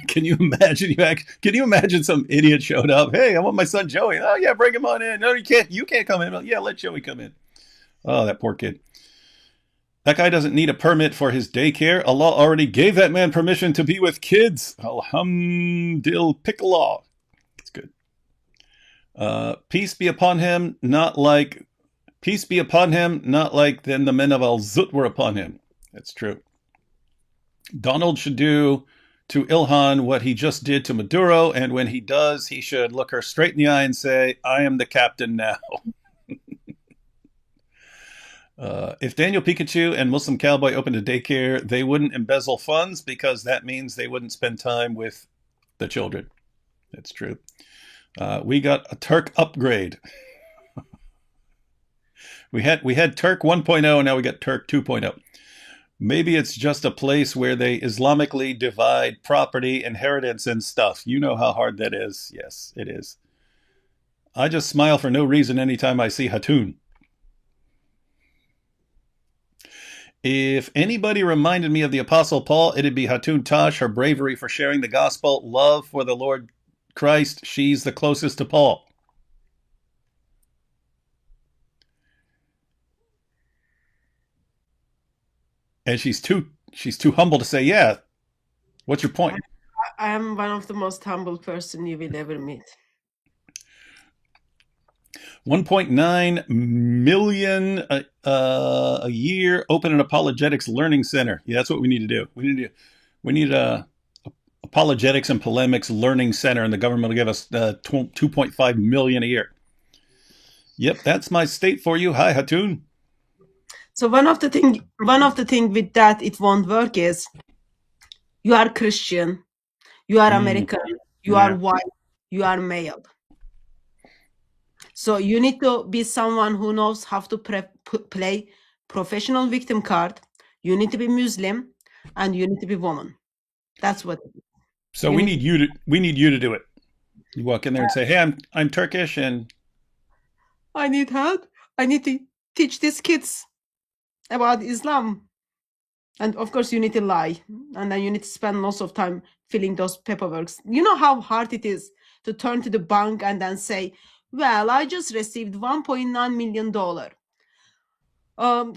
Can you imagine? Can you imagine some idiot showed up? Hey, I want my son Joey. Oh yeah, bring him on in. No, you can't. You can't come in. Yeah, let Joey come in. Oh, that poor kid. That guy doesn't need a permit for his daycare. Allah already gave that man permission to be with kids. Alhamdulillah. That's good. Peace be upon him, not like then the men of Al Zut were upon him. That's true. Donald should do to Ilhan what he just did to Maduro, and when he does, he should look her straight in the eye and say, I am the captain now. If Daniel Pikachu and Muslim Cowboy opened a daycare, they wouldn't embezzle funds because that means they wouldn't spend time with the children. That's true. We got a Turk upgrade. We had Turk 1.0 and now we got Turk 2.0. Maybe it's just a place where they Islamically divide property, inheritance, and stuff. You know how hard that is. Yes, it is. I just smile for no reason anytime I see Hatun. If anybody reminded me of the Apostle Paul, it'd be Hatun Tash, her bravery for sharing the gospel, love for the Lord Christ. She's the closest to Paul. And she's too humble to say, yeah. What's your point? I am one of the most humble person you will ever meet. 1.9 million a year. Open an apologetics learning center. Yeah, that's what we need to do. We need a apologetics and polemics learning center, and the government will give us 2.5 million a year. Yep, that's my state for you. Hi, Hatun. So one of the thing with that it won't work is you are Christian, you are American, you are white, you are male. So you need to be someone who knows how to play professional victim card. You need to be Muslim, and you need to be woman. That's what. So we need you to do it. You walk in there and say, "Hey, I'm Turkish, and I need help. I need to teach these kids about Islam." And of course, you need to lie, and then you need to spend lots of time filling those paperwork. You know how hard it is to turn to the bank and then say, well, I just received $1.9 million.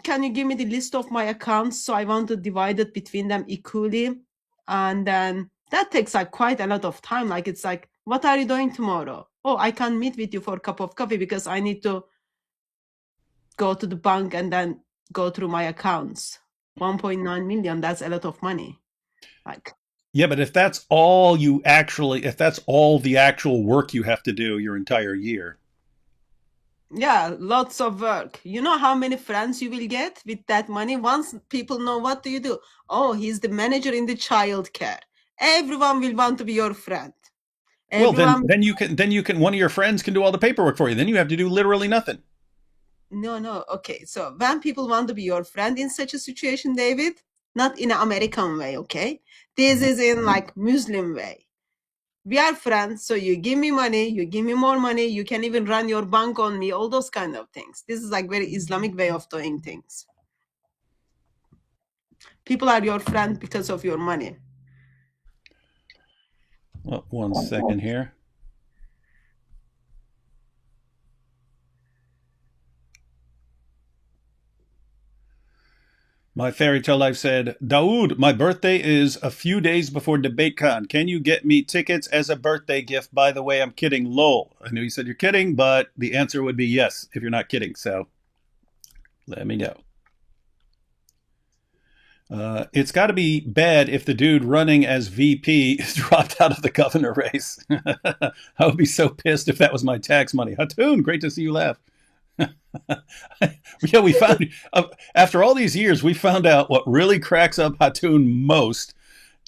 Can you give me the list of my accounts? So I want to divide it between them equally. And then that takes like quite a lot of time. Like, it's like, what are you doing tomorrow? Oh, I can't meet with you for a cup of coffee because I need to go to the bank and then go through my accounts. 1.9 million, that's a lot of money. Like, yeah, but if that's all the actual work you have to do your entire year. Yeah, lots of work. You know how many friends you will get with that money? Once people know, what do you do? Oh, he's the manager in the child care. Everyone will want to be your friend. Well, then you can one of your friends can do all the paperwork for you. Then you have to do literally nothing. No. Okay, so when people want to be your friend in such a situation, David, not in an American way, okay? This is in like Muslim way. We are friends, so you give me money, you give me more money, you can even run your bank on me, all those kind of things. This is like very Islamic way of doing things. People are your friend because of your money. Well, 1 second here. My fairy tale life said, Dawood, my birthday is a few days before DebateCon. Can you get me tickets as a birthday gift? By the way, I'm kidding. Lol. I knew you said you're kidding, but the answer would be yes if you're not kidding. So let me know. It's got to be bad if the dude running as VP is dropped out of the governor race. I would be so pissed if that was my tax money. Hatun, great to see you laugh. Yeah, we found after all these years, we found out what really cracks up Hatun most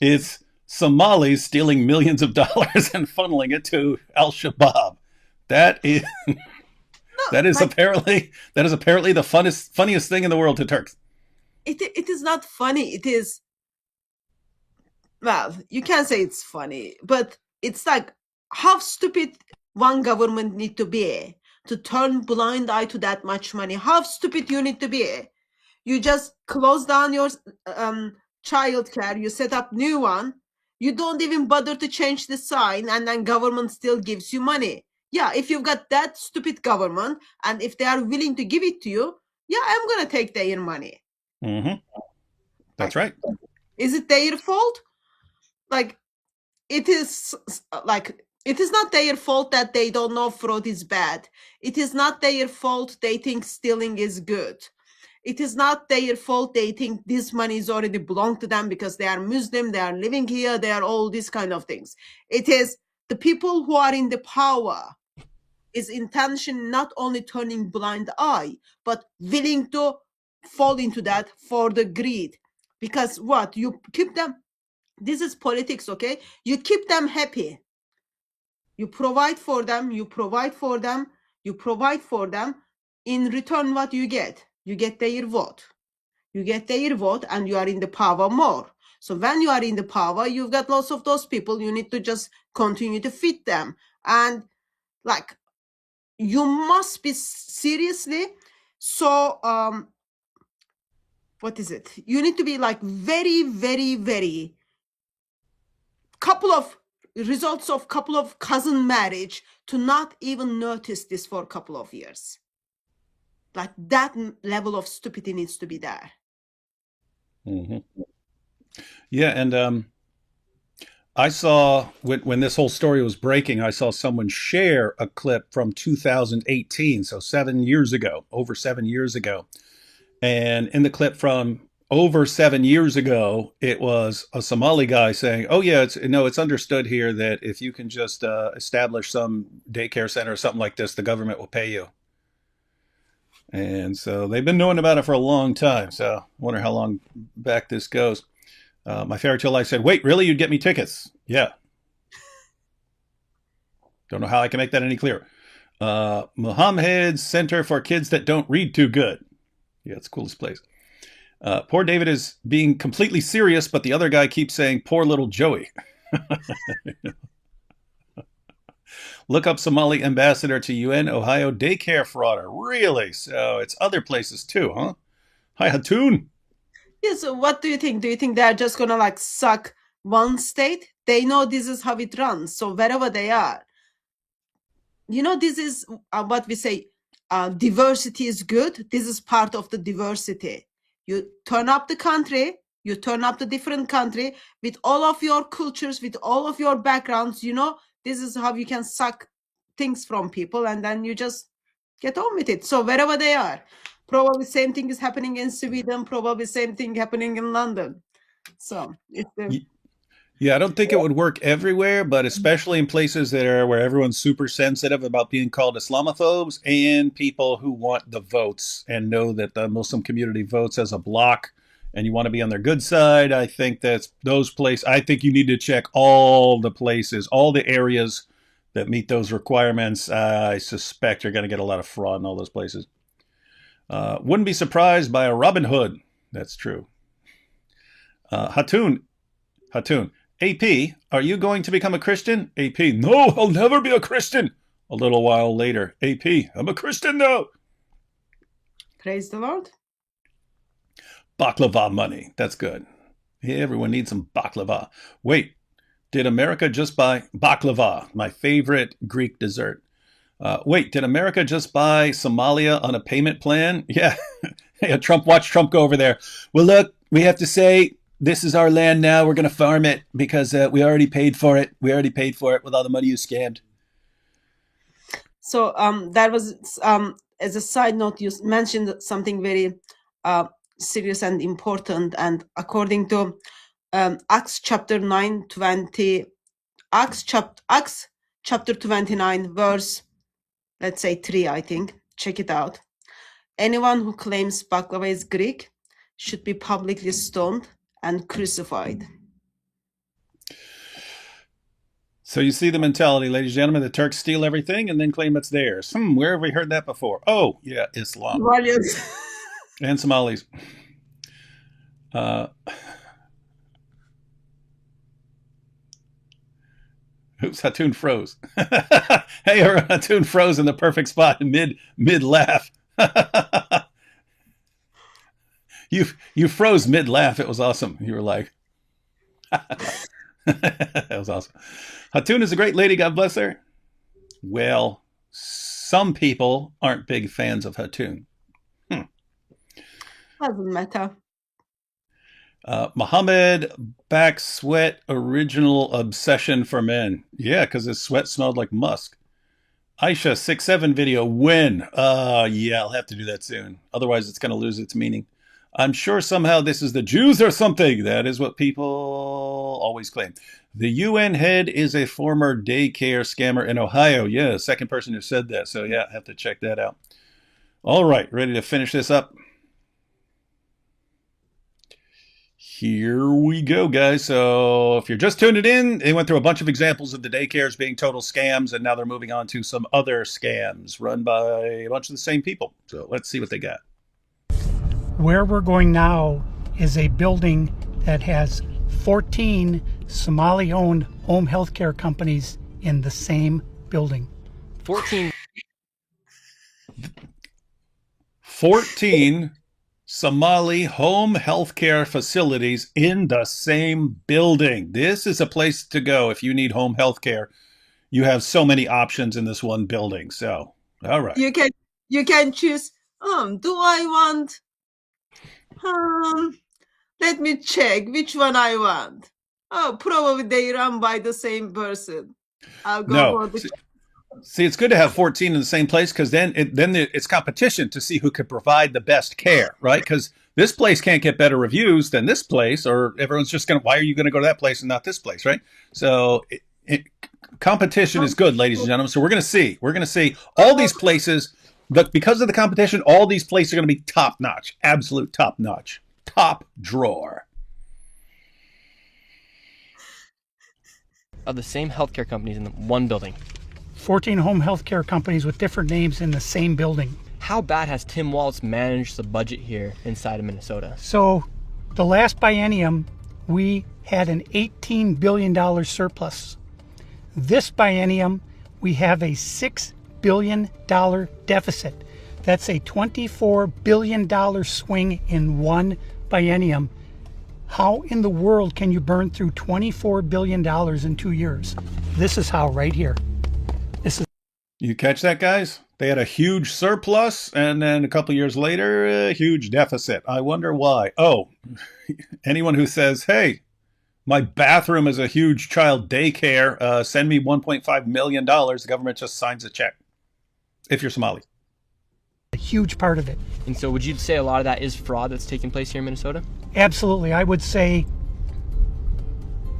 is Somalis stealing millions of dollars and funneling it to Al-Shabaab. That is That is like apparently the funniest thing in the world to Turks. it is not funny. It is, well, you can say it's funny, but it's like how stupid one government need to be to turn blind eye to that much money. How stupid you need to be. You just close down your child care, you set up new one, you don't even bother to change the sign, and then government still gives you money. Yeah, if you've got that stupid government, and if they are willing to give it to you, yeah, I'm gonna take their money. Mm-hmm. That's right. Is it their fault? Like, it is not their fault that they don't know fraud is bad. It is not their fault they think stealing is good. It is not their fault they think this money is already belong to them because they are Muslim, they are living here, they are all these kind of things. It is the people who are in the power is intention not only turning blind eye, but willing to fall into that for the greed. Because what? You keep them, this is politics, okay? You keep them happy. You provide for them, you provide for them, you provide for them. In return, what you get? You get their vote. You get their vote and you are in the power more. So when you are in the power, you've got lots of those people. You need to just continue to feed them. And like, you must be seriously so, what is it? You need to be like very, very, very couple of results of couple of cousin marriage to not even notice this for a couple of years. Like that level of stupidity needs to be there. Mm-hmm. Yeah, and I saw when this whole story was breaking, I saw someone share a clip from 2018, so 7 years ago, over 7 years ago. And in the clip from over 7 years ago, it was a Somali guy saying, "Oh yeah, it's understood here that if you can just establish some daycare center or something like this, the government will pay you." And so they've been knowing about it for a long time. So I wonder how long back this goes. My fairy tale life said, "Wait, really? You'd get me tickets?" Yeah. Don't know how I can make that any clearer. Muhammad's Center for Kids That Don't Read Too Good. Yeah, it's the coolest place. Poor David is being completely serious, but the other guy keeps saying, "Poor little Joey." Look up Somali ambassador to UN Ohio daycare frauder. Really? So it's other places too, huh? Hi, Hatun. Yeah, so what do you think? Do you think they're just gonna like suck one state? They know this is how it runs. So wherever they are, this is what we say, diversity is good. This is part of the diversity. You turn up the country, you turn up the different country with all of your cultures, with all of your backgrounds, this is how you can suck things from people, and then you just get on with it. So wherever they are, probably same thing is happening in Sweden, probably same thing happening in London. So it's yeah, I don't think it would work everywhere, but especially in places where everyone's super sensitive about being called Islamophobes and people who want the votes and know that the Muslim community votes as a bloc and you want to be on their good side. I think that's those places. I think you need to check all the places, all the areas that meet those requirements. I suspect you're going to get a lot of fraud in all those places. Wouldn't be surprised by a Robin Hood. That's true. Hatun, AP, are you going to become a Christian? AP, no, I'll never be a Christian. A little while later, AP, I'm a Christian now. Praise the Lord. Baklava money. That's good. Yeah, everyone needs some baklava. Wait, did America just buy baklava, my favorite Greek dessert? Wait, did America just buy Somalia on a payment plan? Yeah. Watch Trump go over there. Well, look, we have to say, this is our land now. We're going to farm it because we already paid for it. We already paid for it with all the money you scammed. So that was, as a side note, you mentioned something very serious and important. And according to Acts chapter 29, verse, let's say 3, I think. Check it out. Anyone who claims baklava is Greek should be publicly stoned and crucified. So you see the mentality, ladies and gentlemen. The Turks steal everything and then claim it's theirs. Where have we heard that before? Oh, yeah, Islam. And Somalis. Oops, Hatun froze. Hey, Hatun froze in the perfect spot mid laugh. You froze mid laugh. It was awesome. You were like, that was awesome. Hatun is a great lady. God bless her. Well, some people aren't big fans of Hatun. Doesn't matter. Muhammad back sweat original obsession for men. Yeah, because his sweat smelled like musk. Aisha 6'7" video when? Yeah, I'll have to do that soon. Otherwise, it's going to lose its meaning. I'm sure somehow this is the Jews or something. That is what people always claim. The UN head is a former daycare scammer in Ohio. Yeah, second person who said that. So yeah, I have to check that out. All right, ready to finish this up? Here we go, guys. So if you're just tuning in, they went through a bunch of examples of the daycares being total scams, and now they're moving on to some other scams run by a bunch of the same people. So let's see what they got. Where we're going now is a building that has 14 Somali-owned home health care companies in the same building. 14 Somali home healthcare facilities in the same building. This is a place to go if you need home healthcare. You have so many options in this one building. So, all right. You can choose. Do I want? Let me check which one I want. Oh, probably they run by the same person. I'll go for the. See, it's good to have 14 in the same place because then it's competition to see who could provide the best care, right? Because this place can't get better reviews than this place, or everyone's just going to, why are you going to go to that place and not this place, right? So competition is good, ladies and gentlemen. So we're going to see all these places, but because of the competition, all these places are going to be top notch, absolute top notch, top drawer. Of the same healthcare companies in one building. 14 home health care companies with different names in the same building. How bad has Tim Walz managed the budget here inside of Minnesota? So the last biennium, we had an $18 billion surplus. This biennium, we have a $6 billion deficit. That's a $24 billion swing in one biennium. How in the world can you burn through $24 billion in 2 years? This is how, right here. You catch that, guys? They had a huge surplus, and then a couple years later, a huge deficit. I wonder why. Oh, anyone who says, hey, my bathroom is a huge child daycare, send me $1.5 million, the government just signs a check, if you're Somali. A huge part of it. And so would you say a lot of that is fraud that's taking place here in Minnesota? Absolutely. I would say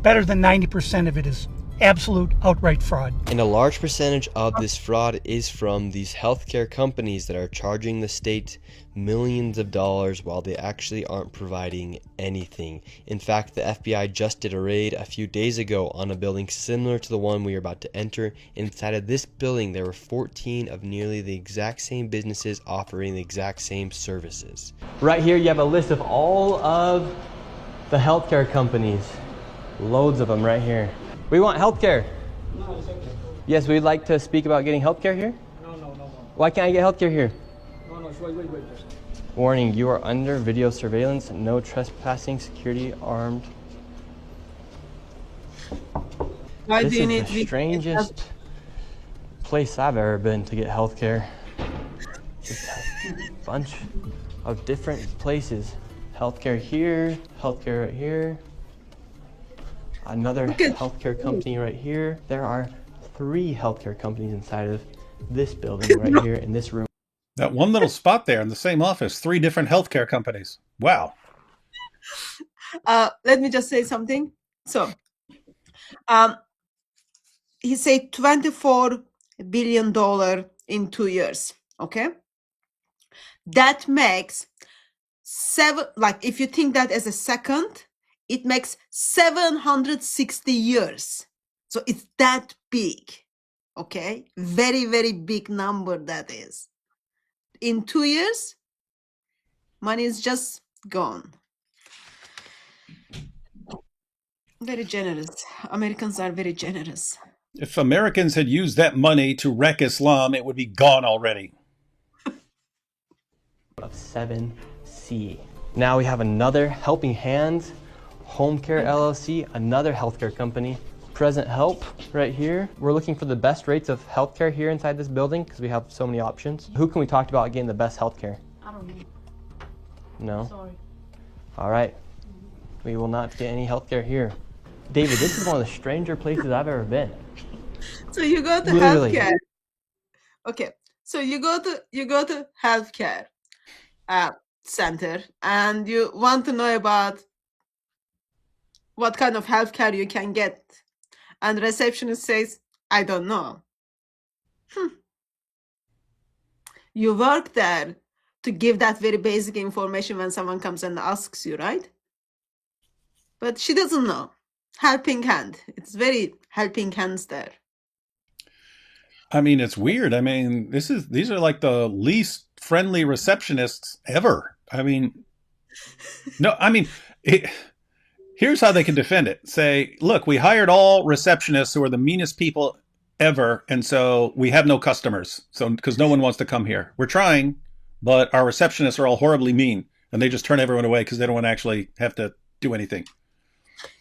better than 90% of it is absolute outright fraud. And a large percentage of this fraud is from these healthcare companies that are charging the state millions of dollars while they actually aren't providing anything. In fact, the FBI just did a raid a few days ago on a building similar to the one we are about to enter. Inside of this building, there were 14 of nearly the exact same businesses offering the exact same services. Right here, you have a list of all of the healthcare companies. Loads of them right here. We want healthcare. No, it's okay. Yes, we'd like to speak about getting healthcare here. No. Why can't I get healthcare here? No, wait. Warning, you are under video surveillance. No trespassing, security, armed. Why This do you is need the strangest place I've ever been to get healthcare. Just a bunch of different places. Healthcare here, healthcare right here. Another healthcare company right here. There are 3 healthcare companies inside of this building right here in this room. That one little spot there in the same office, 3 different healthcare companies. Wow. Let me just say something. So, he said $24 billion in 2 years. Okay, that makes if you think that as a second, it makes 760 years. So it's that big, okay? Very, very big number that is. In 2 years, money is just gone. Very generous. Americans are very generous. If Americans had used that money to wreck Islam, it would be gone already. Of 7C. Now we have another Helping Hands, Home Care LLC, another healthcare company. Present Help right here. We're looking for the best rates of healthcare here inside this building because we have so many options. Who can we talk about getting the best healthcare? I don't know. No? Sorry. All right. We will not get any healthcare here. David, this is one of the stranger places I've ever been. So you go to Literally. healthcare. Okay. So you go to healthcare center and you want to know about what kind of healthcare you can get. And receptionist says, I don't know. You work there to give that very basic information when someone comes and asks you, right? But she doesn't know. Helping hand. It's very helping hands there. I mean, it's weird. I mean, these are like the least friendly receptionists ever. I mean, no, I mean, here's how they can defend it. Say, look, we hired all receptionists who are the meanest people ever, and so we have no customers. So because no one wants to come here. We're trying, but our receptionists are all horribly mean, and they just turn everyone away because they don't want to actually have to do anything.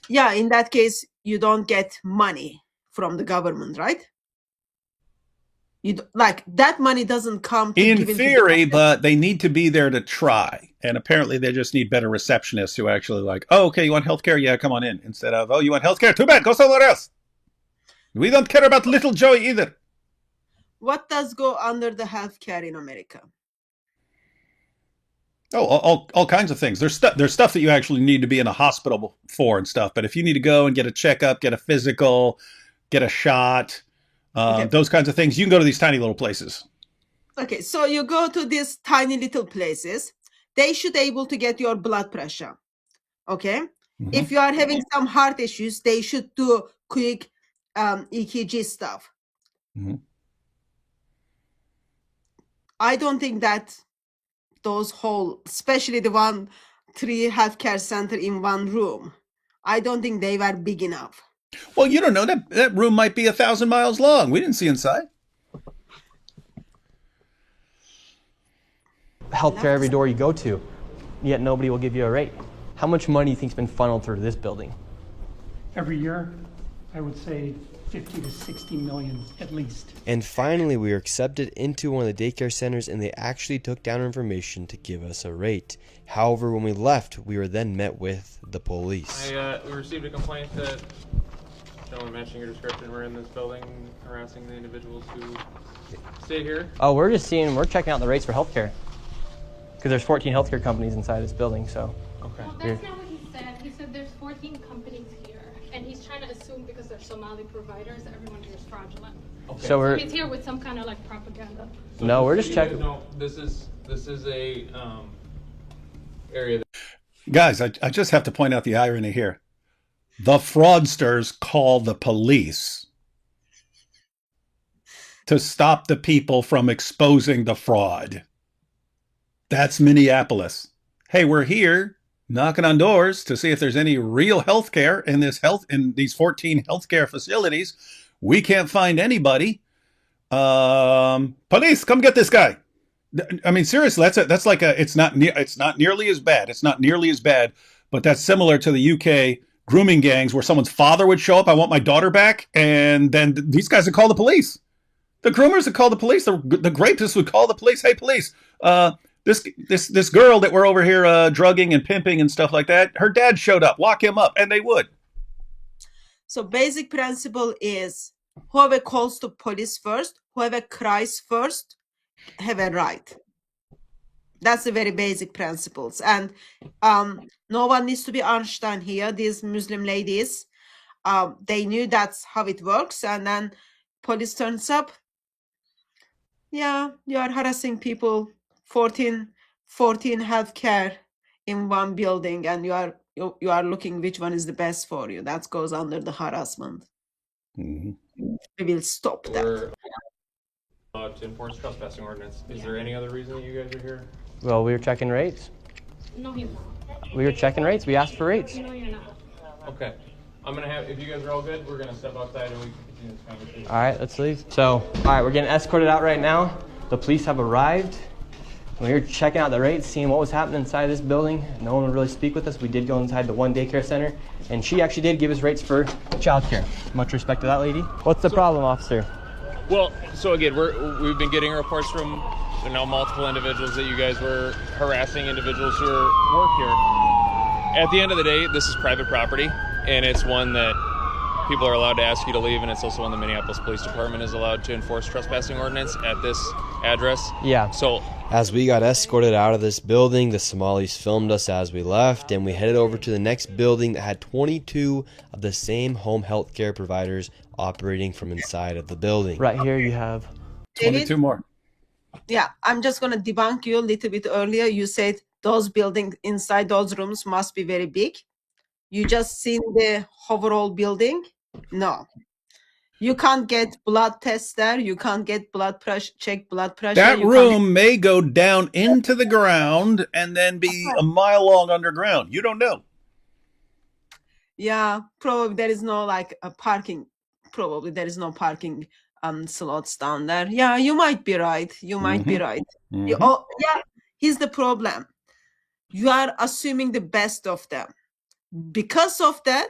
Yeah, in that case, you don't get money from the government, right? Like that money doesn't come to in give theory, but they need to be there to try. And apparently they just need better receptionists who actually like, oh, okay, you want healthcare? Yeah, come on in. Instead of, oh, you want healthcare? Too bad, go somewhere else. We don't care about little Joey either. What does go under the healthcare in America? Oh, all kinds of things. There's stuff that you actually need to be in a hospital for and stuff. But if you need to go and get a checkup, get a physical, get a shot, those kinds of things, you can go to these tiny little places. Okay, so you go to these tiny little places. They should be able to get your blood pressure. Okay? Mm-hmm. If you are having some heart issues, they should do quick EKG stuff. Mm-hmm. I don't think that those whole, especially the 3 healthcare center in one room, I don't think they were big enough. Well, you don't know. That room might be 1,000 miles long. We didn't see inside. Healthcare every door you go to, yet nobody will give you a rate. How much money do you think has been funneled through this building? Every year, I would say 50 to 60 million at least. And finally, we were accepted into one of the daycare centers, and they actually took down our information to give us a rate. However, when we left, we were then met with the police. We received a complaint that gentlemen matching your description were in this building harassing the individuals who stay here. Oh, we're checking out the rates for healthcare. Because there's 14 healthcare companies inside this building, so. Okay. Well, that's not what he said. He said there's 14 companies here, and he's trying to assume because they're Somali providers, everyone here is fraudulent. Okay. So he's here with some kind of like propaganda. So no, we're just checking. No, this is a area. Guys, I just have to point out the irony here. The fraudsters call the police to stop the people from exposing the fraud. That's Minneapolis. Hey, we're here knocking on doors to see if there's any real health care in these 14 healthcare facilities. We can't find anybody. Police, come get this guy. I mean, seriously, it's not nearly as bad. It's not nearly as bad, but that's similar to the UK grooming gangs where someone's father would show up. I want my daughter back. And then these guys would call the police. The groomers would call the police. The rapists would call the police. Hey, police, this girl that we're over here drugging and pimping and stuff like that, her dad showed up. Lock him up. And they would. So basic principle is whoever calls the police first, whoever cries first, have a right. That's the very basic principles. And no one needs to be Einstein here. These Muslim ladies, they knew that's how it works. And then police turns up. Yeah, you are harassing people. 14 healthcare in one building, and you are looking which one is the best for you. That goes under the harassment. Mm-hmm. We will stop that. We're to enforce trespassing ordinance. Is there any other reason that you guys are here? Well, we were checking rates. No, he's not. We were checking rates. We asked for rates. No, you're not. Okay. I'm gonna have, if you guys are all good, we're gonna step outside and we can continue this conversation. All right, let's leave. So, all right, we're getting escorted out right now. The police have arrived. We were checking out the rates, seeing what was happening inside this building. No one would really speak with us. We did go inside the one daycare center, and she actually did give us rates for childcare. Much respect to that lady. What's the problem, officer? Well, so again, we've been getting reports from multiple individuals that you guys were harassing individuals who work here. At the end of the day, this is private property, and it's one that people are allowed to ask you to leave, and it's also one the Minneapolis Police Department is allowed to enforce trespassing ordinance at this address. Yeah. So as we got escorted out of this building, the Somalis filmed us as we left, and we headed over to the next building that had 22 of the same home health care providers operating from inside of the building. Right here you have 22 more. Yeah, I'm just going to debunk you a little bit earlier. You said those buildings inside those rooms must be very big. You just seen the overall building? No. You can't get blood tests there. You can't get blood pressure, check blood pressure. That room may go down into the ground and then be a mile long underground. You don't know. Yeah, probably there is no like a parking. Probably there is no parking slots down there. Yeah, you might be right. You might be right. Yeah, here's the problem. You are assuming the best of them. Because of that,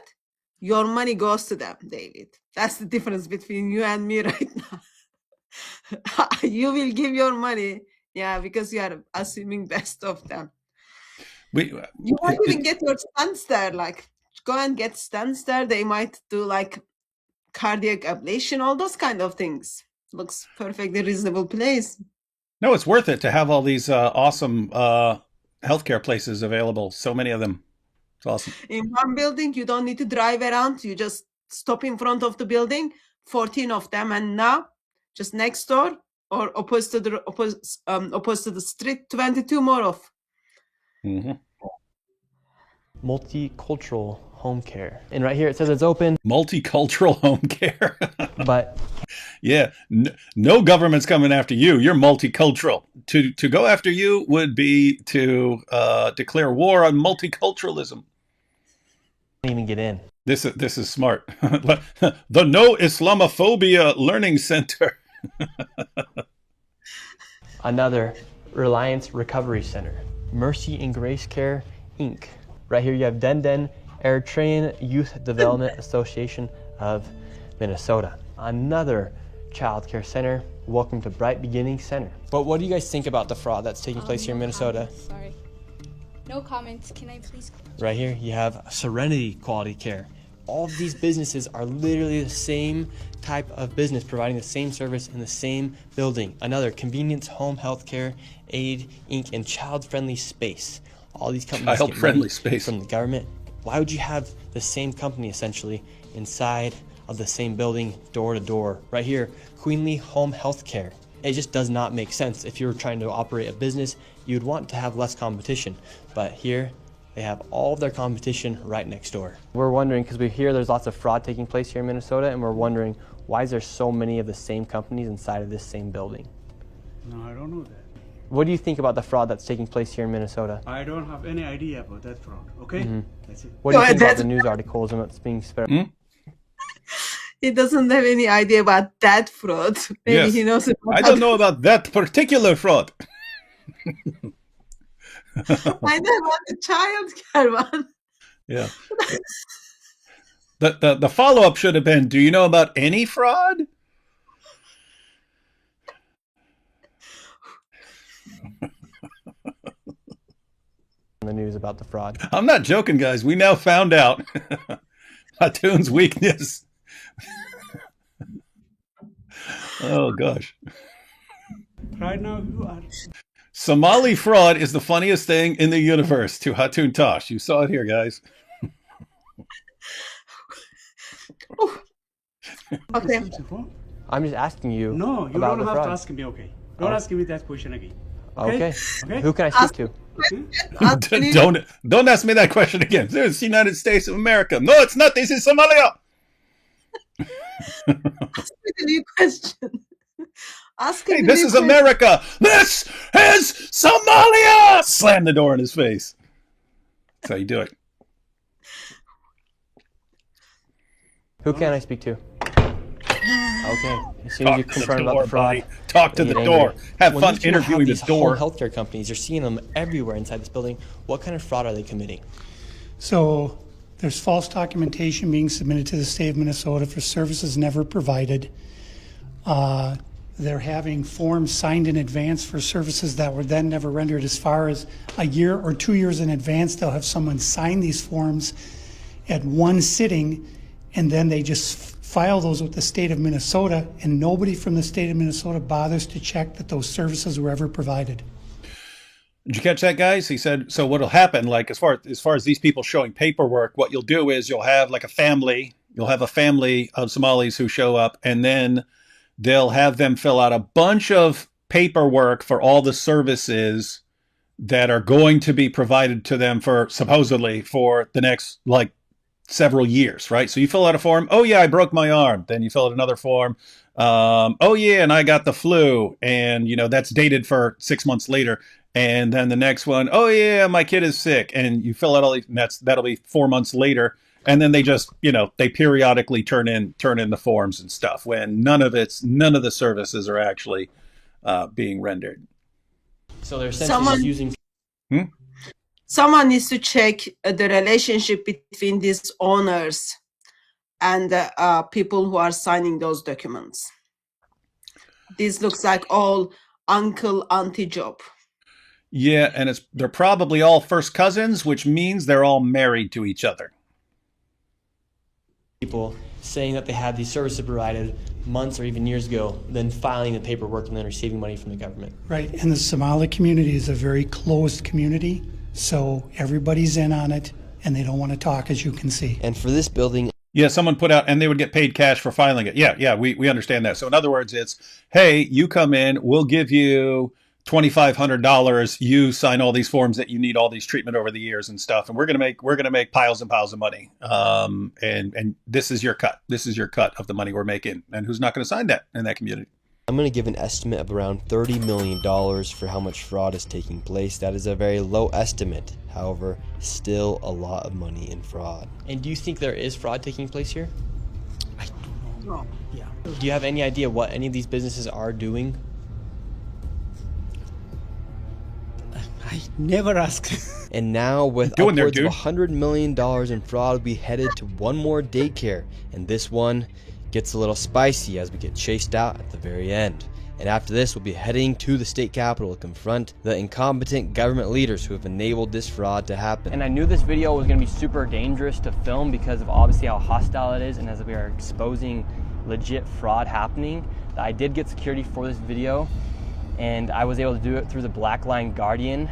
your money goes to them, David. That's the difference between you and me right now. You will give your money, yeah, because you are assuming best of them. You might even get your stunts there, like go and get stunts there. They might do like cardiac ablation, all those kind of things. Looks perfectly reasonable place. No, it's worth it to have all these awesome healthcare places available. So many of them. It's awesome. In one building, you don't need to drive around. You just stop in front of the building, 14 of them. And now, just next door or opposed to the street, 22 more of. Multicultural home care. And right here it says it's open. Multicultural home care. But yeah, no government's coming after you. You're multicultural. To go after you would be to declare war on multiculturalism. Can't even get in. This is smart. The No Islamophobia Learning Center. Another Reliance Recovery Center. Mercy and Grace Care, Inc. Right here you have Den Eritrean Youth Development Association of Minnesota. Another child care center. Welcome to Bright Beginning Center. But what do you guys think about the fraud that's taking place here in Minnesota? Sorry. No comments. Can I please? Right here you have Serenity Quality Care. All of these businesses are literally the same type of business, providing the same service in the same building. Another Convenience Home Healthcare Aid Inc. and Child Friendly Space. All these companies get money from the government. Why would you have the same company essentially inside of the same building, door to door? Right here, Queenly Home Healthcare. It just does not make sense. If you were trying to operate a business, you'd want to have less competition. But here, they have all of their competition right next door. We're wondering, because we hear there's lots of fraud taking place here in Minnesota, and we're wondering, why is there so many of the same companies inside of this same building? No, I don't know that. What do you think about the fraud that's taking place here in Minnesota? I don't have any idea about that fraud, okay? That's it. What do you think about the news articles and what's being spread? He doesn't have any idea about that fraud. Maybe he knows about I don't know about that particular fraud. I know about the child care one. Yeah. The follow-up should have been, do you know about any fraud? The news about the fraud. I'm not joking, guys. We now found out Hatun's weakness. Oh, gosh. Right now, you are. Somali fraud is the funniest thing in the universe to Hatun Tash. You saw it here, guys. Okay. I'm just asking you. No, you about don't the have fraud. to ask me, okay? Don't ask me that question again. Okay. Who can I speak to? Don't ask me that question again. This is the United States of America. No, it's not. This is Somalia. Ask me the new question. Ask Hey, me the this new is question. America. This is Somalia. Slam the door in his face. That's how you do it. Who can I speak to? Okay. As soon as you confront about the fraud, talk to they the get door. angry. Have When fun these people interviewing have the these door. home healthcare companies, you're seeing them everywhere inside this building. What kind of fraud are they committing? So there's false documentation being submitted to the state of Minnesota for services never provided. They're having forms signed in advance for services that were then never rendered. As far as a year or 2 years in advance, they'll have someone sign these forms at one sitting, and then they just file those with the state of Minnesota, and nobody from the state of Minnesota bothers to check that those services were ever provided. Did you catch that, guys? He said, so what'll happen, like as far as these people showing paperwork, what you'll do is you'll have like a family of Somalis who show up, and then they'll have them fill out a bunch of paperwork for all the services that are going to be provided to them for supposedly for the next like several years, right? So you fill out a form. Oh yeah, I broke my arm. Then you fill out another form. Oh yeah, and I got the flu, and that's dated for 6 months later. And then the next one, oh yeah, my kid is sick, and you fill out all these, and that'll be 4 months later. And then they just, they periodically turn in the forms and stuff when none of the services are actually being rendered. So they're essentially using. Someone needs to check the relationship between these owners and people who are signing those documents. This looks like all uncle-auntie job. Yeah, and they're probably all first cousins, which means they're all married to each other. People saying that they had these services provided months or even years ago, then filing the paperwork and then receiving money from the government. Right, and the Somali community is a very closed community, so everybody's in on it, and they don't want to talk, as you can see. And for this building... Yeah, someone put out, and they would get paid cash for filing it. Yeah, we understand that. So in other words, it's, hey, you come in, we'll give you $2,500. You sign all these forms that you need, all these treatment over the years and stuff, and we're gonna make piles and piles of money. And this is your cut. This is your cut of the money we're making. And who's not going to sign that in that community? I'm going to give an estimate of around $30 million for how much fraud is taking place. That is a very low estimate. However, still a lot of money in fraud. And do you think there is fraud taking place here? I don't know. Yeah. Do you have any idea what any of these businesses are doing? I never ask. And now with upwards of $100 million in fraud, we headed to one more daycare. And this one gets a little spicy as we get chased out at the very end. And after this, we'll be heading to the state capitol to confront the incompetent government leaders who have enabled this fraud to happen. And I knew this video was going to be super dangerous to film because of obviously how hostile it is, and as we are exposing legit fraud happening. I did get security for this video, and I was able to do it through the Black Line Guardian.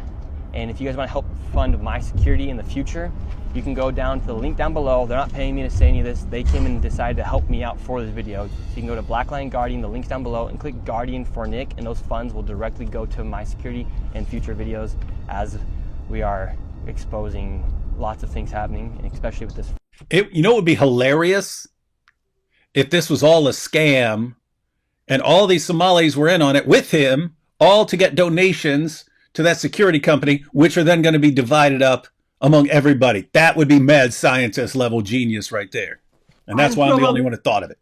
And if you guys want to help fund my security in the future, you can go down to the link down below. They're not paying me to say any of this. They came and decided to help me out for this video. So you can go to Black Line Guardian, the link's down below, and click Guardian for Nick, and those funds will directly go to my security and future videos as we are exposing lots of things happening, and especially with this. It would be hilarious if this was all a scam and all these Somalis were in on it with him, all to get donations to that security company, which are then going to be divided up among everybody. That would be mad scientist level genius right there. And that's why I'm the only one who thought of it.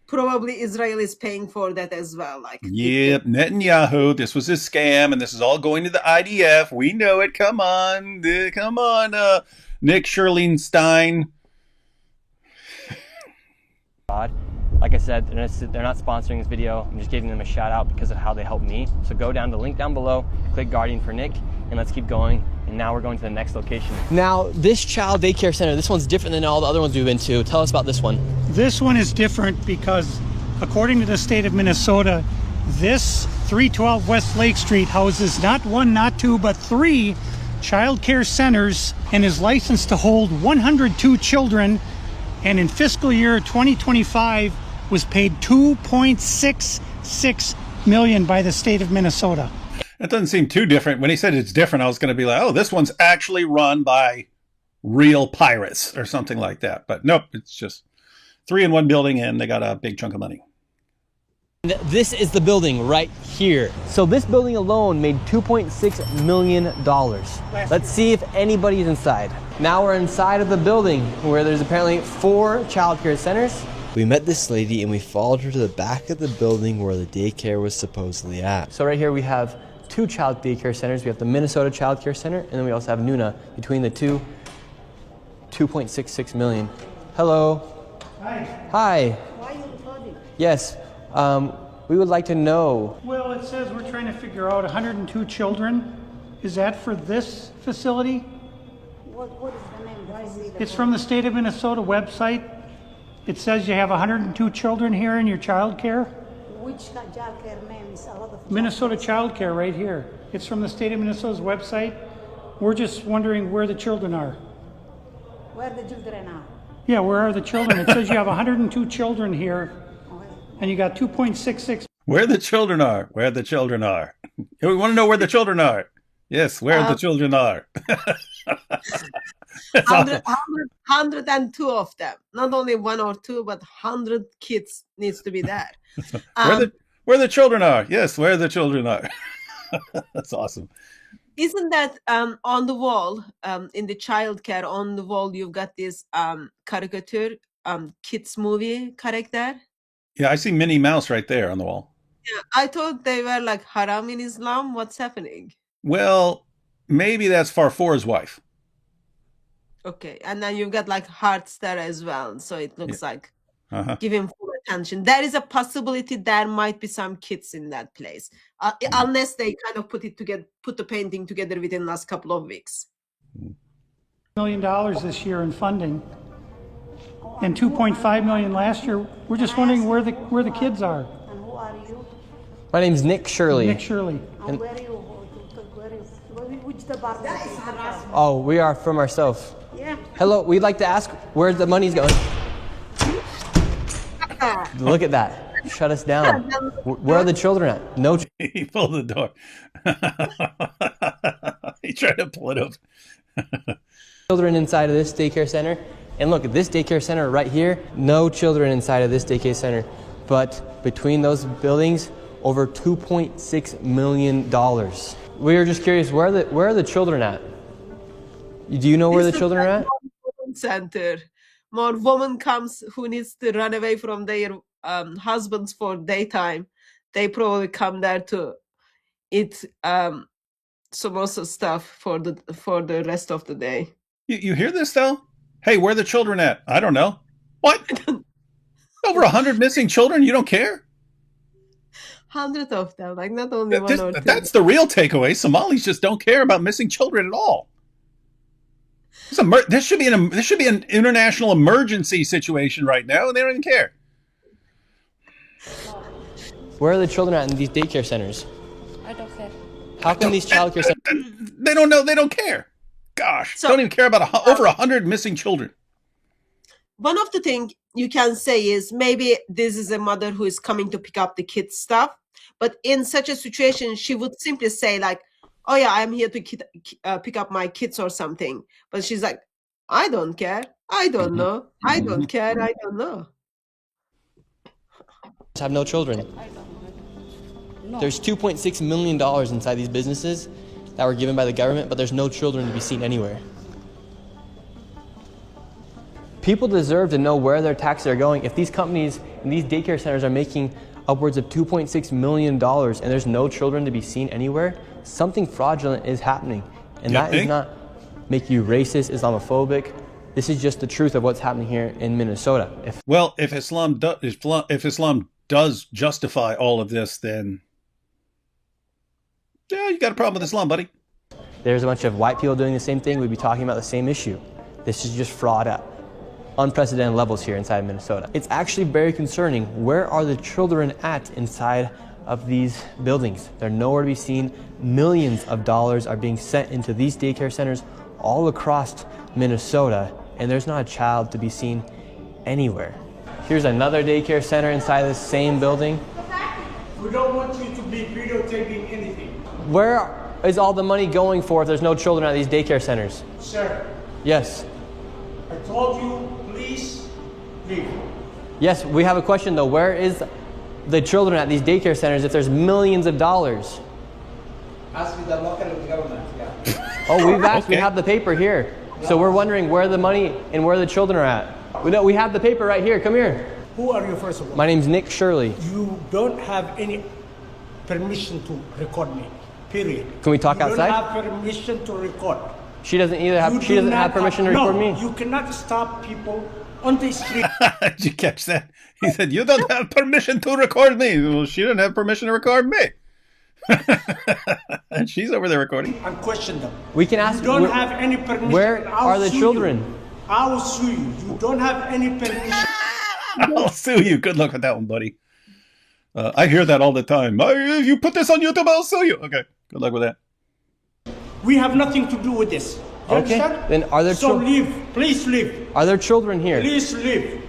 Probably Israel is paying for that as well. Yep, Netanyahu, this was a scam, and this is all going to the IDF. We know it. Come on, Nick Scherlingstein. Like I said, they're not sponsoring this video. I'm just giving them a shout out because of how they helped me. So go down to the link down below, click Guardian for Nick, and let's keep going. And now we're going to the next location. Now, this child daycare center, this one's different than all the other ones we've been to. Tell us about this one. This one is different because, according to the state of Minnesota, this 312 West Lake Street houses not one, not two, but three child care centers and is licensed to hold 102 children. And in fiscal year 2025, was paid $2.66 million by the state of Minnesota. That doesn't seem too different. When he said it's different, I was going to be like, oh, this one's actually run by real pirates or something like that. But nope, it's 3 in one building, and they got a big chunk of money. This is the building right here. So this building alone made $2.6 million. Let's see if anybody's inside. Now we're inside of the building where there's apparently 4 childcare centers. We met this lady and we followed her to the back of the building where the daycare was supposedly at. So right here we have 2 child daycare centers. We have the Minnesota Child Care Center, and then we also have Nuna. Between the two, $2.66 million. Hello. Hi. Hi. Why are you recording? Yes. We would like to know. Well, it says we're trying to figure out 102 children. Is that for this facility? What is the name? Why is it? It's from the state of Minnesota website. It says you have 102 children here in your child care. Which child care name is a lot of Minnesota Child Care right here. It's from the state of Minnesota's website. We're just wondering where the children are. Where the children are? Yeah, where are the children? It says you have 102 children here, and you got 2.66. Where the children are. Where the children are. We want to know where the children are. Yes, where the children are. 102 of them. Not only 1 or 2, but 100 kids needs to be there. Where the children are. Yes, where the children are. That's awesome. Isn't that on the wall, in the childcare, on the wall, you've got this caricature, kids movie character? Yeah, I see Minnie Mouse right there on the wall. Yeah, I thought they were like haram in Islam. What's happening? Well, maybe that's Farfour's wife. Okay, and then you've got like hearts there as well, so it looks like Uh-huh. give him full attention. There is a possibility there might be some kids in that place, unless they kind of put the painting together within the last couple of weeks. $1 million this year in funding, and 2.5 million last year. We're just wondering where the kids are. And who are you? My name's Nick Shirley. Nick Shirley. And where are you? Which department? Oh, we are from ourselves. Yeah. Hello, we'd like to ask where the money's going. Look at that. Shut us down. Where are the children at? No. He pulled the door. He tried to pull it up. Children inside of this daycare center. And look at this daycare center right here. No children inside of this daycare center. But between those buildings, over $2.6 million. We were just curious, where are the children at? Do you know where the children are at? Center. More woman comes who needs to run away from their husbands for daytime. They probably come there to eat samosa stuff for the rest of the day. You hear this though? Hey, where are the children at? I don't know. What? Over 100 missing children? You don't care? 100 of them, like not only one or two. That's the real takeaway. Somalis just don't care about missing children at all. This should be an international emergency situation right now, and they don't even care. Where are the children at in these daycare centers? I don't care. How come these childcare centers? They don't know. They don't care. Gosh, So- don't even care about over 100 missing children. One of the things you can say is maybe this is a mother who is coming to pick up the kids' stuff, but in such a situation, she would simply say like, "Oh yeah, I'm here to pick up my kids or something." But she's like, "I don't care. I don't know. I don't care. I don't know." Have no children. There's $2.6 million inside these businesses that were given by the government, but there's no children to be seen anywhere. People deserve to know where their taxes are going. If these companies and these daycare centers are making upwards of $2.6 million and there's no children to be seen anywhere, something fraudulent is happening. And that is not make you racist, Islamophobic. This is just the truth of what's happening here in Minnesota. If Islam does justify all of this, then yeah, you got a problem with Islam, buddy. There's a bunch of white people doing the same thing, we'd be talking about the same issue. This is just fraud at unprecedented levels here inside of Minnesota. It's actually very concerning. Where are the children at inside of these buildings? They're nowhere to be seen. Millions of dollars are being sent into these daycare centers all across Minnesota, and there's not a child to be seen anywhere. Here's another daycare center inside this same building. We don't want you to be videotaping anything. Where is all the money going for if there's no children at these daycare centers? Sir, Yes. I told you, please leave. Yes, we have a question though. Where is the children at these daycare centers if there's millions of dollars? Ask the local government, yeah. Oh, we've asked. We have the paper here. So we're wondering where the money and where the children are at. We have the paper right here. Come here. Who are you, first of all? My name's Nick Shirley. You don't have any permission to record me, period. Can we talk outside? You don't have permission to record. She doesn't either have. She doesn't have permission to record me. You cannot stop people on the street. Did you catch that? He said, "You don't have permission to record me." Well, she didn't have permission to record me. And she's over there recording. And question them. We can ask. You don't have any permission. Where are the children? I will sue you. You don't have any permission. I'll sue you. Good luck with that one, buddy. I hear that all the time. If you put this on YouTube, I'll sue you. Okay. Good luck with that. We have nothing to do with this. You understand? Then are there so leave. Please leave. Are there children here? Please leave.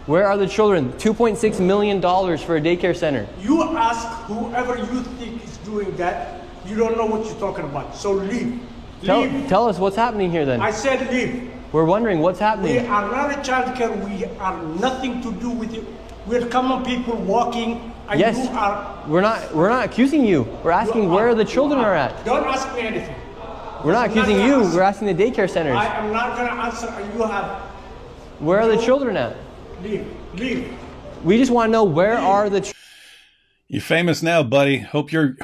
Where are the children? $2.6 million for a daycare center. You ask whoever you think is doing that. You don't know what you're talking about. So leave. Tell us what's happening here then. I said leave. We're wondering what's happening. We are not a child care. We are nothing to do with it. We're common people walking. And yes. You are. We're not accusing you. We're asking where the children are at. Don't ask me anything. We're not accusing you. We're asking the daycare centers. I am not going to answer. And you have. Where are the children at? Leave. Leave. We just want to know where are the. You're famous now, buddy. Hope your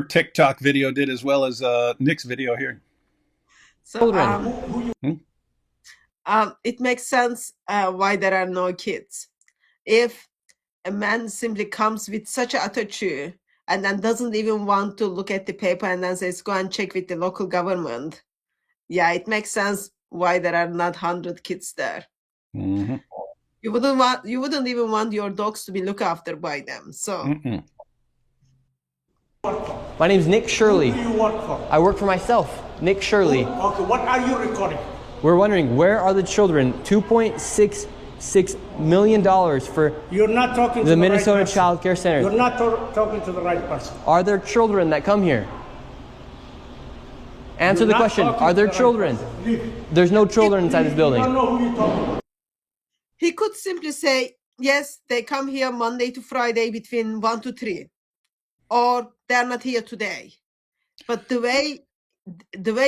TikTok video did as well as Nick's video here. So, it makes sense why there are no kids. If a man simply comes with such an attitude and then doesn't even want to look at the paper and then says, go and check with the local government. Yeah, it makes sense why there are not 100 kids there. Mm-hmm. You wouldn't even want your dogs to be looked after by them. So. Mm-mm. My name's Nick Shirley. Who do you work for? I work for myself, Nick Shirley. Okay, what are you recording? We're wondering where are the children? $2.66 million for You're not talking the to Minnesota right Child Care Center. You're not talking to the right person. Are there children that come here? Answer the question. Are there children? There's no children inside this building. I don't know who you're talking about. He could simply say, yes, they come here Monday to Friday between 1 to 3. Or they're not here today. But the way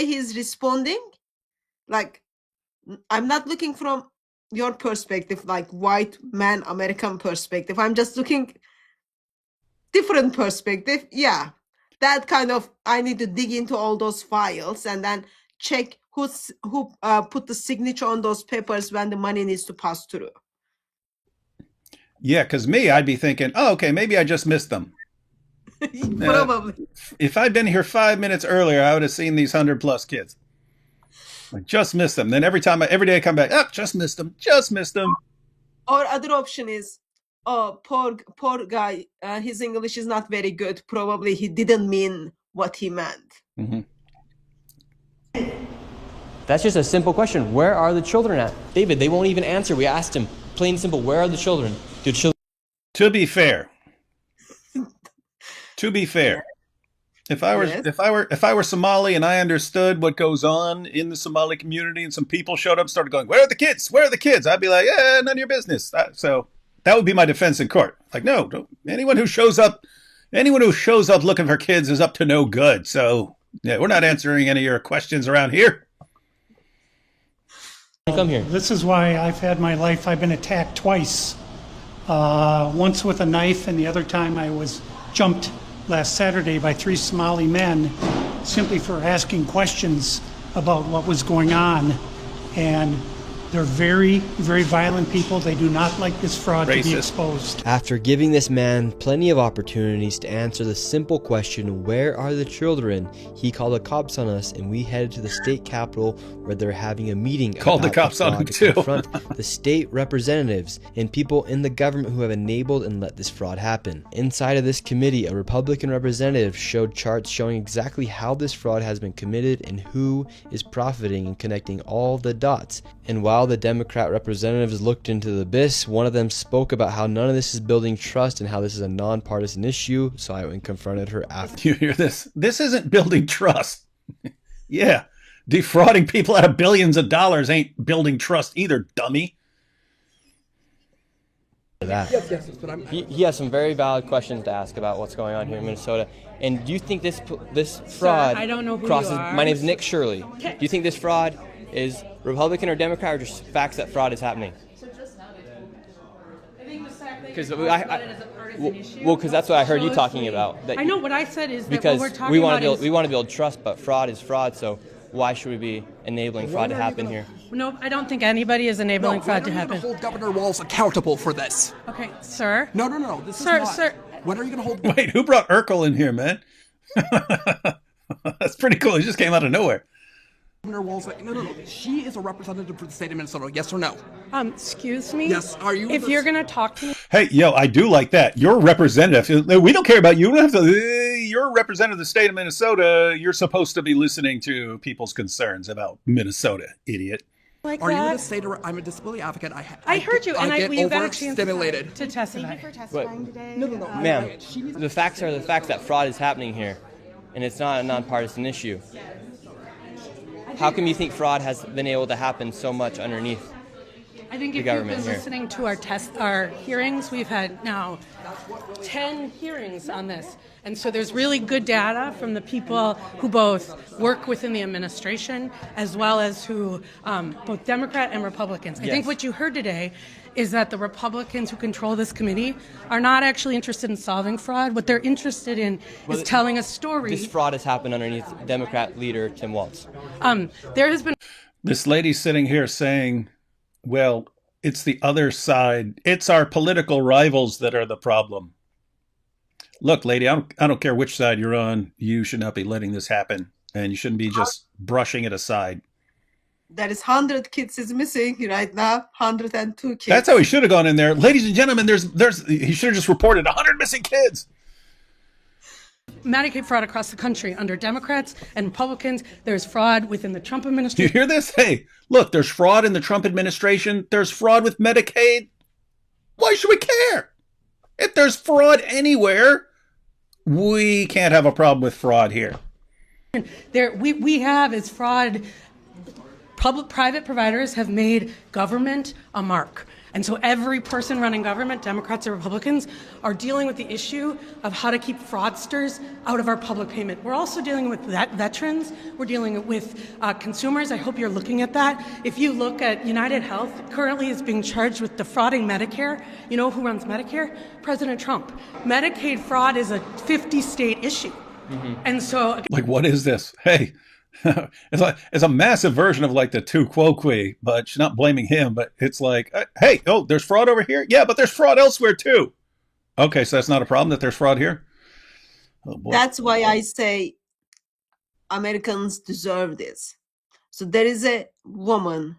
he's responding, like, I'm not looking from your perspective, like white man American perspective. I'm just looking different perspective. Yeah, that kind of, I need to dig into all those files and then check who put the signature on those papers when the money needs to pass through. Yeah, because me, I'd be thinking, oh, okay, maybe I just missed them. Probably. If I'd been here 5 minutes earlier, I would have seen these 100+ kids. I just missed them. Then every day I come back, just missed them. Or other option is, oh, poor guy, his English is not very good. Probably he didn't mean what he meant. Mm-hmm. That's just a simple question. Where are the children at? David, they won't even answer. We asked him, plain and simple, where are the children? To be fair, if I were Somali and I understood what goes on in the Somali community and some people showed up and started going, where are the kids? Where are the kids? I'd be like, none of your business. So that would be my defense in court. Like, no, anyone who shows up looking for kids is up to no good. So yeah, we're not answering any of your questions around here. Come here. This is why I've had my life. I've been attacked twice. Once with a knife, and the other time I was jumped last Saturday by 3 Somali men simply for asking questions about what was going on. And they're very, very violent people. They do not like this fraud to be exposed. After giving this man plenty of opportunities to answer the simple question, where are the children, he called the cops on us, and we headed to the state capitol where they're having a meeting. Called the cops on him too. Confront the state representatives and people in the government who have enabled and let this fraud happen. Inside of this committee, a Republican representative showed charts showing exactly how this fraud has been committed and who is profiting and connecting all the dots. And while the Democrat representatives looked into the abyss, one of them spoke about how none of this is building trust and how this is a nonpartisan issue. So I went and confronted her after. You hear this? This isn't building trust. Yeah. Defrauding people out of billions of dollars ain't building trust either, dummy. that. Yes, but I'm. He has some very valid questions to ask about what's going on here in Minnesota. And do you think this fraud I don't know who crosses? you are. My name's Nick Shirley. Do you think this fraud is Republican or Democrat, or just facts that fraud is happening? Because because that's what I heard you talking about. That I know what I said is that because what we're talking we want about to we want to build trust, but fraud is fraud. So why should we be enabling fraud to happen here? No, I don't think anybody is enabling fraud to When are you happen. going to hold Governor Walz accountable for this? Okay, sir. No. This Sir, is not. sir. When are you going to hold? Wait, who brought Urkel in here, man? That's pretty cool. He just came out of nowhere. Governor Walz, no. She is a representative for the state of Minnesota. Yes or no? Excuse me? Yes. Are you? If you're going to talk to me. Hey, yo, I do like that. You're a representative. We don't care about you. You don't have to. You're a representative of the state of Minnesota. You're supposed to be listening to people's concerns about Minnesota, idiot. Like Are you that? going to say to her, I'm a disability advocate? I heard you, and get we got a chance overstimulated. to testify. Thank you for testifying today. No. Ma'am, the facts are the facts that fraud is happening here, and it's not a nonpartisan issue. How come you think fraud has been able to happen so much underneath? I think the if you've government been here? listening to our hearings, we've had now 10 hearings on this. And so there's really good data from the people who both work within the administration as well as who, both Democrat and Republicans. I think Yes. what you heard today is that the Republicans who control this committee are not actually interested in solving fraud. What they're interested in is telling a story. This fraud has happened underneath Democrat leader Tim Walz. There has been This lady's sitting here saying, well, it's the other side. It's our political rivals that are the problem. Look, lady, I don't care which side you're on. You should not be letting this happen, and you shouldn't be just brushing it aside. There is 100 kids is missing right now. 102 kids. That's how he should have gone in there. Ladies and gentlemen, he should have just reported 100 missing kids. Medicaid fraud across the country under Democrats and Republicans. There's fraud within the Trump Do you administration. hear this? Hey, look, there's fraud in the Trump administration. There's fraud with Medicaid. Why should we care? If there's fraud anywhere, we can't have a problem with fraud here. We have is fraud. Private providers have made government a mark. And so every person running government, Democrats or Republicans, are dealing with the issue of how to keep fraudsters out of our public payment. We're also dealing with veterans. We're dealing with consumers. I hope you're looking at that. If you look at United Health, currently is being charged with defrauding Medicare. You know who runs Medicare? President Trump. Medicaid fraud is a 50-state issue. Mm-hmm. And so... Like, what is this? Hey, it's a massive version of like the tu quoque, but she's not blaming him. But it's like, hey, oh, there's fraud over here. Yeah, but there's fraud elsewhere too. Okay, so that's not a problem that there's fraud here. Oh, boy. That's why I say Americans deserve this. So there is a woman,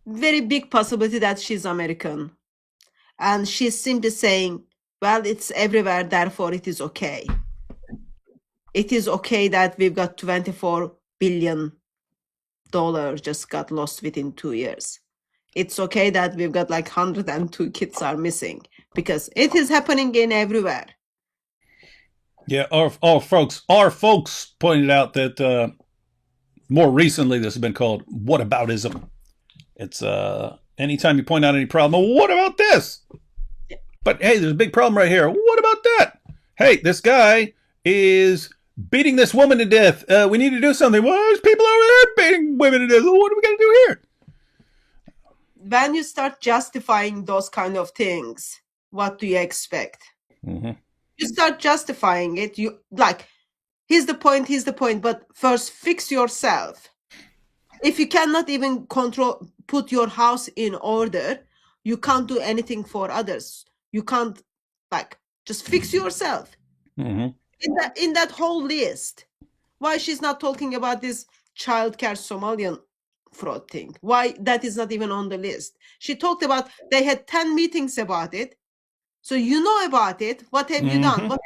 very big possibility that she's American. And she's simply saying, well, it's everywhere, therefore it is okay. It is okay that we've got $24 billion just got lost within 2 years. It's okay that we've got like 102 kids are missing because it is happening in everywhere. Yeah, our folks pointed out that more recently this has been called whataboutism. It's anytime you point out any problem, well, what about this? Yeah. But hey, there's a big problem right here. What about that? Hey, this guy is beating this woman to death. We need to do something. Well, there's people over there beating women to death. What are we going to do here? When you start justifying those kind of things, what do you expect? Mm-hmm. You start justifying it. You like, here's the point, but first fix yourself. If you cannot even put your house in order, you can't do anything for others. You can't, just fix yourself. Mm-hmm. In that whole list, why she's not talking about this childcare Somalian fraud thing? Why that is not even on the list? She talked about they had 10 meetings about it. So you know about it. What have you done?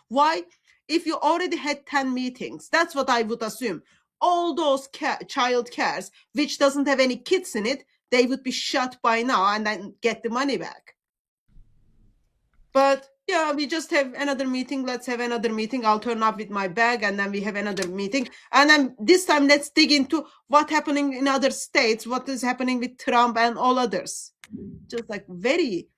Why, if you already had 10 meetings, that's what I would assume. All those child cares, which doesn't have any kids in it, they would be shut by now and then get the money back. But yeah, we just have another meeting. Let's have another meeting. I'll turn up with my bag and then we have another meeting. And then this time, let's dig into what's happening in other states, what is happening with Trump and all others. Just like very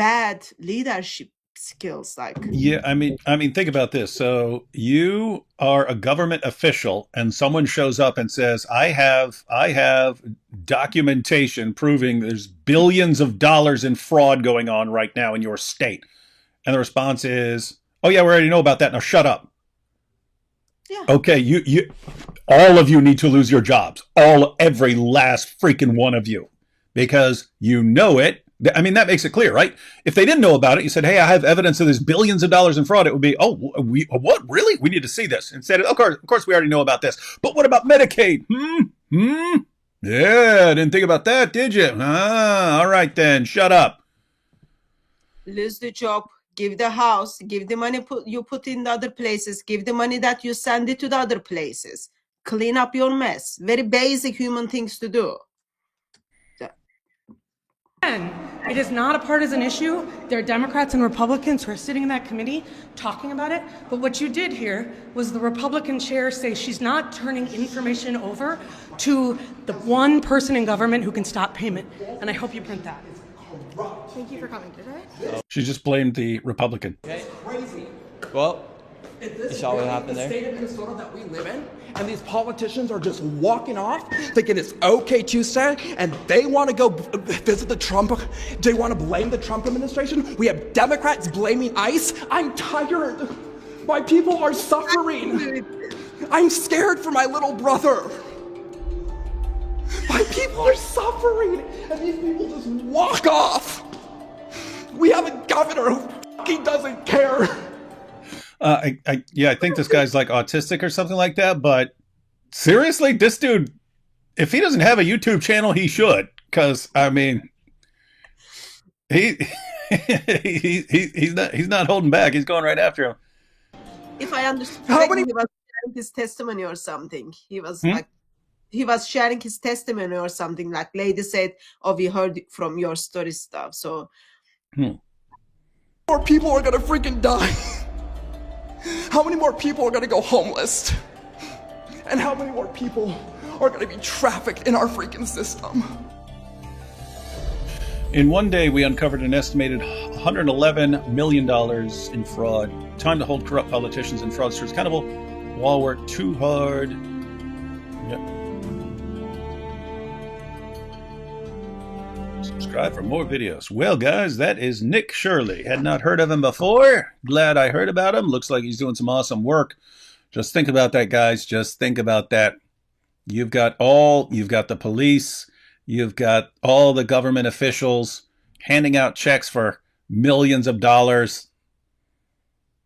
bad leadership skills. Like, Yeah, I mean, think about this. So you are a government official, and someone shows up and says, I have documentation proving there's billions of dollars in fraud going on right now in your state. And the response is, oh yeah, we already know about that. Now shut up. Yeah. Okay, you all of you need to lose your jobs. Every last freaking one of you. Because you know it. I mean, that makes it clear, right? If they didn't know about it, you said, hey, I have evidence of there's billions of dollars in fraud. It would be, oh, what? Really? We need to see this. Instead, of course, we already know about this. But what about Medicaid? Yeah, didn't think about that, did you? All right then, shut up. lose the job, give the house, give the money you put in the other places, give the money that you send it to the other places. Clean up your mess. Very basic human things to do. It is not a partisan issue. There are Democrats and Republicans who are sitting in that committee talking about it. But what you did here was the Republican chair say she's not turning information over to the one person in government who can stop payment. And I hope you print that. Thank you for coming today. She just blamed the Republican. Okay. Crazy. Well, Is you this saw what really happened the there? state of Minnesota that we live in? And these politicians are just walking off, thinking it's okay Tuesday, and they want to go visit the Trump. They want to blame the Trump administration. We have Democrats blaming ICE. I'm tired. My people are suffering. I'm scared for my little brother. My people are suffering, and these people just walk off. We have a governor who fucking doesn't care. I think this guy's like autistic or something like that. But seriously, this dude, if he doesn't have a YouTube channel, he should. Because I mean, he's not holding back. He's going right after him. If I understood correctly, he was sharing his testimony or something. He was like, he was sharing his testimony or something. Like, lady said, "Oh, we heard from your story stuff." So, more people are gonna freaking die. How many more people are gonna go homeless? And how many more people are gonna be trafficked in our freaking system? In one day, we uncovered an estimated $111 million in fraud. Time to hold corrupt politicians and fraudsters accountable. Wall work too hard. Yep. Subscribe for more videos. Well, guys, that is Nick Shirley. Had not heard of him before. Glad I heard about him. Looks like he's doing some awesome work. Just think about that, guys. Just think about that. You've got the police, you've got all the government officials handing out checks for millions of dollars.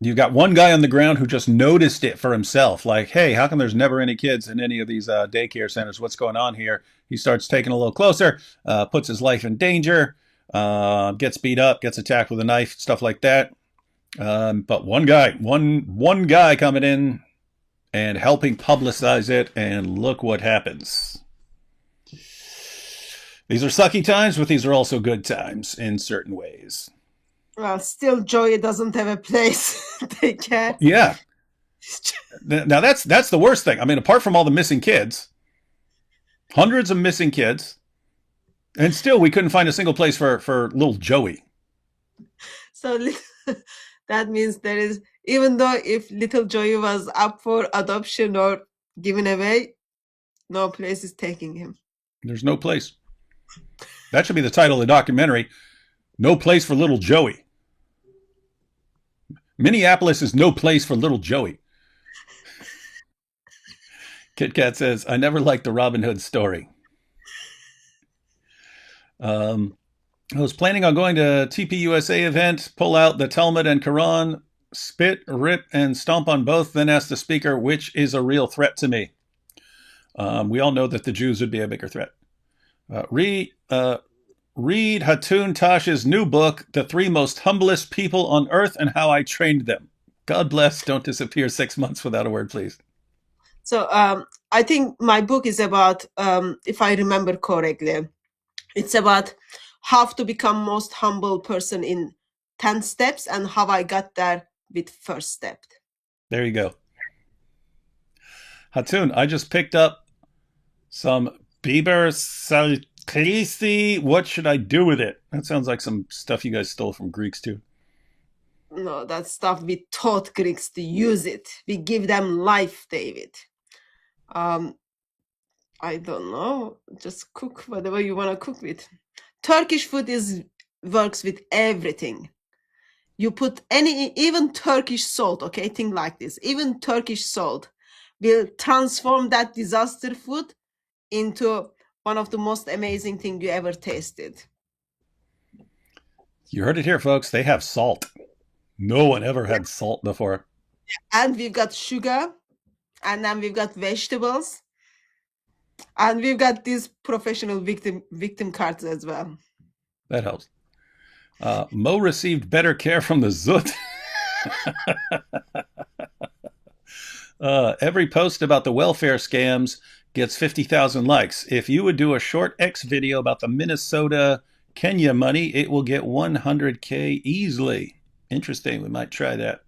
You've got one guy on the ground who just noticed it for himself. Like, hey, how come there's never any kids in any of these daycare centers? What's going on here? He starts taking a little closer, puts his life in danger, gets beat up, gets attacked with a knife, stuff like that. But one guy coming in and helping publicize it, and look what happens. These are sucky times, but these are also good times in certain ways. well, still, Joey doesn't have a place. Take care. Yeah. Now that's the worst thing. I mean, apart from all the missing kids, hundreds of missing kids, and still we couldn't find a single place for little Joey. So that means there is, even though if little Joey was up for adoption or given away, no place is taking him. There's no place. That should be the title of the documentary. No place for little Joey. Minneapolis is no place for little Joey. Kit Kat says, I never liked the Robin Hood story. I was planning on going to TPUSA event, pull out the Talmud and Quran, spit, rip, and stomp on both, then ask the speaker, which is a real threat to me. We all know that the Jews would be a bigger threat. Read Hatun Tash's new book, The Three Most Humblest People on Earth and How I Trained Them. God bless. Don't disappear 6 months without a word, please. So I think my book is about, if I remember correctly, it's about how to become most humble person in 10 steps and how I got there with first step. There you go. Hatun, I just picked up some Bieber Krisi, what should I do with it? That sounds like some stuff you guys stole from Greeks too. No, that stuff we taught Greeks to use it. We give them life, David. I don't know. Just cook whatever you want to cook with. Turkish food works with everything. You put even Turkish salt, okay? Think like this. Even Turkish salt will transform that disaster food into one of the most amazing things you ever tasted. You heard it here, folks. They have salt. No one ever had salt before. And we've got sugar, and then we've got vegetables, and we've got these professional victim cards as well. That helps. Mo received better care from the Zut. Every post about the welfare scams gets 50,000 likes. If you would do a short X video about the Minnesota Kenya money, it will get 100K easily. Interesting. We might try that.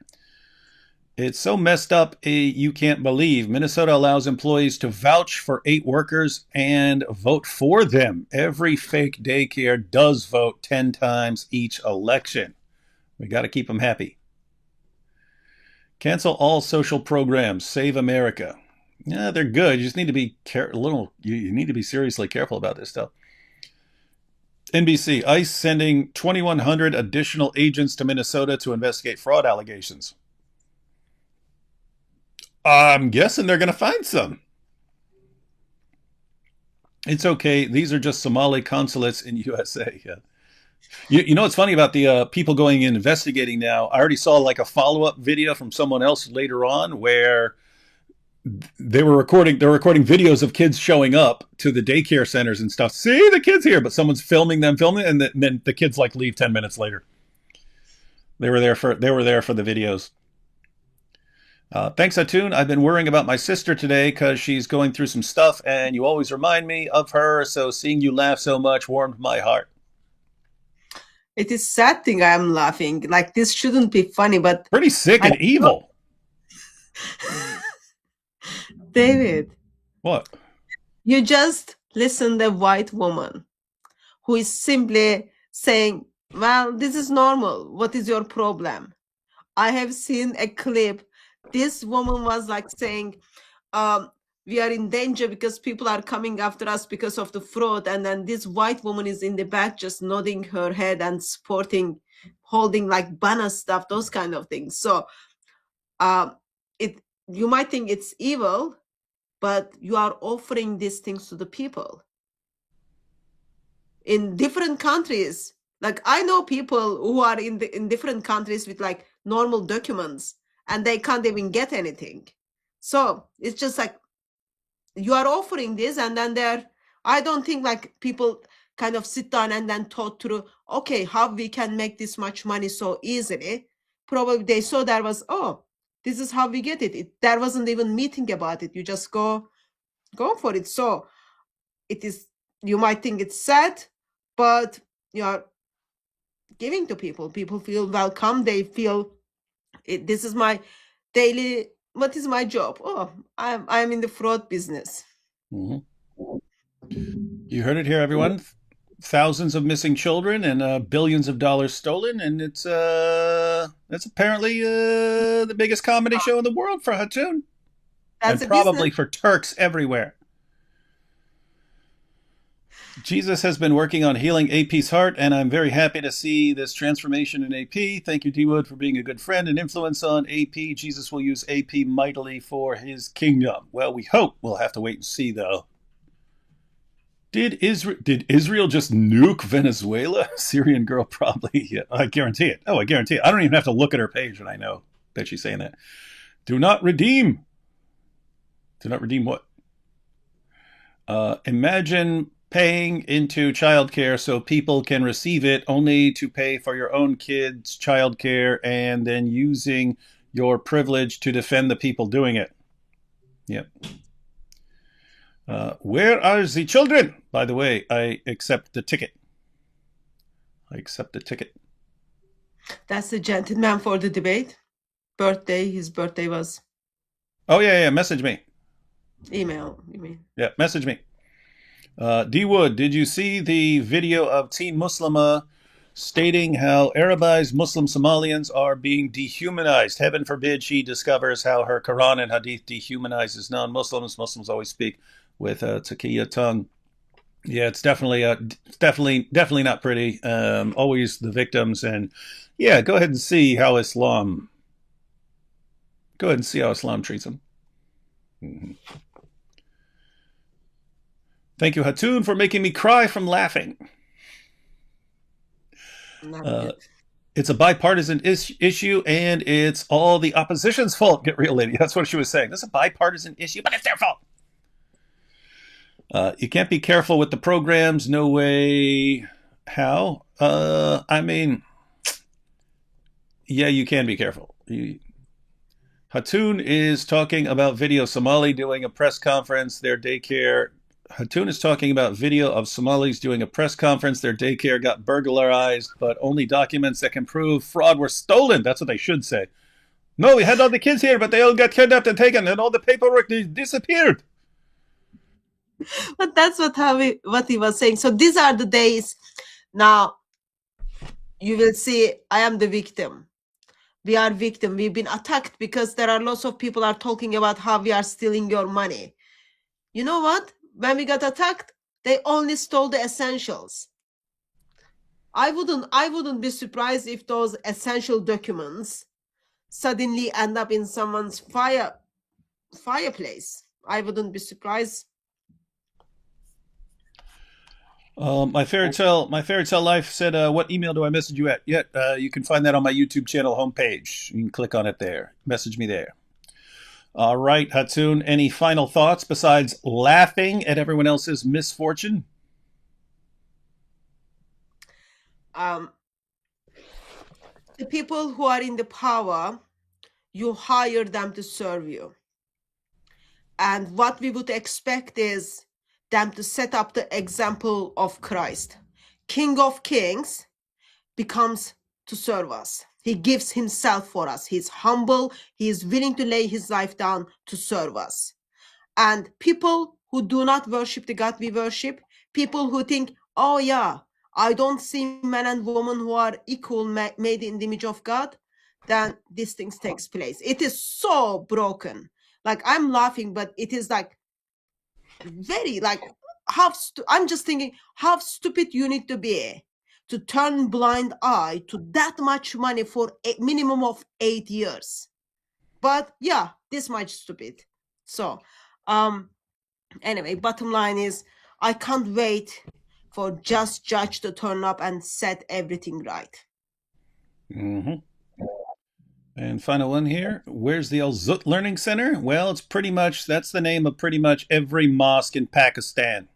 It's so messed up, you can't believe. Minnesota allows employees to vouch for 8 workers and vote for them. Every fake daycare does vote 10 times each election. We got to keep them happy. Cancel all social programs. Save America. Yeah, they're good. You just need to be you need to be seriously careful about this stuff. NBC, ICE sending 2,100 additional agents to Minnesota to investigate fraud allegations. I'm guessing they're going to find some. It's okay. These are just Somali consulates in USA. Yeah. You know what's funny about the people going in investigating now? I already saw like a follow-up video from someone else later on where they're recording videos of kids showing up to the daycare centers and stuff. See the kids here, but someone's filming, and then the kids like leave 10 minutes later. They were there for the videos. Thanks, Hatun. I've been worrying about my sister today because she's going through some stuff, and you always remind me of her. So seeing you laugh so much warmed my heart. It is sad thing I'm laughing. Like, this shouldn't be funny, but pretty sick and evil. David. What? You just listen to a white woman who is simply saying, well, this is normal. What is your problem? I have seen a clip. This woman was like saying, we are in danger because people are coming after us because of the fraud. And then this white woman is in the back just nodding her head and supporting, holding like banner stuff, those kind of things. So you might think it's evil, but you are offering these things to the people. In different countries, like I know people who are in different countries with like normal documents, and they can't even get anything. So it's just like you are offering this, and then I don't think like people kind of sit down and then thought through, okay, how we can make this much money so easily. Probably they saw there was, oh, this is how we get it. There wasn't even meeting about it. You just go for it. So it is, you might think it's sad, but you are giving to people. People feel welcome. They feel this is my daily, what is my job? Oh, I'm in the fraud business. Mm-hmm. You heard it here, everyone. Thousands of missing children and billions of dollars stolen, and it's apparently the biggest comedy show in the world for Hatun. That's and probably for Turks everywhere. Jesus has been working on healing AP's heart, and I'm very happy to see this transformation in AP. Thank you, D-Wood, for being a good friend and influence on AP. Jesus will use AP mightily for his kingdom. Well, we hope. We'll have to wait and see, though. Did Israel just nuke Venezuela? Syrian girl probably. Yeah, I guarantee it. Oh, I guarantee it. I don't even have to look at her page, and I know that she's saying that. Do not redeem. Do not redeem what? Imagine paying into childcare so people can receive it only to pay for your own kids' childcare and then using your privilege to defend the people doing it. Yep. Where are the children? By the way, I accept the ticket. That's the gentleman for the debate. His birthday was. Oh, yeah. Message me. Email, you mean? Yeah, message me. D Wood, did you see the video of Teen Muslima stating how Arabized Muslim Somalians are being dehumanized? Heaven forbid she discovers how her Quran and Hadith dehumanizes non-Muslims. Muslims always speak with a taqiyya tongue. Yeah, it's definitely not pretty. Always the victims, and yeah, go ahead and see how Islam. Go ahead and see how Islam treats them. Mm-hmm. Thank you, Hatun, for making me cry from laughing. It's a bipartisan issue, and it's all the opposition's fault. Get real, lady. That's what she was saying. This is a bipartisan issue, but it's their fault. You can't be careful with the programs. No way. How? I mean, yeah, you can be careful. Hatun is talking about video Somali doing a press conference, their daycare. Hatun is talking about video of Somalis doing a press conference. Their daycare got burglarized, but only documents that can prove fraud were stolen. That's what they should say. No, we had all the kids here, but they all got kidnapped and taken, and all the paperwork disappeared. But that's what he was saying. So these are the days. Now, you will see, I am the victim. We are victim. We've been attacked because there are lots of people are talking about how we are stealing your money. You know what? When we got attacked, they only stole the essentials. I wouldn't be surprised if those essential documents suddenly end up in someone's fireplace. I wouldn't be surprised. My fairy tale life said, what email do I message you at? You can find that on my YouTube channel homepage. You can click on it there. Message me there. All right, Hatun, any final thoughts besides laughing at everyone else's misfortune? The people who are in the power, you hire them to serve you. And what we would expect is them to set up the example of Christ. King of Kings becomes to serve us. He gives himself for us. He's humble. He is willing to lay his life down to serve us. And people who do not worship the God we worship, people who think, oh yeah, I don't see men and women who are equal, made in the image of God, then these things takes place. It is so broken. Like, I'm laughing, but it is like very like, I'm just thinking how stupid you need to be to turn blind eye to that much money for a minimum of 8 years. But yeah, this much stupid. So anyway, bottom line is I can't wait for just judge to turn up and set everything right. Mm-hmm. And final one here. Where's the Al Zut Learning Center? Well, it's pretty much, that's the name of pretty much every mosque in Pakistan.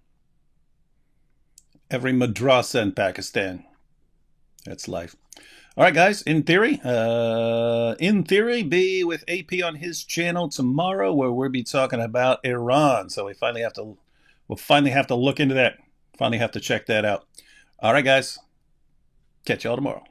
Every madrasa in Pakistan. That's life. All right, guys. In theory, be with AP on his channel tomorrow, where we'll be talking about Iran. So we'll finally have to look into that. Finally have to check that out. All right, guys. Catch y'all tomorrow.